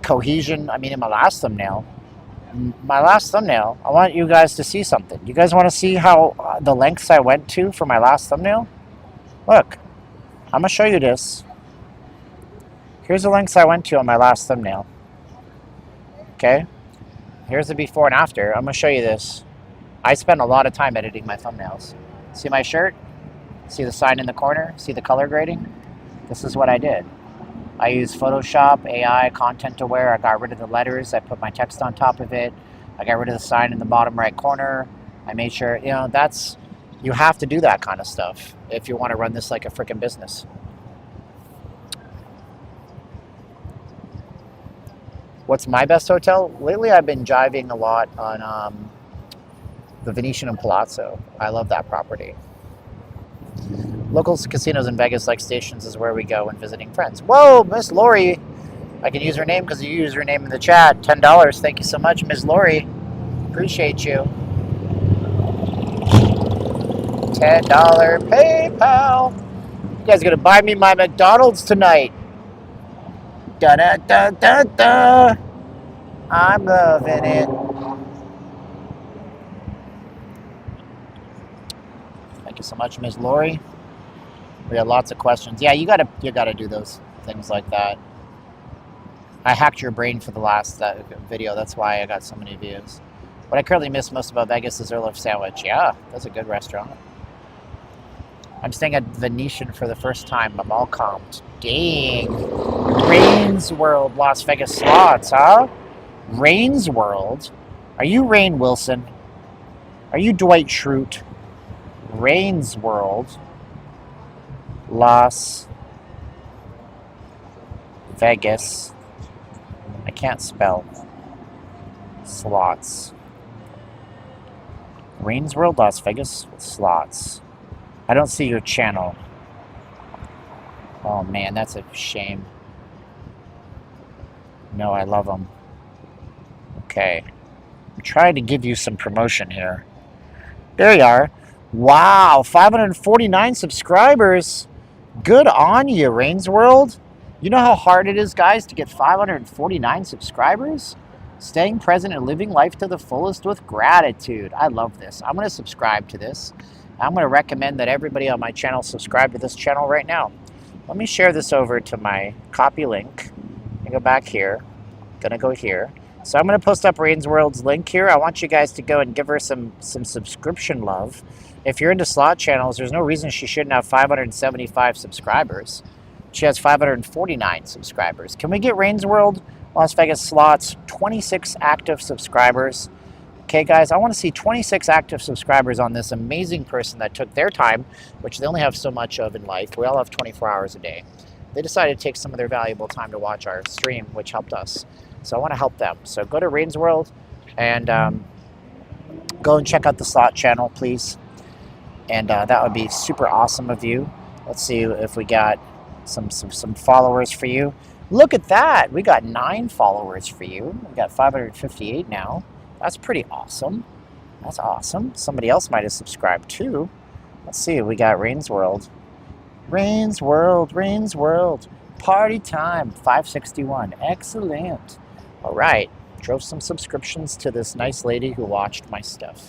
cohesion. I mean, in my last thumbnail, I want you guys to see something. You guys want to see how the lengths I went to for my last thumbnail? Look, I'm going to show you this. Here's the lengths I went to on my last thumbnail. Okay? Here's the before and after. I'm going to show you this. I spent a lot of time editing my thumbnails. See my shirt? See the sign in the corner? See the color grading? This is what I did. I used Photoshop, AI, Content Aware. I got rid of the letters. I put my text on top of it. I got rid of the sign in the bottom right corner. I made sure, you know, you have to do that kind of stuff if you want to run this like a freaking business. What's my best hotel? Lately I've been jiving a lot on the Venetian and Palazzo. I love that property. Local casinos in Vegas, like stations, is where we go when visiting friends. Whoa, Miss Lori. I can use her name because you use her name in the chat. $10. Thank you so much, Miss Lori. Appreciate you. $10 PayPal. You guys are going to buy me my McDonald's tonight. Da-da-da-da-da. I'm loving it. Thank you so much, Ms. Lori. We had lots of questions. Yeah, you gotta do those things like that. I hacked your brain for the last video. That's why I got so many views. What I currently miss most about Vegas is Earl of Sandwich. Yeah, that's a good restaurant. I'm staying at Venetian for the first time. I'm all comped. Dang. Rain's World, Las Vegas slots, huh? Rain's World? Are you Rainn Wilson? Are you Dwight Schrute? Rain's World, Las Vegas. I can't spell. Slots. Rain's World, Las Vegas slots. I don't see your channel. Oh man, that's a shame. No, I love them. Okay. I'm trying to give you some promotion here. There you are. Wow, 549 subscribers. Good on you, Rain's World. You know how hard it is, guys, to get 549 subscribers? Staying present and living life to the fullest with gratitude. I love this. I'm going to subscribe to this. I'm going to recommend that everybody on my channel subscribe to this channel right now. Let me share this over to my copy link. I go back here. Gonna go here. So I'm going to post up Rain's World's link here. I want you guys to go and give her some subscription love. If you're into slot channels, there's no reason she shouldn't have 575 subscribers. She has 549 subscribers. Can we get Rain's World, Las Vegas slots, 26 active subscribers? Okay, guys, I want to see 26 active subscribers on this amazing person that took their time, which they only have so much of in life. We all have 24 hours a day. They decided to take some of their valuable time to watch our stream, which helped us. So I want to help them. So go to Rain's World and go and check out the slot channel, please. And that would be super awesome of you. Let's see if we got some followers for you. Look at that. We got 9 followers for you. We got 558 now. That's pretty awesome. That's awesome. Somebody else might have subscribed too. Let's see. We got Rain's World. Rain's World. Rain's World. Party time. 561. Excellent. All right. Drove some subscriptions to this nice lady who watched my stuff.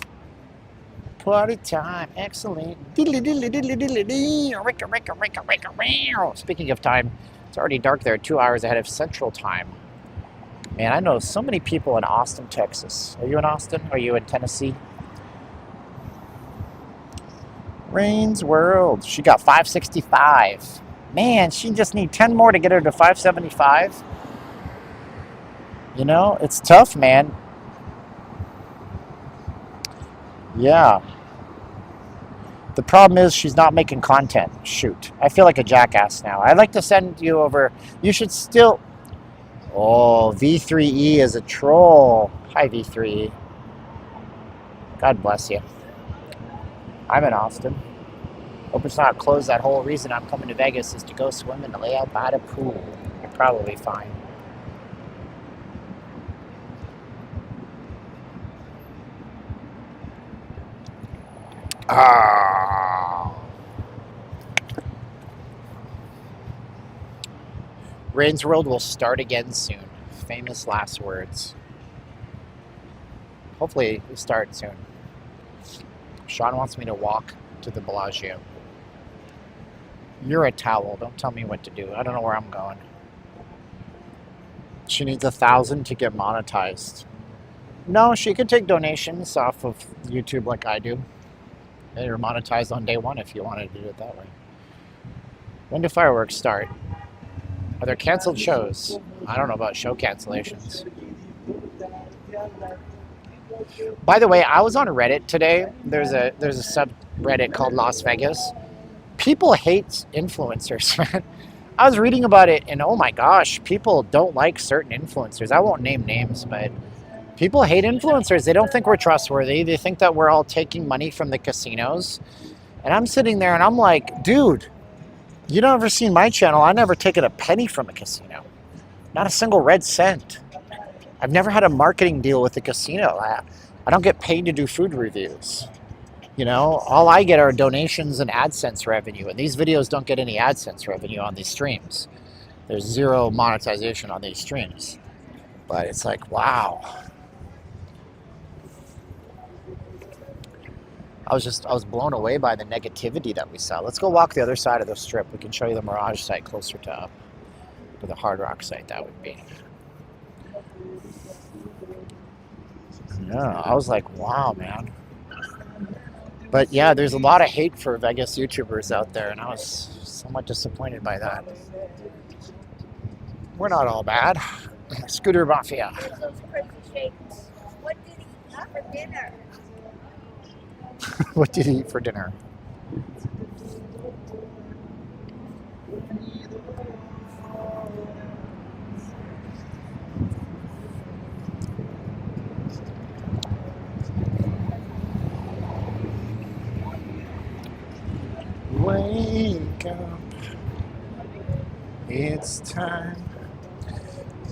Party time. Excellent. Diddly diddly diddly diddly dee. Ricka ricka ricka ricka ricka. Speaking of time, it's already dark there. 2 hours ahead of Central Time. Man, I know so many people in Austin, Texas. Are you in Austin? Are you in Tennessee? Rain's World. She got 565. Man, she just need 10 more to get her to 575. You know, it's tough, man. Yeah. The problem is she's not making content. Shoot. I feel like a jackass now. I'd like to send you over. You should still... Oh, V3E is a troll. Hi, V3E. God bless you. I'm in Austin. Hope it's not closed. That whole reason I'm coming to Vegas is to go swim and to lay out by the pool. You're probably fine. Rain's World will start again soon. Famous last words. Hopefully we start soon. Sean wants me to walk to the Bellagio. You're a towel. Don't tell me what to do. I don't know where I'm going. She needs 1,000 to get monetized. No, she could take donations off of YouTube like I do. They're monetized on day one if you wanted to do it that way. When do fireworks start? Are there canceled shows? I don't know about show cancellations. By the way, I was on Reddit today. There's a subreddit called Las Vegas. People hate influencers, man. I was reading about it, and oh my gosh, people don't like certain influencers. I won't name names, but people hate influencers. They don't think we're trustworthy. They think that we're all taking money from the casinos. And I'm sitting there, and I'm like, dude, you never seen my channel. I never taken a penny from a casino. Not a single red cent. I've never had a marketing deal with the casino. I don't get paid to do food reviews. You know, all I get are donations and AdSense revenue. And these videos don't get any AdSense revenue on these streams. There's zero monetization on these streams. But it's like, wow. I was blown away by the negativity that we saw. Let's go walk the other side of the strip. We can show you the Mirage site closer to the Hard Rock site. That would be. Yeah, I was like, wow, man. But yeah, there's a lot of hate for Vegas YouTubers out there, and I was somewhat disappointed by that. We're not all bad. Scooter Mafia. Those crazy shakes. What did he eat for dinner? What did he eat for dinner? Wake up. It's time.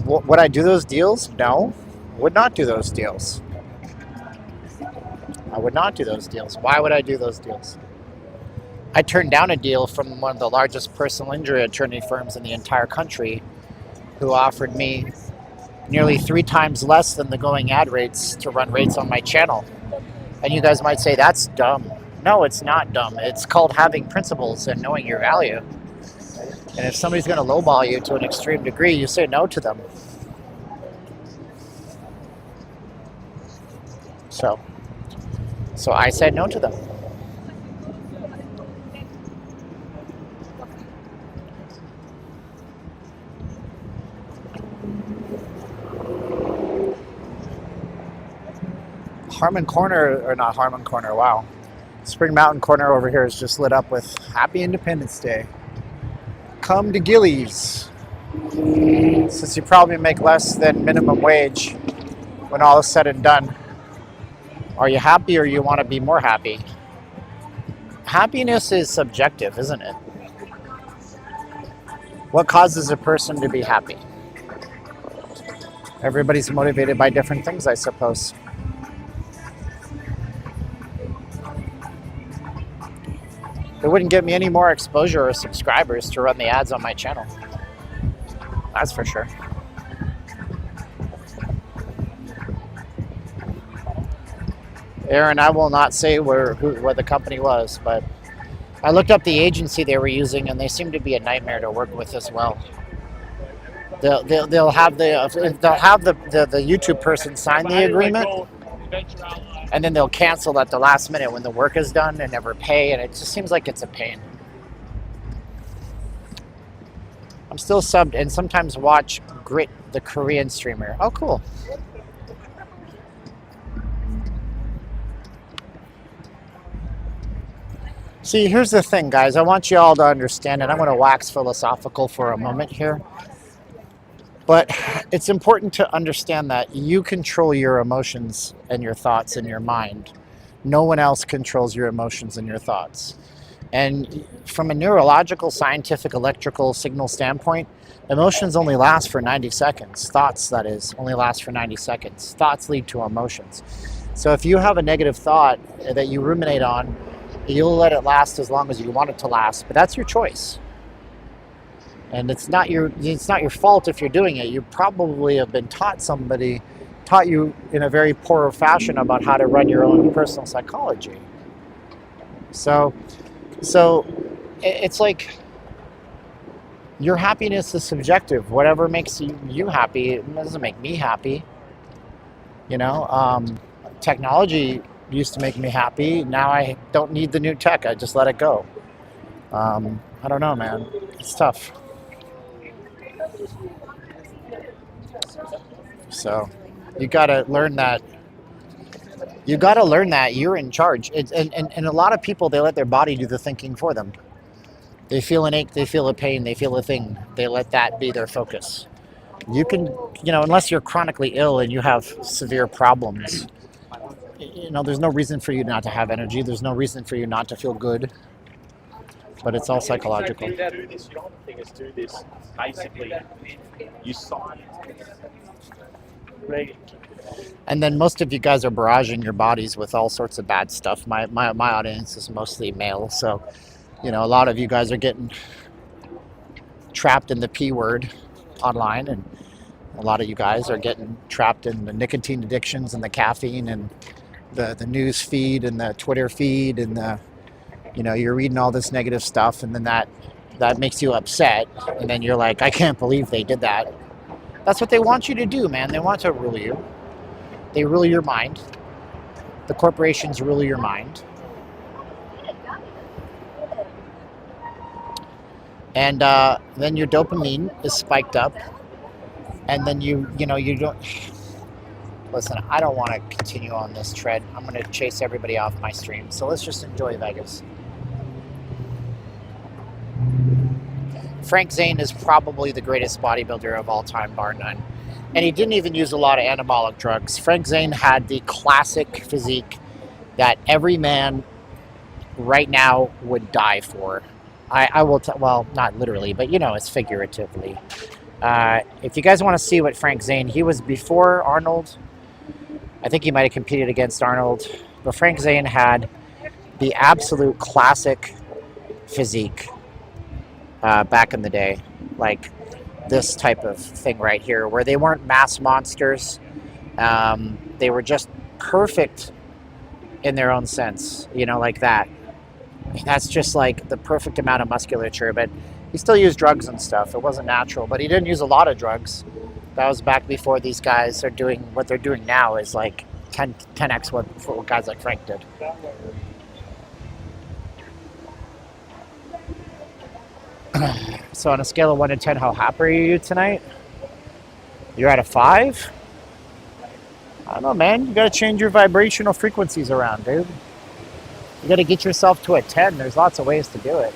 Would I do those deals? No. Would not do those deals. I would not do those deals. Why would I do those deals? I turned down a deal from one of the largest personal injury attorney firms in the entire country who offered me nearly 3 times less than the going ad rates to run rates on my channel. And you guys might say, that's dumb. No, it's not dumb. It's called having principles and knowing your value. And if somebody's going to lowball you to an extreme degree, you say no to them. So I said no to them. Harmon Corner, or not Harmon Corner, wow. Spring Mountain Corner over here is just lit up with Happy Independence Day. Come to Gillies. Since you probably make less than minimum wage when all is said and done. Are you happy or you want to be more happy? Happiness is subjective, isn't it? What causes a person to be happy? Everybody's motivated by different things, I suppose. It wouldn't give me any more exposure or subscribers to run the ads on my channel. That's for sure. Aaron, I will not say where the company was, but I looked up the agency they were using, and they seem to be a nightmare to work with as well. They'll have the YouTube person sign the agreement, and then they'll cancel at the last minute when the work is done and never pay, and it just seems like it's a pain. I'm still subbed and sometimes watch Grit, the Korean streamer. Oh, cool. See, here's the thing, guys. I want you all to understand, and I'm going to wax philosophical for a moment here. But it's important to understand that you control your emotions and your thoughts in your mind. No one else controls your emotions and your thoughts. And from a neurological, scientific, electrical signal standpoint, emotions only last for 90 seconds. Thoughts, that is, only last for 90 seconds. Thoughts lead to emotions. So if you have a negative thought that you ruminate on, you'll let it last as long as you want it to last, but that's your choice. And it's not your fault if you're doing it. You probably have been taught you in a very poor fashion about how to run your own personal psychology. So it's like your happiness is subjective. Whatever makes you happy, it doesn't make me happy. You know, technology used to make me happy. Now I don't need the new tech. I just let it go. I don't know, man. It's tough. So you got to learn that. You got to learn that you're in charge. And a lot of people, they let their body do the thinking for them. They feel an ache, they feel a pain, they feel a thing. They let that be their focus. You can, unless you're chronically ill and you have severe problems, there's no reason for you not to have energy. There's no reason for you not to feel good. But it's all psychological. You don't think it's do this. Basically, you sign. And then most of you guys are barraging your bodies with all sorts of bad stuff. My audience is mostly male, so a lot of you guys are getting trapped in the P word online, and a lot of you guys are getting trapped in the nicotine addictions and the caffeine and the news feed and the Twitter feed, and you're reading all this negative stuff, and then that makes you upset, and then you're like, I can't believe they did that. That's what they want you to do, man. They want to rule you. They rule your mind. The corporations rule your mind. and then your dopamine is spiked up, and then you don't. Listen, I don't want to continue on this tread. I'm going to chase everybody off my stream. So let's just enjoy Vegas. Frank Zane is probably the greatest bodybuilder of all time, bar none. And he didn't even use a lot of anabolic drugs. Frank Zane had the classic physique that every man right now would die for. I will well, not literally, but it's figuratively. If you guys want to see what Frank Zane, he was before Arnold. I think he might have competed against Arnold, but Frank Zane had the absolute classic physique back in the day, like this type of thing right here, where they weren't mass monsters. They were just perfect in their own sense, like that. That's just like the perfect amount of musculature, but he still used drugs and stuff. It wasn't natural, but he didn't use a lot of drugs. That was back before these guys are doing what they're doing now is like 10x what guys like Frank did. So on a scale of 1 to 10, how happy are you tonight? You're at a 5? I don't know, man. You got to change your vibrational frequencies around, dude. You got to get yourself to a 10. There's lots of ways to do it.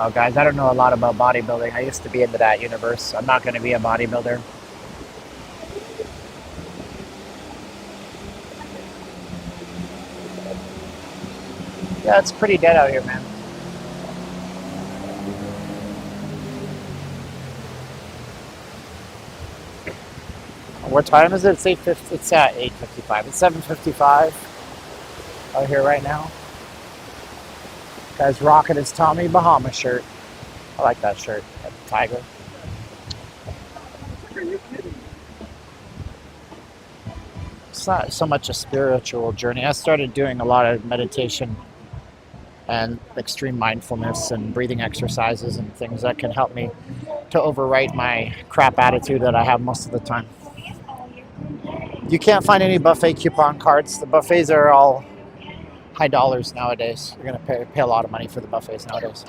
Oh, guys, I don't know a lot about bodybuilding. I used to be into that universe. I'm not going to be a bodybuilder. Yeah, it's pretty dead out here, man. What time is it? It's 8:50. It's at 8:55. It's 7:55 out here right now. Guy's rocking his Tommy Bahama shirt. I like that shirt. That tiger. It's not so much a spiritual journey. I started doing a lot of meditation and extreme mindfulness and breathing exercises and things that can help me to overwrite my crap attitude that I have most of the time. You can't find any buffet coupon cards. The buffets are all high dollars nowadays. You're going to pay a lot of money for the buffets nowadays.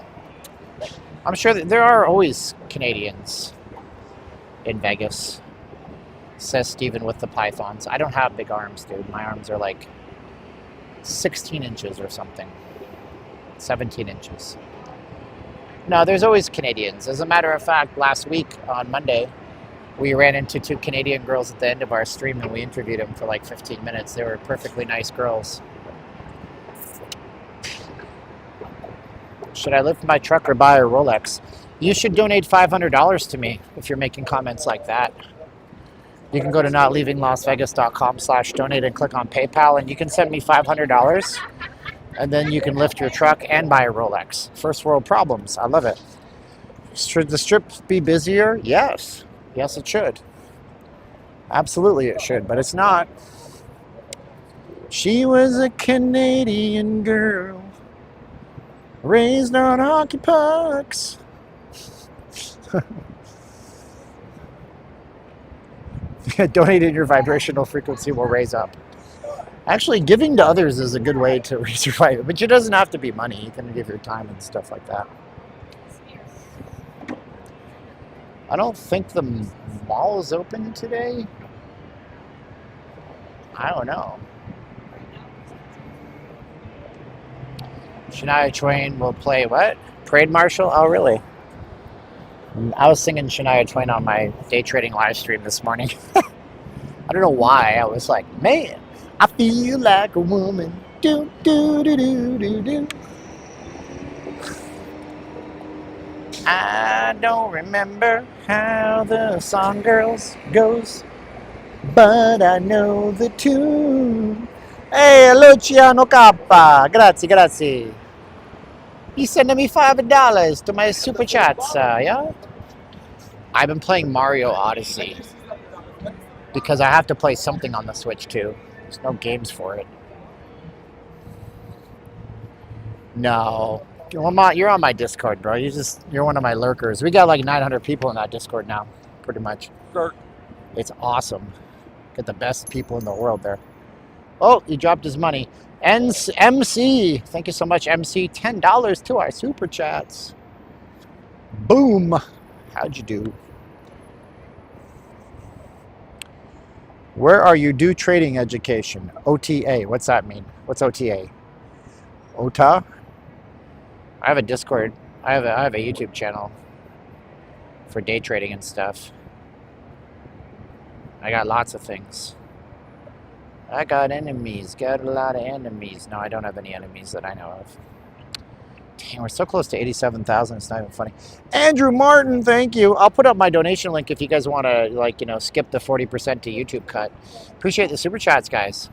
I'm sure that there are always Canadians in Vegas, says Steven with the pythons. I don't have big arms, dude. My arms are like 16 inches or something. 17 inches. No, there's always Canadians. As a matter of fact, last week on Monday, we ran into 2 Canadian girls at the end of our stream and we interviewed them for like 15 minutes. They were perfectly nice girls. Should I lift my truck or buy a Rolex? You should donate $500 to me if you're making comments like that. You can go to notleavinglasvegas.com/donate and click on PayPal and you can send me $500 and then you can lift your truck and buy a Rolex. First world problems. I love it. Should the strip be busier? Yes. Yes, it should. Absolutely it should, but it's not. She was a Canadian girl raised on hockey pucks. Donating your vibrational frequency will raise up. Actually, giving to others is a good way to raise your vibration, but it doesn't have to be money. You can give your time and stuff like that. I don't think the mall is open today. I don't know. Shania Twain will play what? Parade Marshal? Oh, really? I was singing Shania Twain on my day trading live stream this morning. I don't know why. I was like, man, I feel like a woman. Do, do, do, do, do, do. I don't remember how the song goes, but I know the tune. Hey, Luciano Kappa. Grazie, grazie. He's sending me $5 to my super chats, yeah? I've been playing Mario Odyssey because I have to play something on the Switch too. There's no games for it. No. You're on my Discord, bro. You're one of my lurkers. We got like 900 people in that Discord now, pretty much. It's awesome. Get the best people in the world there. Oh, he dropped his money. MC, thank you so much, MC. $10 to our super chats. Boom. How'd you do? Where are you do trading education? OTA. What's that mean? What's OTA? OTA? I have a Discord. I have a YouTube channel for day trading and stuff. I got lots of things. I got enemies. Got a lot of enemies. No, I don't have any enemies that I know of. Dang, we're so close to 87,000. It's not even funny. Andrew Martin, thank you. I'll put up my donation link if you guys want to, like, you know, skip the 40% to YouTube cut. Appreciate the super chats, guys.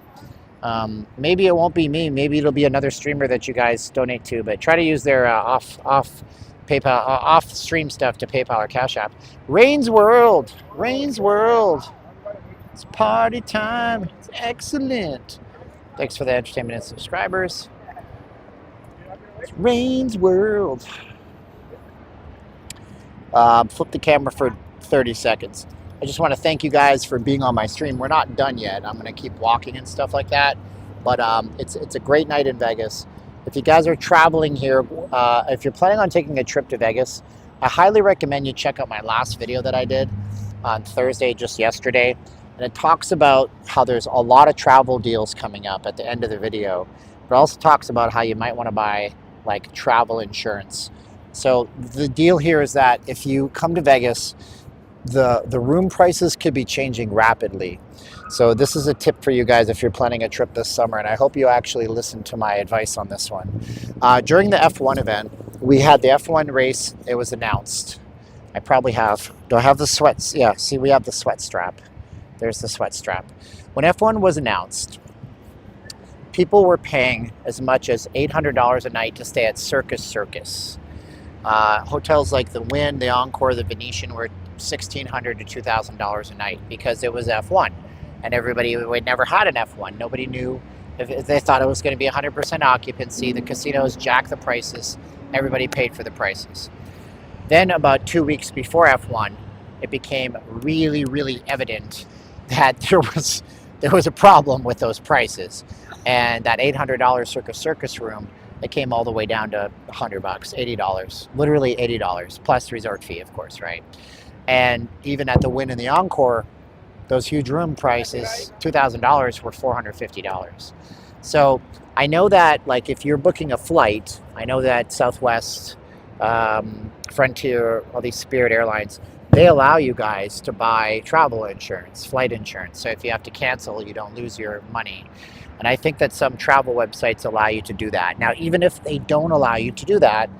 Maybe it won't be me. Maybe it'll be another streamer that you guys donate to. But try to use their off PayPal, off stream stuff to PayPal or Cash App. Rain's World. Rain's World. It's party time. It's excellent. Thanks for the entertainment and subscribers. It's Rain's World. Flip the camera for 30 seconds. I just want to thank you guys for being on my stream. We're not done yet. I'm going to keep walking and stuff like that. But it's a great night in Vegas. If you guys are traveling here, if you're planning on taking a trip to Vegas, I highly recommend you check out my last video that I did on Thursday, just yesterday. And it talks about how there's a lot of travel deals coming up at the end of the video. It also talks about how you might want to buy like travel insurance. So the deal here is that if you come to Vegas, the room prices could be changing rapidly. So this is a tip for you guys if you're planning a trip this summer, and I hope you actually listen to my advice on this one. During the F1 event, we had the F1 race. It was announced. I probably have, do I have the sweats? Yeah, see, we have the sweat strap. There's the sweat strap. When F1 was announced, people were paying as much as $800 a night to stay at Circus. Hotels like the Wynn, the Encore, the Venetian were $1,600 to $2,000 a night because it was F1. And everybody had never had an F1. Nobody knew if they thought it was going to be 100% occupancy. The casinos jacked the prices. Everybody paid for the prices. Then about 2 weeks before F1, it became really, really evident that there was a problem with those prices. And that $800 Circus room, it came all the way down to $100, $80, literally $80, plus resort fee, of course, right? And even at the Wynn and the Encore, those huge room prices, $2,000 were $450. So I know that, like, if you're booking a flight, I know that Southwest, Frontier, all these Spirit Airlines, they allow you guys to buy travel insurance, flight insurance. So if you have to cancel, you don't lose your money. And I think that some travel websites allow you to do that. Now, even if they don't allow you to do that,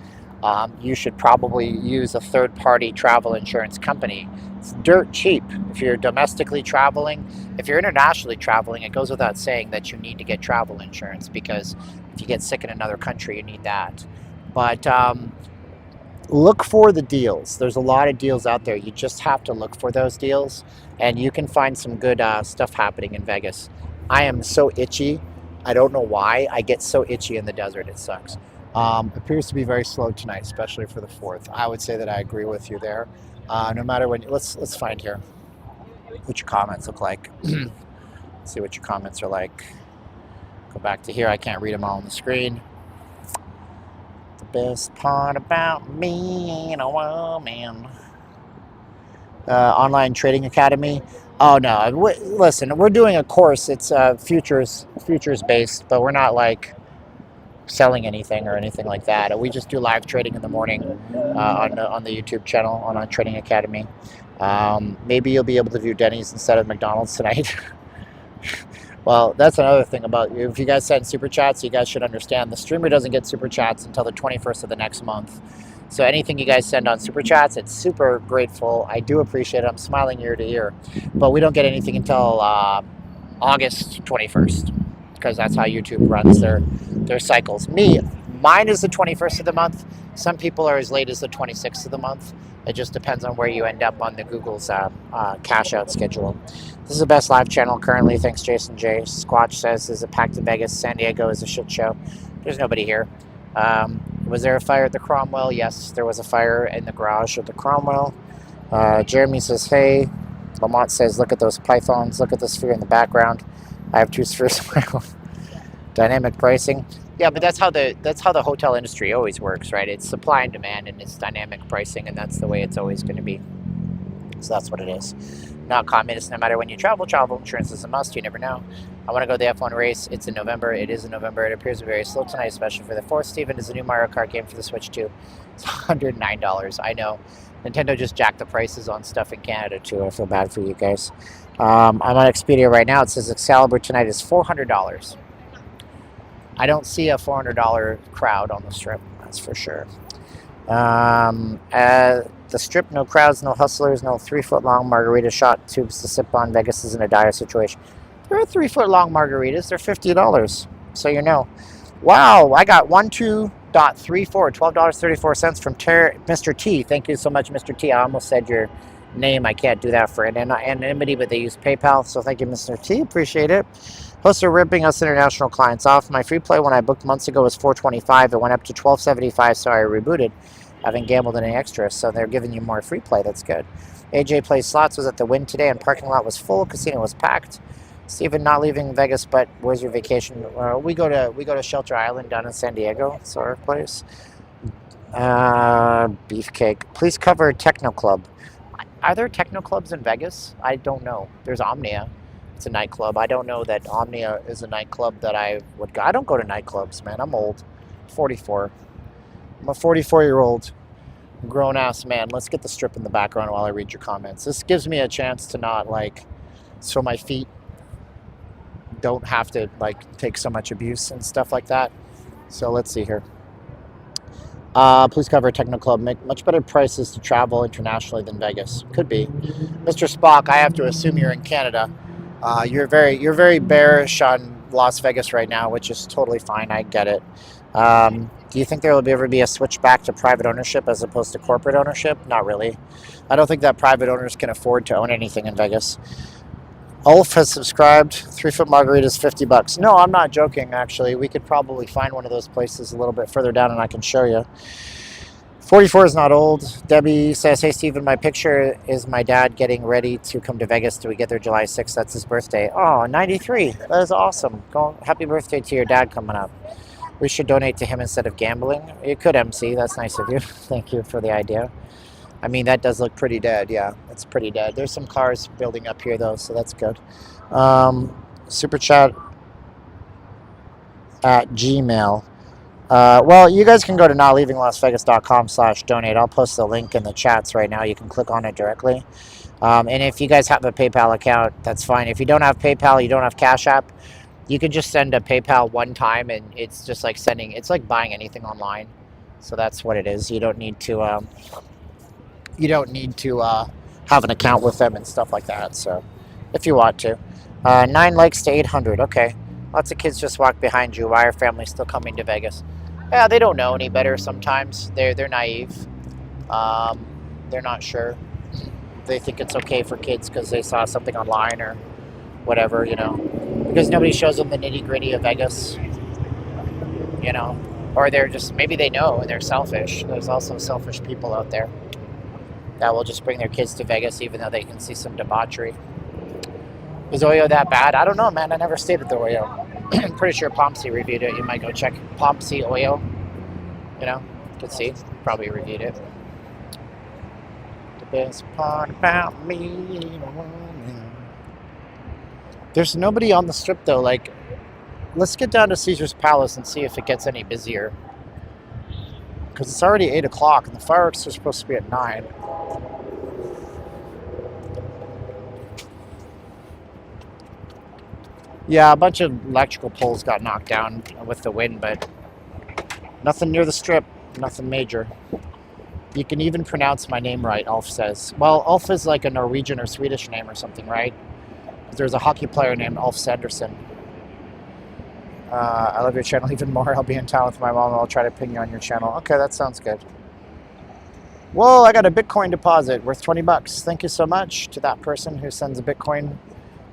you should probably use a third-party travel insurance company. It's dirt cheap. If you're domestically traveling, if you're internationally traveling, it goes without saying that you need to get travel insurance, because if you get sick in another country, you need that. But look for the deals. There's a lot of deals out there. You just have to look for those deals, and you can find some good stuff happening in Vegas. I am so itchy. I don't know why. I get so itchy in the desert. It sucks. Appears to be very slow tonight, especially for the 4th. I would say that I agree with you there. No matter when, let's find here what your comments look like. See what your comments are like. Go back to here. I can't read them all on the screen. The best part about being a woman. Online Trading Academy. Oh no! Listen, we're doing a course. It's futures based, but we're not like selling anything or anything like that. We just do live trading in the morning on the YouTube channel on Trading Academy. Maybe you'll be able to do Denny's instead of McDonald's tonight. Well, that's another thing about you. If you guys send super chats, you guys should understand the streamer doesn't get super chats until the 21st of the next month. So anything you guys send on super chats, it's super grateful. I do appreciate it. I'm smiling ear to ear. But we don't get anything until August 21st, because that's how YouTube runs their cycles. Mine is the 21st of the month. Some people are as late as the 26th of the month. It just depends on where you end up on the Google's cash out schedule. This is the best live channel currently. Thanks, Jason J. Squatch says, this is a packed in Vegas. San Diego is a shit show. There's nobody here. Was there a fire at the Cromwell? Yes, there was a fire in the garage at the Cromwell. Jeremy says, hey. Lamont says, look at those pythons. Look at the sphere in the background. I have 2 spheres of my own. Dynamic pricing. Yeah, but that's how the hotel industry always works, right? It's supply and demand, and it's dynamic pricing, and that's the way it's always going to be. So that's what it is. Not communist. No matter when you travel insurance is a must. You never know. I want to go to the F1 race. It's in November. It is in November. It appears very slow tonight, especially for the 4th. Steven is a new Mario Kart game for the Switch too. It's $109. I know. Nintendo just jacked the prices on stuff in Canada too. I feel bad for you guys. I'm on Expedia right now. It says Excalibur tonight is $400. I don't see a $400 crowd on the Strip. That's for sure. The Strip, no crowds, no hustlers, no 3-foot-long margarita shot tubes to sip on. Vegas is in a dire situation. There are 3-foot-long margaritas. They're $50. So you know. Wow, I got 12.34, $12.34 from Mr. T. Thank you so much, Mr. T. I almost said your name. I can't do that for anonymity, but they use PayPal. So thank you, Mr. T. Appreciate it. Hosts are ripping us international clients off. My free play when I booked months ago was $4.25. It went up to $12.75, so I rebooted. Haven't gambled any extra, so they're giving you more free play. That's good. AJ plays slots, was at the Wynn today, and parking lot was full. Casino was packed. Steven not leaving Vegas, but where's your vacation? We go to Shelter Island down in San Diego. It's our place. Beefcake. Please cover Techno Club. Are there techno clubs in Vegas? I don't know. There's Omnia. It's a nightclub. I don't know that Omnia is a nightclub that I would go. I don't go to nightclubs, man. I'm old. 44. I'm a 44-year-old grown-ass man. Let's get the Strip in the background while I read your comments. This gives me a chance to not, like, so my feet don't have to, like, take so much abuse and stuff like that. So let's see here. Please cover Techno Club. Make much better prices to travel internationally than Vegas. Could be. Mr. Spock, I have to assume you're in Canada. You're very bearish on Las Vegas right now, which is totally fine. I get it. Do you think there will ever be a switch back to private ownership as opposed to corporate ownership? Not really. I don't think that private owners can afford to own anything in Vegas. Ulf has subscribed. 3-foot margaritas, $50. No, I'm not joking, actually. We could probably find one of those places a little bit further down, and I can show you. 44 is not old. Debbie says, hey, Steven, my picture is my dad getting ready to come to Vegas. Do we get there July 6th? That's his birthday. Oh, 93. That is awesome. Happy birthday to your dad coming up. We should donate to him instead of gambling. You could, MC. That's nice of you. Thank you for the idea. I mean, that does look pretty dead. Yeah, it's pretty dead. There's some cars building up here, though, so that's good. Super chat at Gmail. Well, you guys can go to notleavinglasvegas.com/donate. I'll post the link in the chats right now. You can click on it directly. And if you guys have a PayPal account, that's fine. If you don't have PayPal, you don't have Cash App, you can just send a PayPal one time, and it's just like sending. It's like buying anything online. So that's what it is. You don't need to. Have an account with them and stuff like that. So, if you want to, 9 likes to 800. Okay, lots of kids just walk behind you. Why are families still coming to Vegas? Yeah, they don't know any better. Sometimes they're naive. They're not sure. They think it's okay for kids because they saw something online or whatever, you know. Because nobody shows them the nitty-gritty of Vegas, you know. Or they're just, maybe they know and they're selfish. There's also selfish people out there that will just bring their kids to Vegas even though they can see some debauchery. Is Oyo that bad? I don't know, man. I never stayed at the Oyo. I'm pretty sure Pomsey reviewed it. You might go check Pomsey Oyo. You know, could see. Probably reviewed it. The best part about me. There's nobody on the Strip, though. Like, let's get down to Caesar's Palace and see if it gets any busier. Because it's already 8 o'clock and the fireworks are supposed to be at 9. Yeah, a bunch of electrical poles got knocked down with the wind, but nothing near the Strip, nothing major. You can even pronounce my name right, Ulf says. Well, Ulf is like a Norwegian or Swedish name or something, right? There's a hockey player named Ulf Sanderson. I love your channel even more. I'll be in town with my mom and I'll try to ping you on your channel. Okay, that sounds good. Whoa, I got a Bitcoin deposit worth $20. Thank you so much to that person who sends a Bitcoin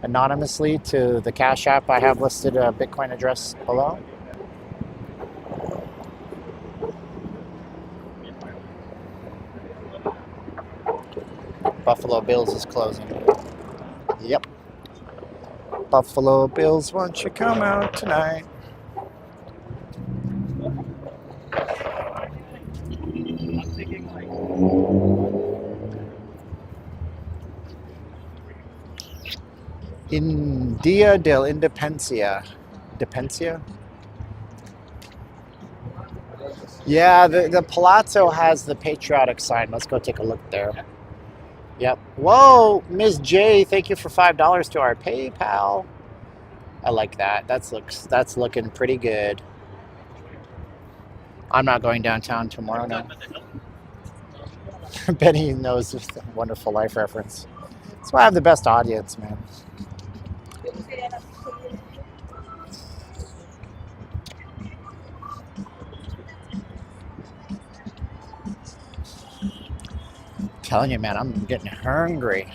anonymously to the Cash App. I have listed a Bitcoin address below. Buffalo Bills is closing. Yep. Buffalo Bills, won't you come out tonight? I'm thinking like In Dia del Independencia. Dependencia? Yeah, the Palazzo has the patriotic sign. Let's go take a look there. Yep. Whoa, Ms. J, thank you for $5 to our PayPal. I like that. That's looking pretty good. I'm not going downtown tomorrow now. Benny knows the Wonderful Life reference. That's why I have the best audience, man. Telling you, man, I'm getting hungry.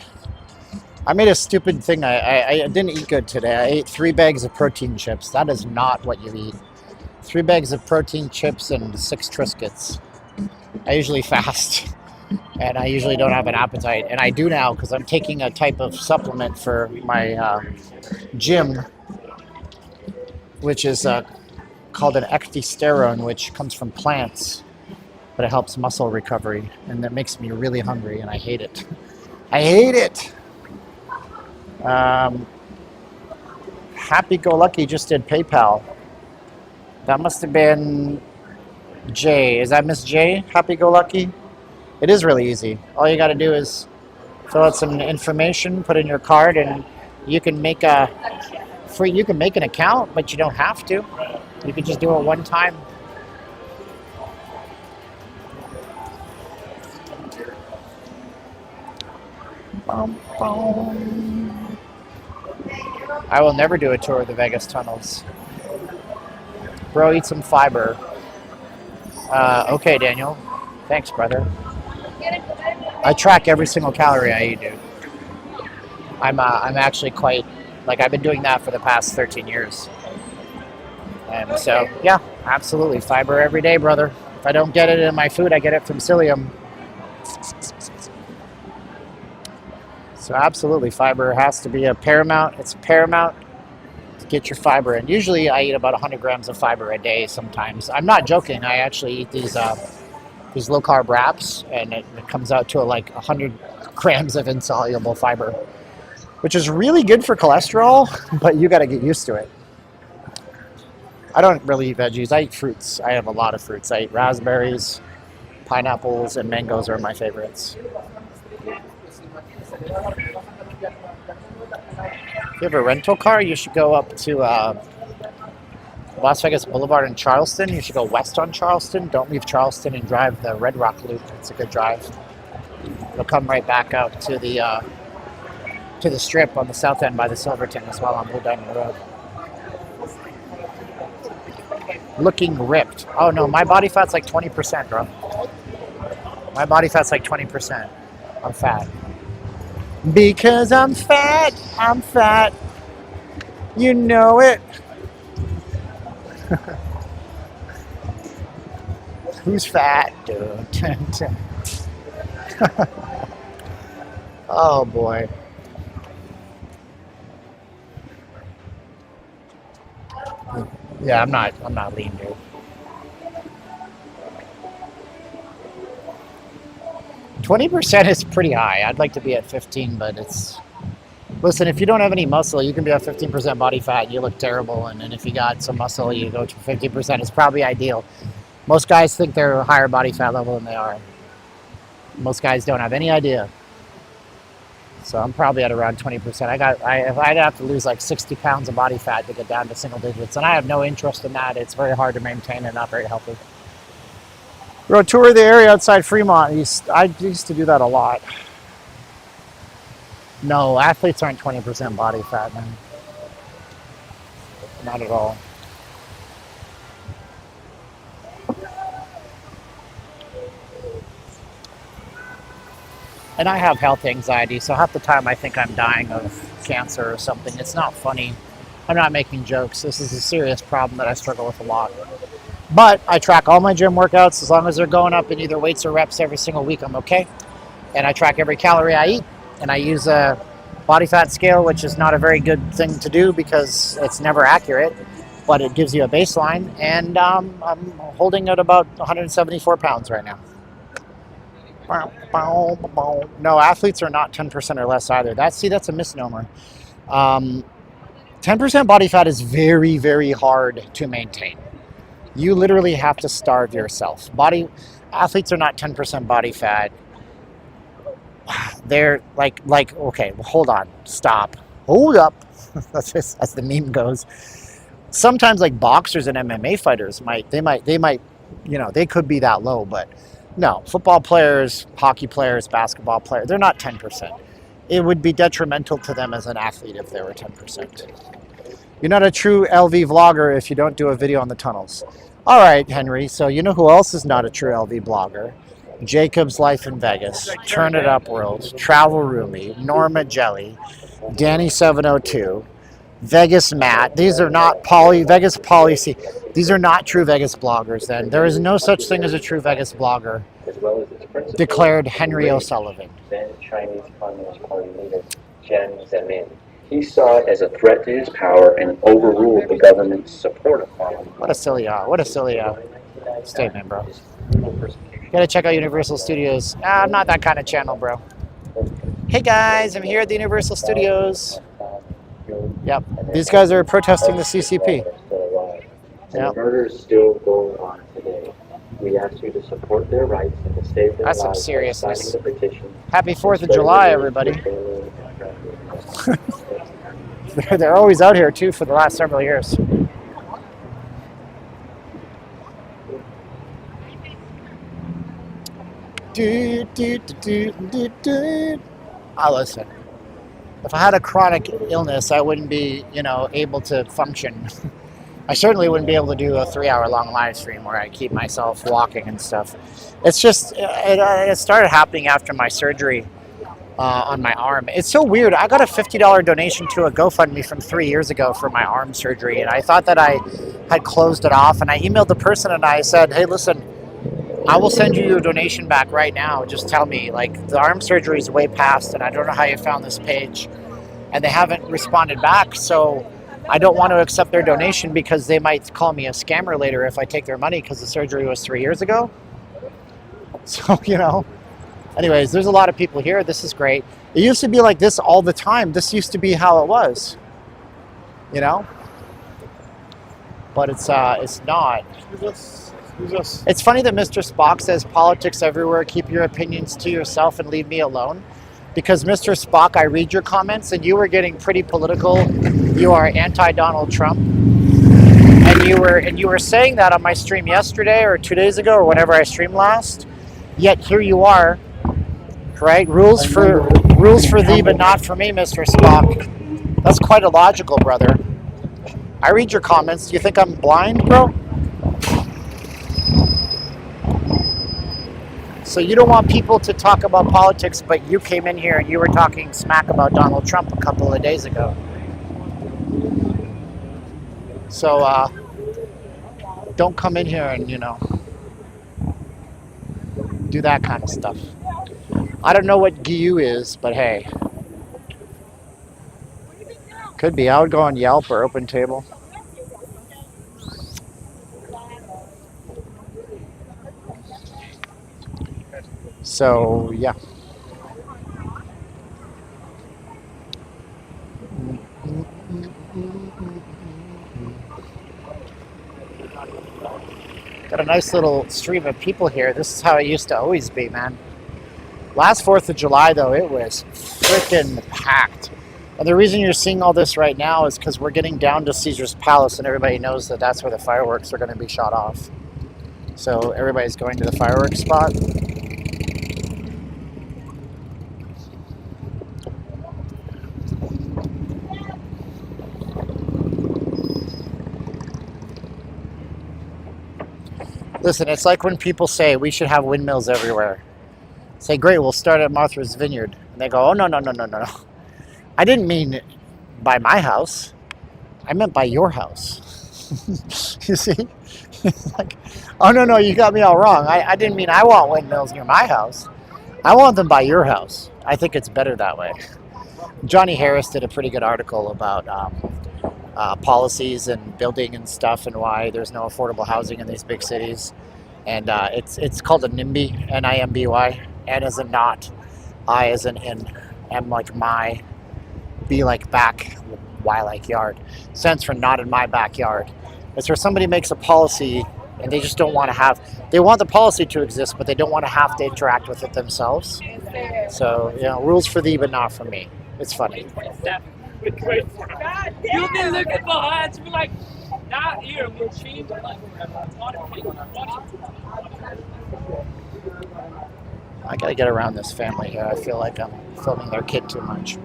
I made a stupid thing. I didn't eat good today. I ate 3 bags of protein chips. That is not what you eat. 3 bags of protein chips and 6 Triscuits. I usually fast, and I usually don't have an appetite. And I do now because I'm taking a type of supplement for my gym, which is called an ecdysterone, which comes from plants, but it helps muscle recovery, and that makes me really hungry, and I hate it. I hate it! Happy Go Lucky just did PayPal. That must have been Jay. Is that Miss J? Happy Go Lucky? It is really easy. All you got to do is fill out some information, put in your card, and you can make you can make an account, but you don't have to. You can just do it one time. I will never do a tour of the Vegas tunnels. Bro, eat some fiber. Okay, Daniel. Thanks, brother. I track every single calorie I eat, dude. I'm actually quite, I've been doing that for the past 13 years. And so, yeah, absolutely. Fiber every day, brother. If I don't get it in my food, I get it from psyllium. So absolutely, fiber has to be paramount. It's paramount to get your fiber in. Usually I eat about 100 grams of fiber a day sometimes. I'm not joking. I actually eat these low-carb wraps, and it comes out to 100 grams of insoluble fiber, which is really good for cholesterol, but you got to get used to it. I don't really eat veggies. I eat fruits. I have a lot of fruits. I eat raspberries, pineapples, and mangoes are my favorites. If you have a rental car, you should go up to Las Vegas Boulevard in Charleston. You should go west on Charleston. Don't leave Charleston and drive the Red Rock Loop. It's a good drive. It'll come right back out to the strip on the south end by the Silverton as well on Blue Diamond Road. Looking ripped. Oh no, my body fat's 20%, bro. My body fat's 20%. I'm fat. Because I'm fat. I'm fat. You know it. Who's fat? Oh boy. Yeah, I'm not lean, dude. %20 is pretty high. I'd like to be at 15, but it's... Listen, if you don't have any muscle, you can be at 15% body fat and you look terrible. And if you got some muscle, you go to 50%. It's probably ideal. Most guys think they're a higher body fat level than they are. Most guys don't have any idea. So I'm probably at around 20%. If I'd have to lose 60 pounds of body fat to get down to single digits, and I have no interest in that. It's very hard to maintain and not very healthy. Bro, tour the area outside Fremont. I used to do that a lot. No, athletes aren't 20% body fat, man. Not at all. And I have health anxiety, so half the time I think I'm dying of cancer or something. It's not funny. I'm not making jokes. This is a serious problem that I struggle with a lot. But I track all my gym workouts. As long as they're going up in either weights or reps every single week, I'm okay. And I track every calorie I eat. And I use a body fat scale, which is not a very good thing to do because it's never accurate, but it gives you a baseline. And I'm holding at about 174 pounds right now. No, athletes are not 10% or less either. That's a misnomer. 10% body fat is very, very hard to maintain. You literally have to starve yourself. Athletes are not 10% body fat. They're like okay, well, hold on, stop, hold up. That's as the meme goes. Sometimes like boxers and MMA fighters might, they could be that low, but no, football players, hockey players, basketball players, they're not 10%. It would be detrimental to them as an athlete if they were 10%. You're not a true LV vlogger if you don't do a video on the tunnels. All right, Henry, so you know who else is not a true LV blogger? Jacob's Life in Vegas, Turn It Up World, Travel Roomy, Norma Jelly, Danny702, Vegas Matt. These are not Vegas Policy. These are not true Vegas bloggers then. There is no such thing as a true Vegas blogger, declared Henry O'Sullivan. Then Chinese Communist Party leader Jiang Zemin. He saw it as a threat to his power and overruled the government's support of him. What a silly statement, bro. You gotta check out Universal Studios. I'm not that kind of channel, bro. Hey guys, I'm here at the Universal Studios. Yep, these guys are protesting the CCP. The murder is still going on today. We ask you to support their rights and to save their That's some lives by seriousness. signing the petition. Happy 4th of July, everybody. They're always out here too for the last several years. Listen. If I had a chronic illness, I wouldn't be, able to function. I certainly wouldn't be able to do a 3-hour-long live stream where I keep myself walking and stuff. It's just, it started happening after my surgery on my arm. It's so weird. I got a $50 donation to a GoFundMe from 3 years ago for my arm surgery, and I thought that I had closed it off, and I emailed the person and I said, hey, listen, I will send you your donation back right now. Just tell me, like, the arm surgery is way past, and I don't know how you found this page. And they haven't responded back, so I don't want to accept their donation because they might call me a scammer later if I take their money because the surgery was 3 years ago. So, anyways, there's a lot of people here. This is great. It used to be like this all the time. This used to be how it was, but it's not. It's funny that Mr. Spock says politics everywhere, keep your opinions to yourself and leave me alone. Because Mr. Spock, I read your comments and you were getting pretty political. You are anti-Donald Trump. And you were saying that on my stream yesterday or 2 days ago or whenever I streamed last. Yet here you are, right? Rules for thee but not for me, Mr. Spock. That's quite illogical, brother. I read your comments. Do you think I'm blind, bro? So you don't want people to talk about politics, but you came in here and you were talking smack about Donald Trump a couple of days ago. So don't come in here and, do that kind of stuff. I don't know what GU is, but hey. Could be. I would go on Yelp or Open Table. So, yeah. Got a nice little stream of people here. This is how it used to always be, man. Last 4th of July, though, it was freaking packed. And the reason you're seeing all this right now is because we're getting down to Caesar's Palace, and everybody knows that that's where the fireworks are going to be shot off. So everybody's going to the fireworks spot. Listen, it's like when people say we should have windmills everywhere. Say, great, we'll start at Martha's Vineyard. And they go, oh, no. I didn't mean by my house. I meant by your house. You see? It's like, oh, no, you got me all wrong. I didn't mean I want windmills near my house. I want them by your house. I think it's better that way. Johnny Harris did a pretty good article about policies and building and stuff, and why there's no affordable housing in these big cities. And it's called a NIMBY, NIMBY. N as in not, I as in in, M like my, B like back, Y like yard. Stands for not in my backyard. It's where somebody makes a policy and they just don't want to have, they want the policy to exist, but they don't want to have to interact with it themselves. So, you know, rules for thee, but not for me. It's funny. You've been looking behind you, like, not here, we'll change it. I gotta get around this family here. I feel like I'm filming their kid too much.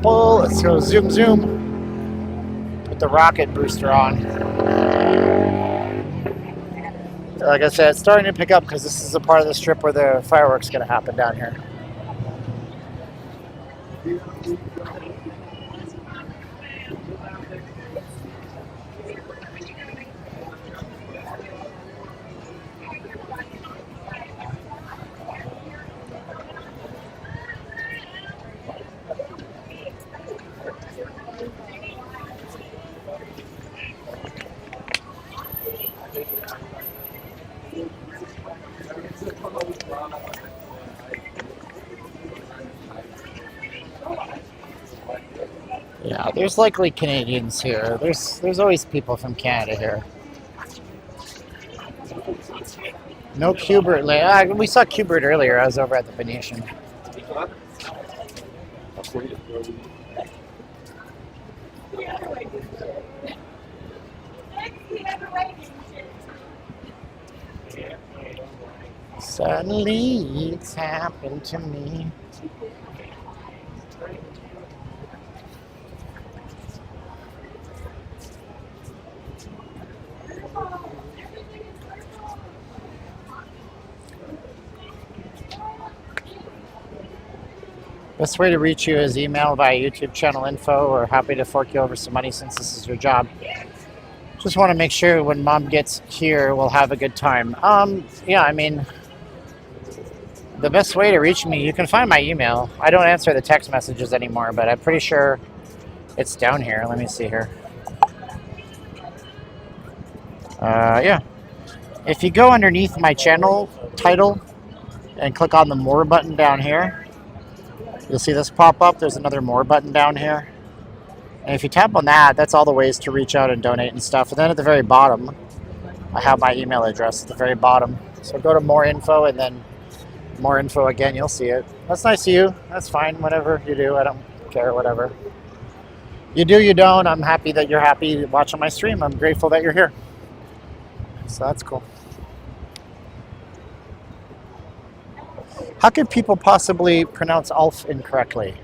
Let's go zoom zoom. Put the rocket booster on. Like I said, it's starting to pick up because this is a part of the strip where the fireworks gonna happen down here. Yeah, there's likely Canadians here. There's always people from Canada here. No Cubert. We saw Cubert earlier. I was over at the Venetian. Suddenly it's happened to me. Best way to reach you is email via YouTube channel info, or happy to fork you over some money since this is your job. Just want to make sure when mom gets here, we'll have a good time. Yeah, I mean, the best way to reach me, you can find my email. I don't answer the text messages anymore, but I'm pretty sure it's down here. Let me see here. Yeah. If you go underneath my channel title and click on the More button down here, you'll see this pop up. There's another More button down here. And if you tap on that, that's all the ways to reach out and donate and stuff. And then at the very bottom, I have my email address at the very bottom. So go to More Info and then More Info again. You'll see it. That's nice of you. That's fine. Whatever you do, I don't care. Whatever. You do, you don't. I'm happy that you're happy watching my stream. I'm grateful that you're here. So that's cool. How could people possibly pronounce Ulf incorrectly?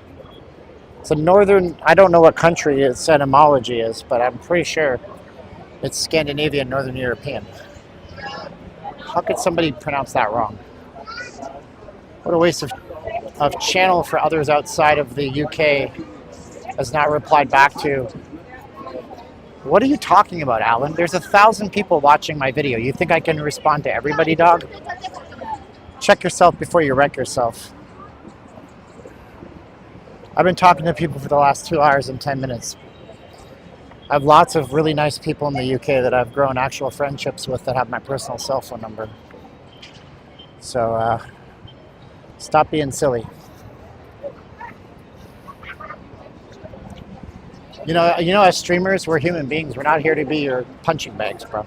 It's a northern, I don't know what country its etymology is, but I'm pretty sure it's Scandinavian, Northern European. How could somebody pronounce that wrong? What a waste of channel for others outside of the UK has not replied back to. What are you talking about, Alan? There's 1,000 people watching my video. You think I can respond to everybody, dog? Check yourself before you wreck yourself. I've been talking to people for the last 2 hours and 10 minutes. I have lots of really nice people in the UK that I've grown actual friendships with that have my personal cell phone number. So, stop being silly. You know, as streamers, we're human beings. We're not here to be your punching bags, bro.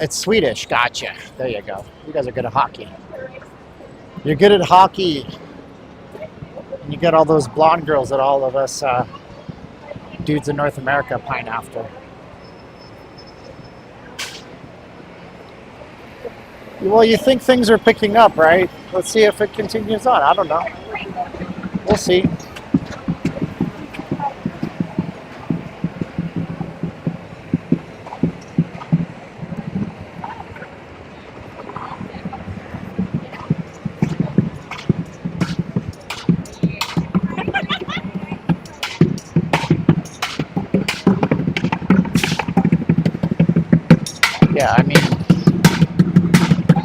It's Swedish. Gotcha. There you go. You guys are good at hockey. You're good at hockey. And you get all those blonde girls that all of us dudes in North America pine after. Well, you think things are picking up, right? Let's see if it continues on. I don't know. We'll see. Yeah, I mean,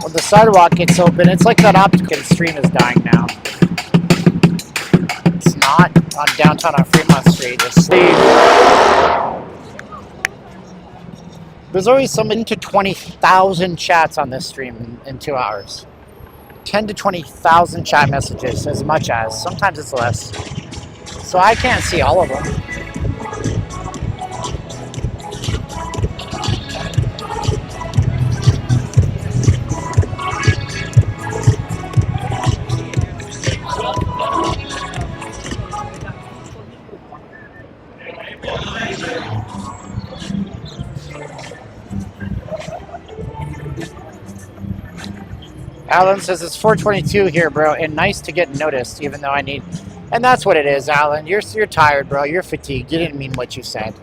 when the sidewalk gets open, it's like that optical stream is dying now. It's not on downtown on Fremont Street. It's there's always something to 20,000 chats on this stream in 2 hours. 10 to 20,000 chat messages, as much as. Sometimes it's less. So I can't see all of them. Alan says it's 4:22 here, bro, and nice to get noticed, even though I need. And that's what it is, Alan. You're tired, bro. You're fatigued. You didn't mean what you said.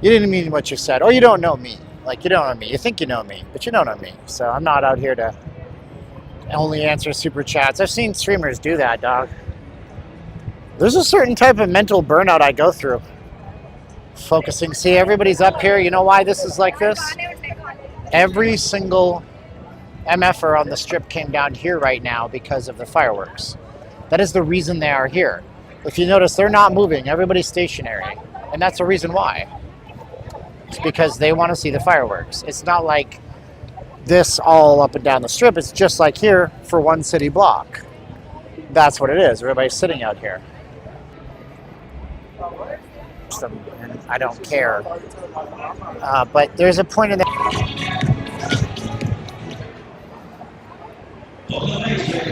You didn't mean what you said. Or you don't know me. Like, you don't know me. You think you know me, but you don't know me. So I'm not out here to only answer super chats. I've seen streamers do that, dog. There's a certain type of mental burnout I go through. Focusing. See, everybody's up here. You know why this is like this? Every single MFer on the strip came down here right now because of the fireworks. That is the reason they are here. If you notice, they're not moving. Everybody's stationary. And that's the reason why. It's because they want to see the fireworks. It's not like this all up and down the strip. It's just like here for one city block. That's what it is. Everybody's sitting out here. And I don't care. But there's a point in there.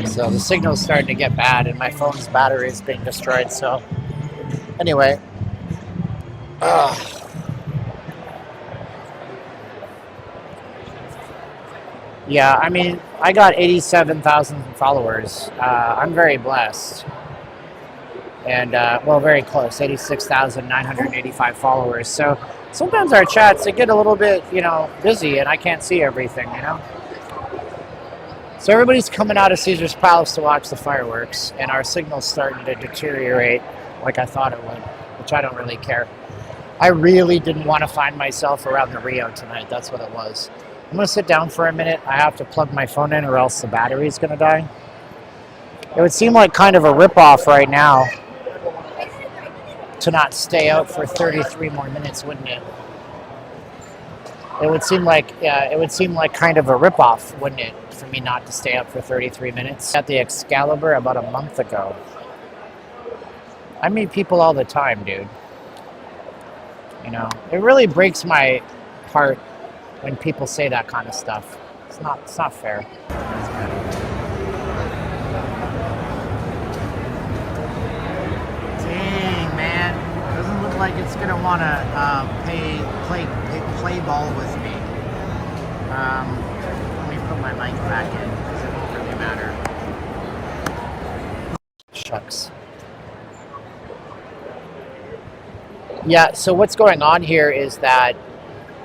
So the signal's starting to get bad and my phone's battery is being destroyed. So anyway. Yeah, I mean, I got 87,000 followers. I'm very blessed. And, well, very close, 86,985 followers. So sometimes our chats, they get a little bit, busy and I can't see everything, So everybody's coming out of Caesar's Palace to watch the fireworks, and our signal's starting to deteriorate like I thought it would, which I don't really care. I really didn't want to find myself around the Rio tonight. That's what it was. I'm going to sit down for a minute. I have to plug my phone in or else the battery's going to die. It would seem like kind of a ripoff right now to not stay out for 33 more minutes, wouldn't it? It would seem like kind of a ripoff, wouldn't it, for me not to stay up for 33 minutes? At the Excalibur about a month ago. I meet people all the time, dude. It really breaks my heart when people say that kind of stuff. It's not fair. Dang, man. Doesn't look like it's gonna want to play ball with me. Let me put my mic back in because it won't really matter. Shucks. Yeah, so what's going on here is that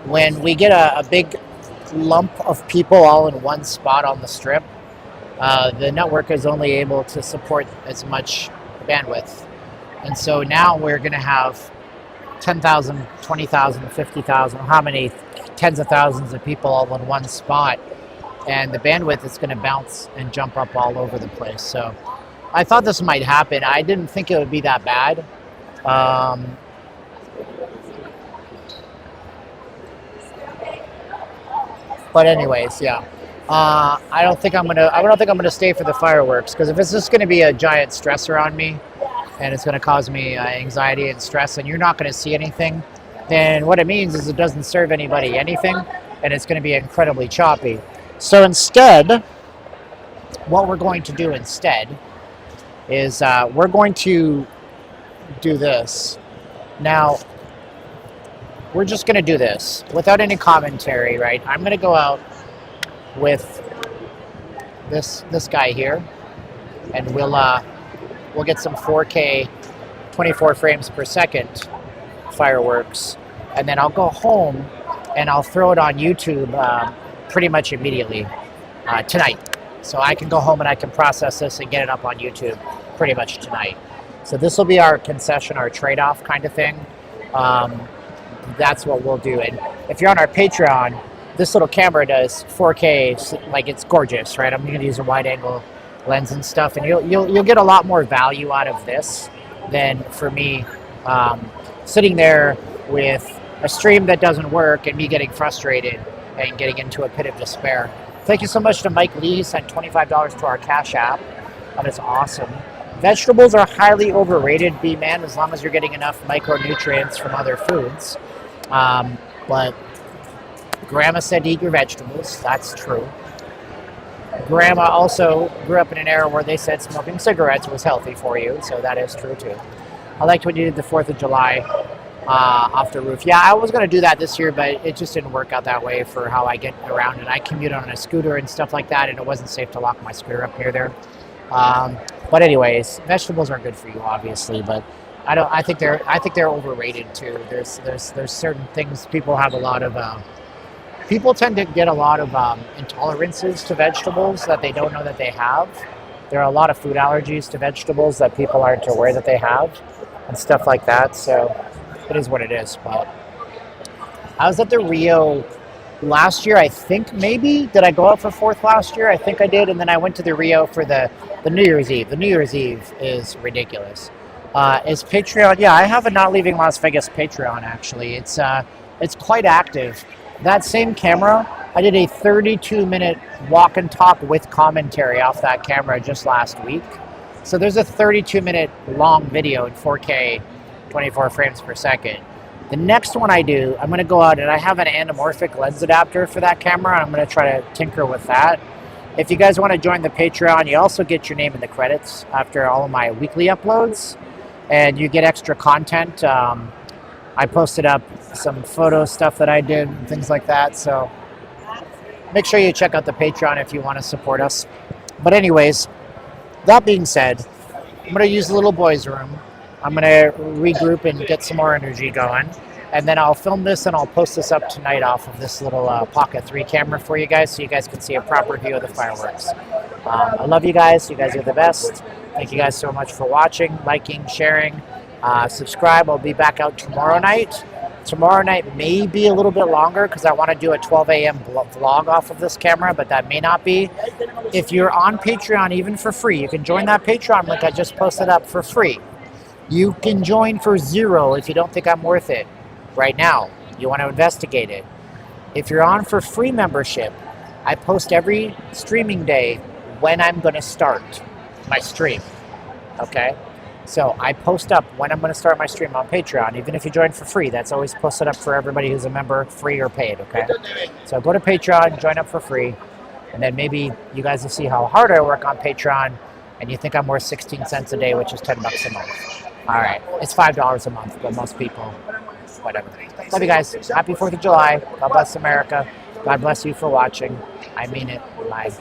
when we get a big lump of people all in one spot on the strip, the network is only able to support as much bandwidth. And so now we're going to have 10,000, 20,000, 50,000, how many tens of thousands of people all in one spot. And the bandwidth is going to bounce and jump up all over the place. So I thought this might happen. I didn't think it would be that bad. But anyways, yeah. I don't think I'm gonna stay for the fireworks, because if it's just gonna be a giant stressor on me, and it's gonna cause me anxiety and stress, and you're not gonna see anything, then what it means is it doesn't serve anybody anything, and it's gonna be incredibly choppy. So instead, what we're going to do instead is we're going to do this. Now, we're just going to do this without any commentary, right? I'm going to go out with this guy here, and we'll get some 4K 24 frames per second fireworks, and then I'll go home and I'll throw it on YouTube pretty much immediately tonight. So I can go home and I can process this and get it up on YouTube pretty much tonight. So this will be our concession, our trade-off kind of thing. That's what we'll do. And if you're on our Patreon, this little camera does 4K, like it's gorgeous, right? I'm going to use a wide angle lens and stuff, and you'll get a lot more value out of this than for me sitting there with a stream that doesn't work and me getting frustrated and getting into a pit of despair. Thank you so much to Mike Lee. He sent $25 to our Cash App. That is awesome. Vegetables are highly overrated, B-Man, as long as you're getting enough micronutrients from other foods. But Grandma said to eat your vegetables. That's true. Grandma also grew up in an era where they said smoking cigarettes was healthy for you, so that is true too. I liked what you did the 4th of July off the roof. Yeah, I was going to do that this year, but it just didn't work out that way for how I get around, and I commute on a scooter and stuff like that, and it wasn't safe to lock my scooter up near there. But anyways, vegetables are good for you, obviously, but I think they're overrated too. There's certain things people have a lot of. People tend to get a lot of intolerances to vegetables that they don't know that they have. There are a lot of food allergies to vegetables that people aren't aware that they have and stuff like that. So it is what it is. But I was at the Rio last year, I think maybe. Did I go out for 4th last year? I think I did. And then I went to the Rio for the New Year's Eve. The New Year's Eve is ridiculous. Is Patreon? Yeah, I have a Not Leaving Las Vegas Patreon, actually. It's quite active. That same camera, I did a 32-minute walk and talk with commentary off that camera just last week. So there's a 32-minute long video in 4K, 24 frames per second. The next one I do, I'm going to go out and I have an anamorphic lens adapter for that camera. I'm going to try to tinker with that. If you guys want to join the Patreon, you also get your name in the credits after all of my weekly uploads, and you get extra content. I posted up some photo stuff that I did and things like that. So make sure you check out the Patreon if you want to support us. But anyways, that being said, I'm going to use the little boy's room. I'm going to regroup and get some more energy going. And then I'll film this and I'll post this up tonight off of this little Pocket 3 camera for you guys so you guys can see a proper view of the fireworks. I love you guys. You guys are the best. Thank you guys so much for watching, liking, sharing. Subscribe. I'll be back out tomorrow night. Tomorrow night may be a little bit longer because I want to do a 12 a.m. vlog off of this camera, but that may not be. If you're on Patreon, even for free, you can join that Patreon link I just posted up for free. You can join for $0 if you don't think I'm worth it right now. You want to investigate it. If you're on for free membership, I post every streaming day when I'm going to start my stream. Okay? So I post up when I'm going to start my stream on Patreon. Even if you join for free, that's always posted up for everybody who's a member, free or paid, okay? So go to Patreon, join up for free, and then maybe you guys will see how hard I work on Patreon, and you think I'm worth 16 cents a day, which is $10 a month. All right, it's $5 a month, but most people, whatever. Love you guys. Happy 4th of July. God bless America. God bless you for watching. I mean it. Bye.